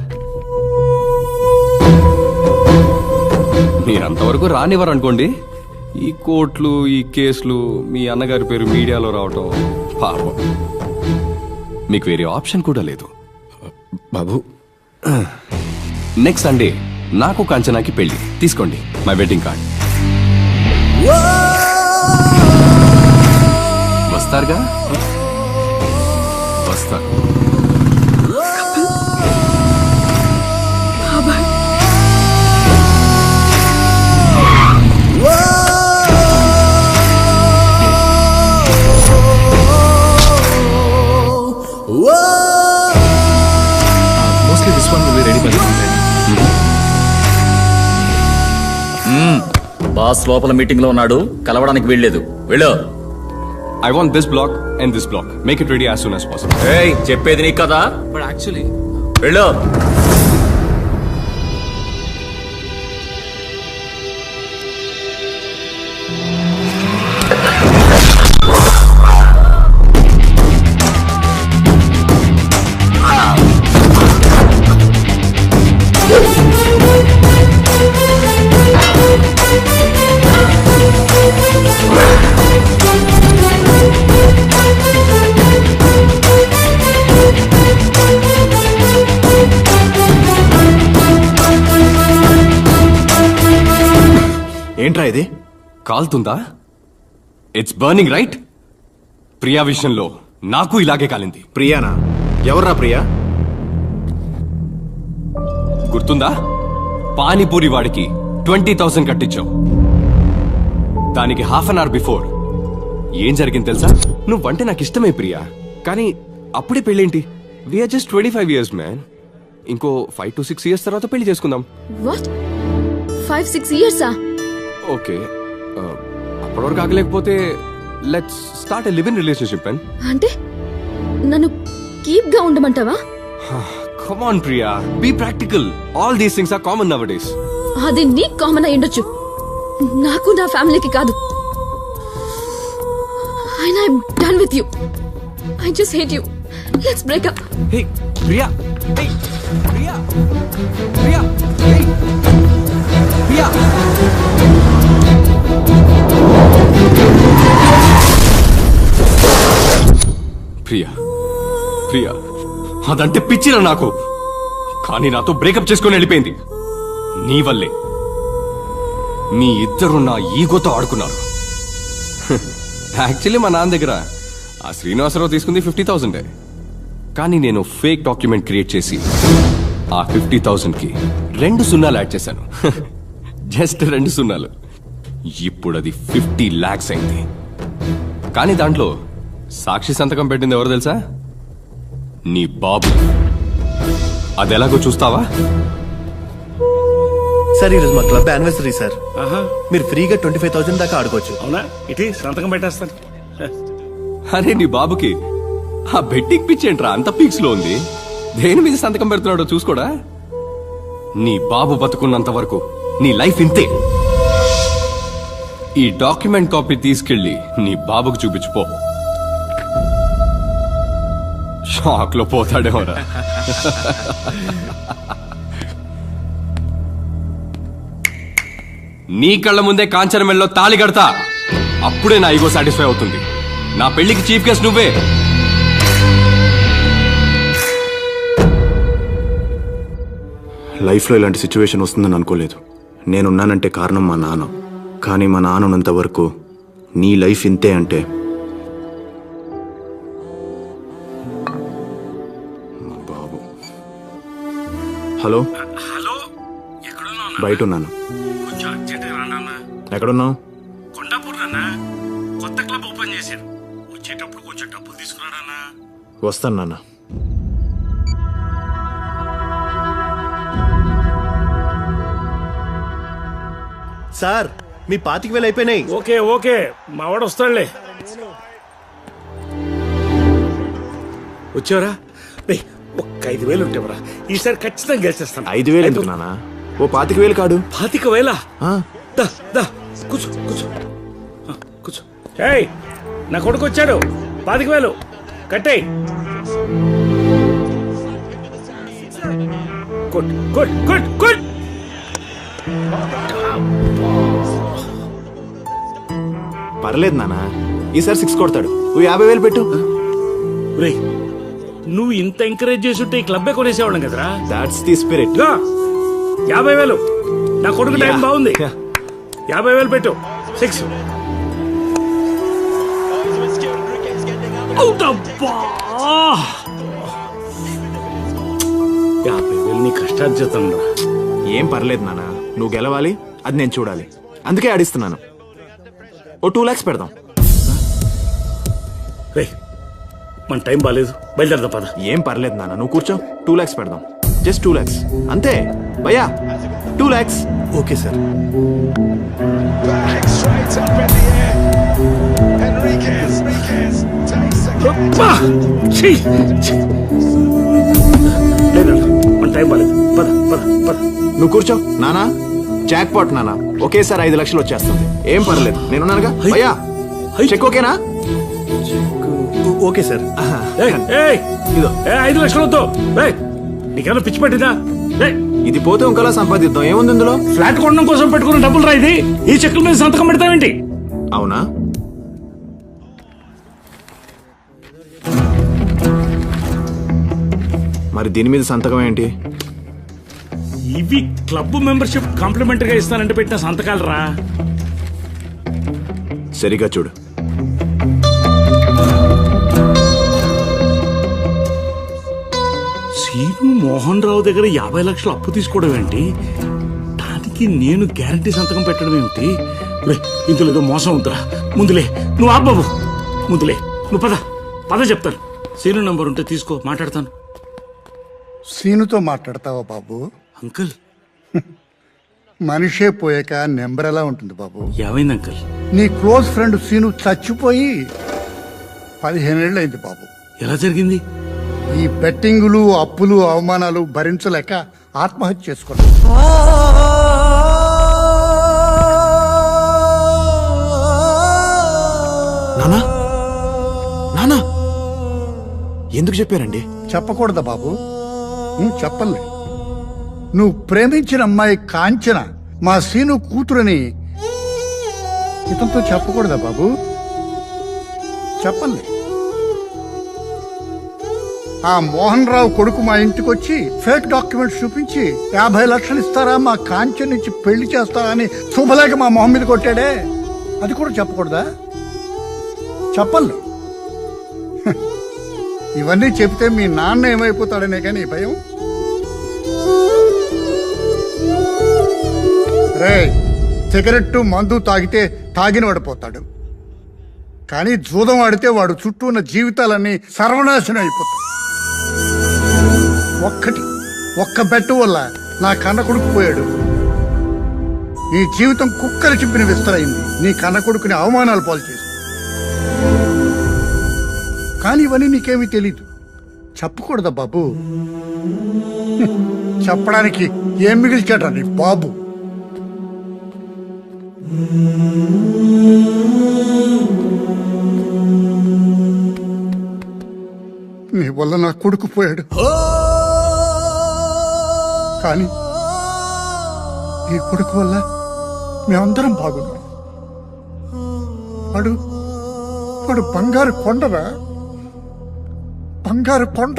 మీరంతవరకు రానివ్వరనుకోండి, ఈ కోర్టులు ఈ కేసులు మీ అన్నగారి పేరు మీడియాలో రావటం పాపం. మీకు వేరే ఆప్షన్ కూడా లేదు. బాబు నెక్స్ట్ సండే నాకు కాంచనాకి పెళ్లి. తీసుకోండి మై వెడ్డింగ్ కార్డ్. వస్తారుగా? వస్తారు. Mostly this one will be ready by the time. Boss లోపల మీటింగ్ లో ఉన్నాడు, కలవడానికి వెళ్ళలేదు. వెళ్ళు. I want this block and this block. Make it ready as soon as possible. ఏయ్ చెప్పేది నీకు కదా. But actually, వెళ్ళు. ఏంట్రా ఇది? కాలుతుందా? It's burning right? ప్రియా విషయంలో నాకు ఇలాగే కాలింది. ప్రియానా? ఎవర్రా ప్రియా? గుర్తుందా? పానీపూరి వాడికి 20,000 కట్టించావు. దానికి హాఫ్ అన్ అవర్ బిఫోర్ ఏం జరిగింది తెలుసా? నువ్వంటే నాకు ఇష్టమే ప్రియా, కానీ అప్పుడే పెళ్ళేంటి? We're just 25 years man. ఇంకో 5 to 6 years తర్వాత పెళ్లి చేసుకుందాం. వాట్? 5-6 years? ఓకే, అప్పటివరకు ఆగలేకపోతే let's start a live in relationship. అంటే నన్ను కీప్ గా ఉండమంటావా? Come on Priya, be practical. All these things are common nowadays. అది నీకు కామన్ అయి ఉండొచ్చు, నాకు నా ఫ్యామిలీకి కాదు. అయినా I'm done with you. I just hate you. Let's break up. Hey Priya, hey Priya, Priya, hey Priya. Priya, Priya, అదంటే పిచ్చిరా నాకు. కానీ నాతో బ్రేకప్ చేసుకొని వెళ్ళిపోయింది. నీ వల్లే. మీ ఇద్దరు నా ఈగోతో ఆడుకున్నారు. యాక్చువల్లీ మా నాన్న దగ్గర ఆ శ్రీనివాసరావు తీసుకుంది 50,000. కానీ నేను ఫేక్ డాక్యుమెంట్ క్రియేట్ చేసి ఆ 50,000కి 2 సున్నాలు యాడ్ చేశాను. జస్ట్ 2 సున్నాలు. ఇప్పుడు అది 50 lakhs అయింది. కానీ దాంట్లో సాక్షి సంతకం పెట్టింది ఎవరు తెలుసా? నీ బాబు. అది ఎలాగో చూస్తావా? సార్ ఈరోజు మా క్లబ్ యానివర్సరీ సార్. మీరు ఫ్రీగా 25,000 దాకా ఆడుకోవచ్చు. అవునా? ఇటీ సంతకం పెట్టేస్తాను. అరే నీ బాబుకి ఆ బెట్టింగ్ పిచ్చేంట్రా అంత పీక్స్ లో ఉంది. దేని మీద సంతకం పెడుతున్నాడో చూసుకోడా? నీ బాబు బతుకున్నంత వరకు నీ లైఫ్ ఇంతే. ఈ డాక్యుమెంట్ కాపీ తీసుకెళ్లి నీ బాబుకు చూపించుపో. షాక్ లో పోతాడేమోరా. నీ కళ్ళ ముందే కాంచనమెల్లో తాళి కడతా. అప్పుడే నా ఈగో సాటిస్ఫై అవుతుంది. నా పెళ్లికి చీఫ్ గెస్ట్ నువ్వే. లైఫ్లో ఇలాంటి సిచ్యువేషన్ వస్తుందని అనుకోలేదు. నేనున్నానంటే కారణం మా నాన్న. కానీ మా నాన్న ఉన్నంత వరకు నీ లైఫ్ ఇంతే అంటే బాబు. హలో, బయట ఉన్నాను. ఎక్కడున్నావు? కొండాపూర్ నాన్న, కొత్త క్లబ్ ఓపెన్ చేశారు. వచ్చేటప్పుడు కొంచెం డబ్బులు తీసుకున్నాడన్నా. వస్తాను నాన్న. సార్ మీ 25,000 అయిపోయినాయి. ఓకే ఓకే, మా వాడు వస్తాడులే. వచ్చావరా? ఒక్క 5,000 ఉంటేవరా, ఈసారి ఖచ్చితంగా గెలిచేస్తాను. 5,000 ఎందుకు నాన్న? ఓ 25,000 కాడు. 25,000? దా కూర్చో కూర్చో కూర్చో. ఏయ్, నా కొడుకు వచ్చాడు. 25,000 కట్టేయ్. కొట్ కొట్ కొట్ కొట్. పర్లేదు నాన్న, ఈసారి 6 కొడతాడు. ఓ 50,000 పెట్టు. రేయ్, నువ్వు ఇంత ఎంకరేజ్ చేస్తుంటే ఈ క్లబ్బే కొనేసేవాళ్ళం కదరా. That's the spirit. 50,000. నా కొడుకు టైం బాగుంది. 50,000 పెట్టు. 6 అవుట్. అబ్బా, 50,000 నీ కష్టార్జితం రా. ఏం పర్లేదు నాన్న, నువ్వు గెలవాలి, అది నేను చూడాలి. అందుకే ఆడిస్తున్నాను. ఓ 2 lakhs పెడదాం. రేయ్, మన టైం బాగాలేదు, బయలుదేరదాం పద. ఏం పర్లేదు నాన్న, నువ్వు కూర్చో. 2 lakhs పెడదాం. జస్ట్ 2 lakhs అంతే భయ్యా. 2 lakhs. Okay sir. మన టైం బాగాలేదు, పద పద పద. నువ్వు కూర్చో నానా. జాక్ పాట్ నానా, ఒకేసారి 5 లక్షలు వచ్చేస్తుంది. ఏం పర్లేదు, నేనున్నానుగా భయ్యా. చెక్ ఓకేనా? Okay sir. ఇదో 5 లక్షలు వద్దు. నీకేమన్నా పిచ్చి పట్టిందా? ఇది పోతే ఇంకోలా సంపాదిద్దాం. ఏముంది ఇందులో? ఫ్లాట్ కొనడం కోసం పెట్టుకున్న డబ్బులు రా ఇది. ఈ చెక్కుల మీద సంతకం పెడతావేంటి? అవునా? మరి దీని మీద సంతకం ఏంటి? ఇవి క్లబ్ మెంబర్షిప్ కాంప్లిమెంటరీగా ఇస్తానంటే పెట్టిన సంతకాలు రా. సరిగా చూడు. సీను మోహన్ రావు దగ్గర 50 లక్షలు అప్పు తీసుకోవడం ఏంటి? దానికి నేను గ్యారంటీ సంతకం పెట్టడం ఏమిటి? ఇందులో ఏదో మోసం ఉందిరా. ముందులే, నువ్వు ఆ బాబు, ముందులే, నువ్వు పద పద చెప్తాను. సీను నంబర్ ఉంటే తీసుకో, మాట్లాడతాను. సీనుతో మాట్లాడతావా బాబు? అంకుల్, మనిషే పోయాక నెంబర్ ఎలా ఉంటుంది బాబు? ఏమైంది అంకుల్? నీ క్లోజ్ ఫ్రెండ్ సీను చచ్చిపోయి 15 ఏళ్ళు అయింది బాబు. ఎలా జరిగింది? ఈ బెట్టింగులు, అప్పులు, అవమానాలు భరించలేక ఆత్మహత్య చేసుకున్నాడు. నానా, నానా, ఎందుకు చెప్పారండి? చెప్పకూడదా బాబు? చెప్పలే. నువ్వు ప్రేమించిన అమ్మాయి కాంచన మా సీను కూతురని ఇతనితో చెప్పకూడదా బాబు? చెప్పలే. ఆ మోహన్ రావు కొడుకు మా ఇంటికి వచ్చి ఫేక్ డాక్యుమెంట్స్ చూపించి 50 లక్షలు ఇస్తారా మా కాంచన్ నుంచి పెళ్లి చేస్తారా అని శుభలేక మా మొహం మీద కొట్టాడే, అది కూడా చెప్పకూడదా? చెప్పలే. ఇవన్నీ చెప్తే మీ నాన్న ఏమైపోతాడనే కానీ భయం. రే, సిగరెట్టు మందు తాగితే తాగిన పడిపోతాడు, కానీ జూదం ఆడితే వాడు చుట్టూ ఉన్న జీవితాలన్నీ సర్వనాశనం అయిపోతాయి. ఒక్క బెట్టు వల్ల నా కన్న కొడుకు పోయాడు. నీ జీవితం కుక్కలు చింపిన విస్తరైంది. నీ కన్న కొడుకుని అవమానాలు పాలు చేసి. కానీ ఇవన్నీ నీకేమీ తెలీదు. చెప్పకూడదా బాబు? చెప్పడానికి ఏం మిగిల్చాడ్రా నీ బాబు? నీ వల్ల నా కొడుకు పోయాడు, కానీ నీ కొడుకు వల్ల మేమందరం బాగున్నాం. వాడు బంగారు కొండరా, బంగారు కొండ.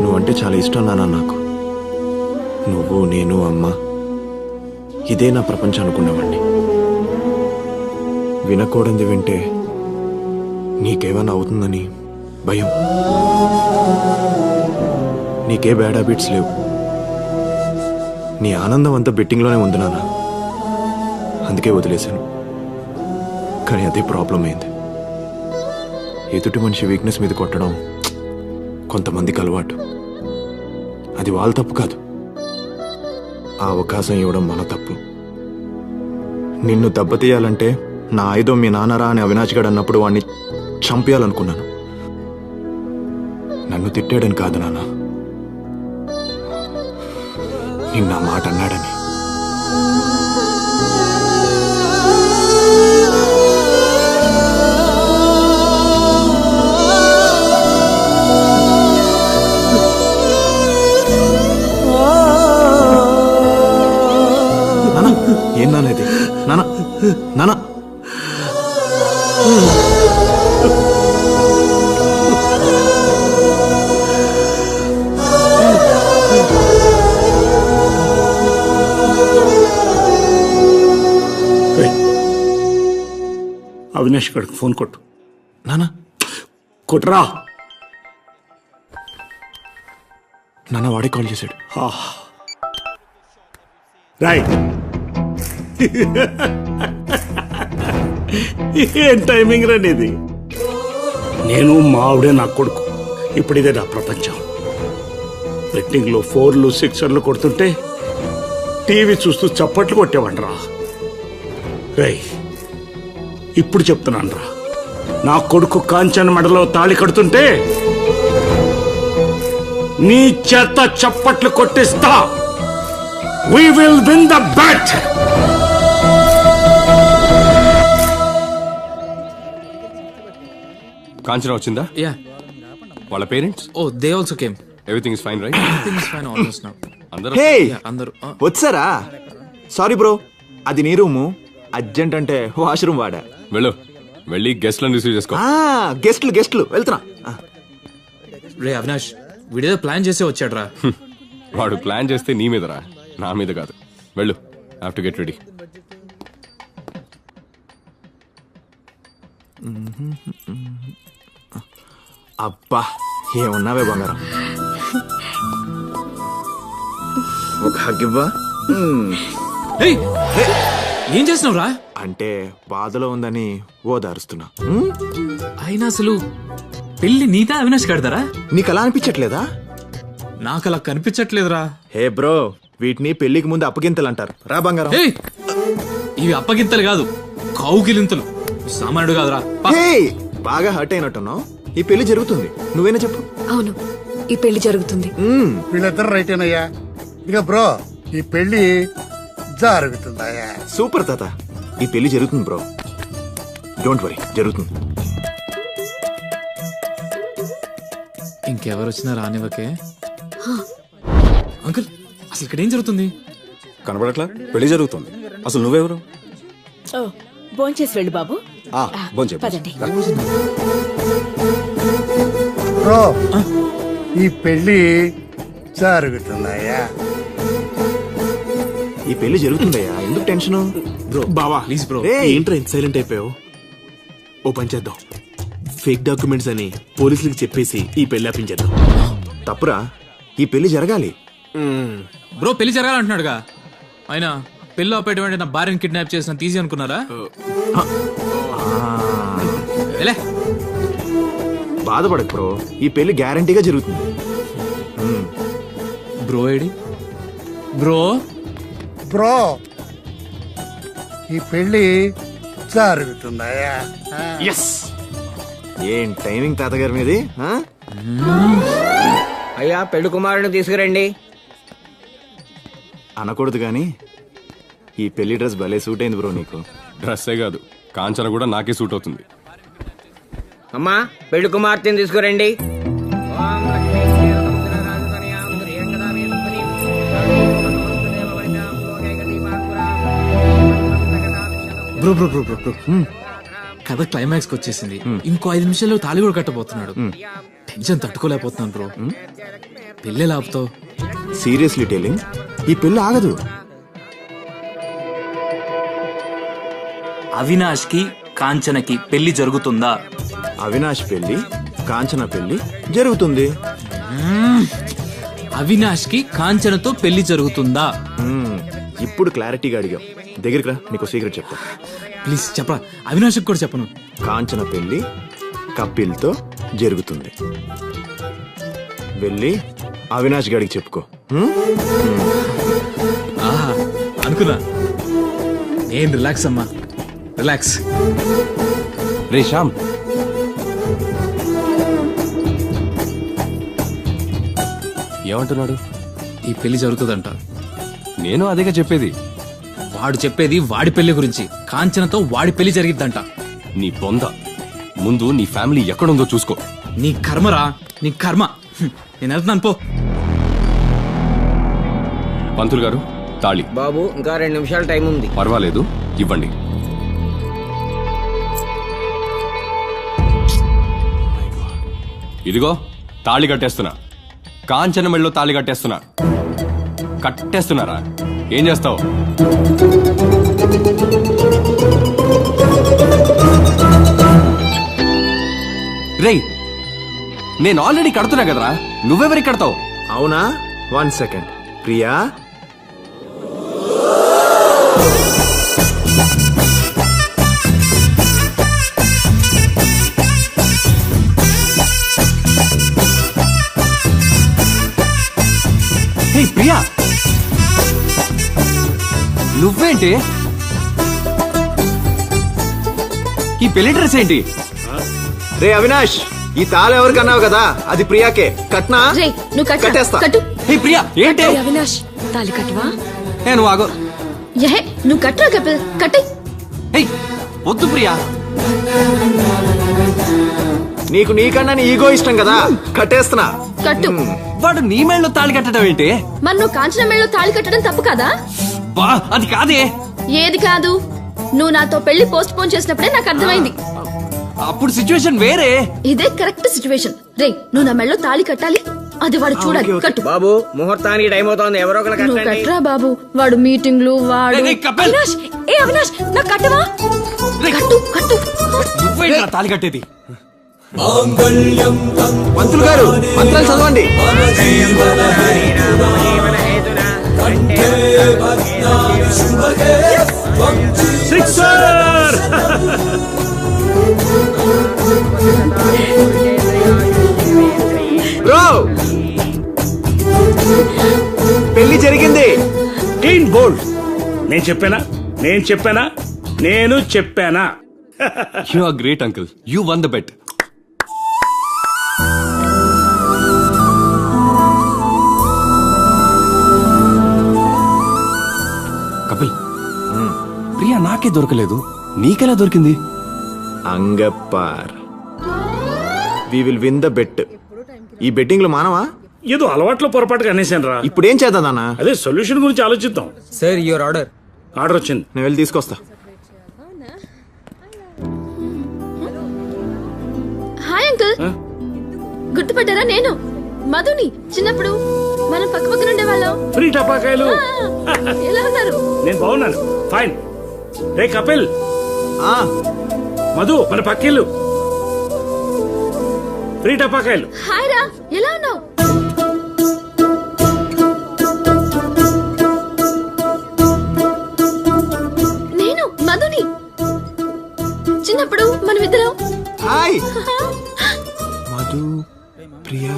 నువ్వంటే చాలా ఇష్టం నాన్న నాకు. నువ్వు, నేను, అమ్మ ఇదే నా ప్రపంచం అనుకున్నావండి. వినకూడదు వింటే నీకేమైనా అవుతుందని భయం. నీకే బ్యాడ్ హ్యాబిట్స్ లేవు. నీ ఆనందం అంతా బెట్టింగ్లోనే ఉంది నాన్న, అందుకే వదిలేశాను. కానీ అదే ప్రాబ్లం అయింది. ఎదుటి మనిషి వీక్నెస్ మీద కొట్టడం కొంతమందికి అలవాటు. అది వాళ్ళ తప్పు కాదు, ఆ అవకాశం ఇవ్వడం మన తప్పు. నిన్ను దెబ్బతీయాలంటే నా ఆయుధం మీ నాన్నరా అని అవినాష్ గడు అన్నప్పుడు వాడిని చంపేయాలనుకున్నాను. నన్ను తిట్టాడని కాదు నాన్న, నిన్న మాట అన్నాడని. ఏం నాన్న ఇది? నాన్న, నాన్న, అవినాష్ గడికి ఫోన్ కొట్టు. నాన్న కొట్టురా. నాన్న వాడే కాల్ చేశాడు. రాయ్, ఏం టైమింగ్ రానిది. నేను మా ఆవిడే నా కొడుకు, ఇప్పుడు ఇదే నా ప్రపంచం. బెట్టింగ్లో 4లు 6లు కొడుతుంటే టీవీ చూస్తూ చప్పట్లు కొట్టేవండ్రా. రై, ఇప్పుడు చెప్తున్నాను రా, నా కొడుకు కాంచన మెడలో తాళి కడుతుంటే నీ చేత చప్పట్లు కొట్టిస్తా. We will win the bet. Kanchana వచ్చిందా? యా. వాళ్ళ parents? Oh, they also came. Everything is fine right? Everything is fine almost now. అందరూ అందరూ వచ్చారా? సారీ బ్రో, అది నీ రూము. అర్జెంట్ అంటే వాష్రూమ్ వాడా. వెళ్ళి గెస్ట్లను రిసీవ్ చేసుకో. గెస్ట్లు వెళ్తున్నా. రే అవినాష్, వీడేదో ప్లాన్ చేసే వచ్చాడు రా. వాడు ప్లాన్ చేస్తే నీ మీదరా, నా మీద కాదు. వెళ్ళు, హావ్ టు గెట్ రెడీ. అబ్బా, ఏమున్నావే బంగారం. ఒక హగ్గివ్వా. ఏం చేస్తున్నావు రా? అంటే బాధలో ఉందని ఓదారుస్తున్నా. అయినా అసలు పెళ్లి నీతా అవినాష్ కడతారా? నీకు అలా అనిపించట్లేదా? నాకు అలా కనిపించట్లేదురా. హే బ్రో, వీటిని పెళ్లికి ముందు అప్పగింతలు అంటారు. రా బంగారం. ఇవి అప్పగింతలు కాదు, కౌగిలింతలు. సామాన్యుడు కాదురా. బాగా హర్ట్ అయినట్టున్నావు. ఈ పెళ్లి జరుగుతుంది. నువ్వేనా చెప్పు. అవును, ఈ పెళ్లి జరుగుతుంది. వీళ్ళిద్దరు రైటేనయ్యా. ఇక బ్రో, ఈ పెళ్లి జరుగుతుందయ్యా. సూపర్ తాత, ఈ పెళ్లి జరుగుతుంది బ్రో. డోంట్ వరీ, జరుగుతుంది. ఇంకెవరు వచ్చినా రానివ్వకే. అంకుల్, అసలు ఇక్కడ ఏం జరుగుతుంది? కనబడట్లా? పెళ్లి జరుగుతుంది. అసలు నువ్వెవరు? భోంచేసి వెళ్ళు బాబు. పదండి. బ్రో, ఈ పెళ్లి జరుగుతుందయ్యా. ఈ పెళ్లి జరుగుతుందయ్యా, ఎందుకు టెన్షన్? బ్రో బావా ప్లీజ్ బ్రో, ఏంట్రా ఇంత సైలెంట్ అయిపోయావు? ఓ పని చేద్దాం, ఫేక్ డాక్యుమెంట్స్ అని పోలీసులకు చెప్పేసి ఈ పెళ్లి ఆపించేద్దాం. తప్పురా, ఈ పెళ్లి జరగాలి. బ్రో పెళ్లి జరగాలంటున్నాడుగా. అయినా పెళ్లి ఆపేటువంటి నా భార్యను కిడ్నాప్ చేసిన తీసి అనుకున్నారా? బాధపడకు బ్రో, ఈ పెళ్లి గ్యారంటీగా జరుగుతుంది. Bro AD? బ్రో బ్రో, ఈ పెళ్లి జరుగుతుందయ్యా. ఏం టైమింగ్ తాతగారి మీది. అయ్యా పెళ్లి కుమారుని తీసుకురండి అనకూడదు కానీ ఈ పెళ్లి డ్రెస్ భలే సూట్ అయింది బ్రో నీకు. డ్రెస్సే కాదు, కాంచన కూడా నాకే సూట్ అవుతుంది. అమ్మా పెళ్లి కుమార్తెని తీసుకురండి. Bro bro bro bro bro కథ క్లైమాక్స్ కి వచ్చేసింది. ఇంకో 5 నిమిషాల్లో తాళి కూడా కట్టబోతున్నాడు. టెన్షన్ తట్టుకోలేకపోతున్నాను బ్రో. పెళ్ళే లాపుతావు. సీరియస్లీ టెలింగ్, ఈ పెళ్లి ఆగదు. అవినాష్ కి కాంచనకి పెళ్లి జరుగుతుందా? అవినాష్ పెళ్లి, కాంచన పెళ్లి జరుగుతుంది. అవినాష్ కి కాంచనతో పెళ్లి జరుగుతుందా? ఇప్పుడు క్లారిటీగా అడిగావు. దగ్గరికి రా, నీకు సీక్రెట్ చెప్తా. ప్లీజ్ చెప్పరా, అవినాష్ కూడా చెప్పను. కాంచన పెళ్లి కపిల్తో జరుగుతుంది. వెళ్ళి అవినాష్ గారికి చెప్పుకో. అనుకున్నా. నేను రిలాక్స్ అమ్మా, రిలాక్స్. రే శ్యామ్, ఏమంటున్నాడు? ఈ పెళ్లి జరుగుతుందంట. నేను అదేగా చెప్పేది. వాడు చెప్పేది వాడి పెళ్లి గురించి. కాంచనతో వాడి పెళ్లి జరిగిద్దంట. నీ బొంద, ముందు నీ ఫ్యామిలీ ఎక్కడుందో చూసుకో. నీ కర్మరా, నీ కర్మ. నేను వెళ్తున్నాను, పో. పంతులు గారు, తాళి. బాబు ఇంకా 2 నిమిషాలు టైం ఉంది. పర్వాలేదు, ఇవ్వండి. ఇదిగో తాళి కట్టేస్తున్నా. కాంచన మెళ్ళలో తాళి కట్టేస్తున్నా. కట్టేస్తున్నారా? ఏం చేస్తావు? రేయ్, నేను ఆల్రెడీ కడుతున్నా కదరా, నువ్వెవరికి కడతావు? అవునా? 1 సెకండ్. ప్రియా, హే ప్రియా, నువ్వేంటి? ఈ పెళ్లి డ్రెస్ ఏంటి? రే అవినాష్, ఈ తాళి ఎవరికన్నావు కదా, అది ప్రియాకే. కట్నా? నువ్వు కట్టేస్తా. కట్టు. హే ప్రియా, ఏంటి? అవినాష్, తాళి కట్టువా? నేను ఆగో. యహే, నువ్వు కట్టురా కపిల్, కట్టే. వద్దు ప్రియా. నీకు నీకన్నా నీ ఈగో ఇష్టం కదా, కట్టేస్తున్నా. కట్టు. వాడు నీ మెళ్ళలో తాళి కట్టడం ఏంటి? మరి నువ్వు కాంచన మెళ్ళలో తాళి కట్టడం తప్పు కదా? అది కాదే. ఏది కాదు? నువ్వు నాతో పెళ్లి పోస్ట్ పోన్ చేసినప్పుడే నాకు అర్థమైంది. అప్పుడు సిచ్యువేషన్ వేరే. ఇదే కరెక్ట్ సిచ్యువేషన్. రే, నువ్వు నా మెళ్ళలో తాళి కట్టాలి, అది వాడు చూడాలి. కట్టు బాబు, ముహూర్తానికి టైం అవుతోంది. ఎవరో ఒకరు నువ్వు కట్టండి. కట్టరా బాబు, వాడు మీటింగ్లు వాడు. అవినాష్, అవినాష్, నాకు కట్టవా? కట్టు కట్టు. నువ్వేంట్రా తాళి కట్టేది? పంతులు గారు, మంత్రాలు చదవండి. బ్రో, పెళ్లి జరిగింది. Clean bold. నేను చెప్పానా? You are great uncle, you won the bet. నాకే దొరకలేదు, నీకెలా దొరికింది? అంగప్పార్. We will win the bet. ఈ బెట్టింగ్ లో మానవా? ఏదో అలవాట్లో పొరపాటుగా అనేసాను రా. ఇప్పుడు ఏం చేద్దాం నాన్న? అదే సొల్యూషన్ గురించి ఆలోచిద్దాం. Sir your order. ఆర్డర్ వచ్చింది, నేను వెళ్ళి తీసుకొస్తా. హాయ్ అంకుల్, గుర్తుపట్టారా? నేను మధుని. చిన్నప్పుడు మనం పక్క పక్కన ఉండేవాళ్ళం. ఫ్రీ టపాకాయలు. ఎలా ఉన్నారు? నేను బాగున్నాను, ఫైన్. రే కపిల్, మధు మన పక్కిల్లు. ఫ్రీ టపాకాయలు. హాయ్ రా, ఎలా ఉన్నావు? నేను మధుని. చిన్నప్పుడు మనమిద్దరం. హాయ్ మధు, ప్రియా,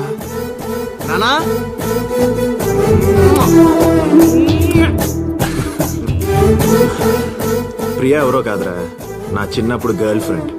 నానా. ప్రియా ఎవరో కాదురా, నా చిన్నప్పుడు గర్ల్ ఫ్రెండ్.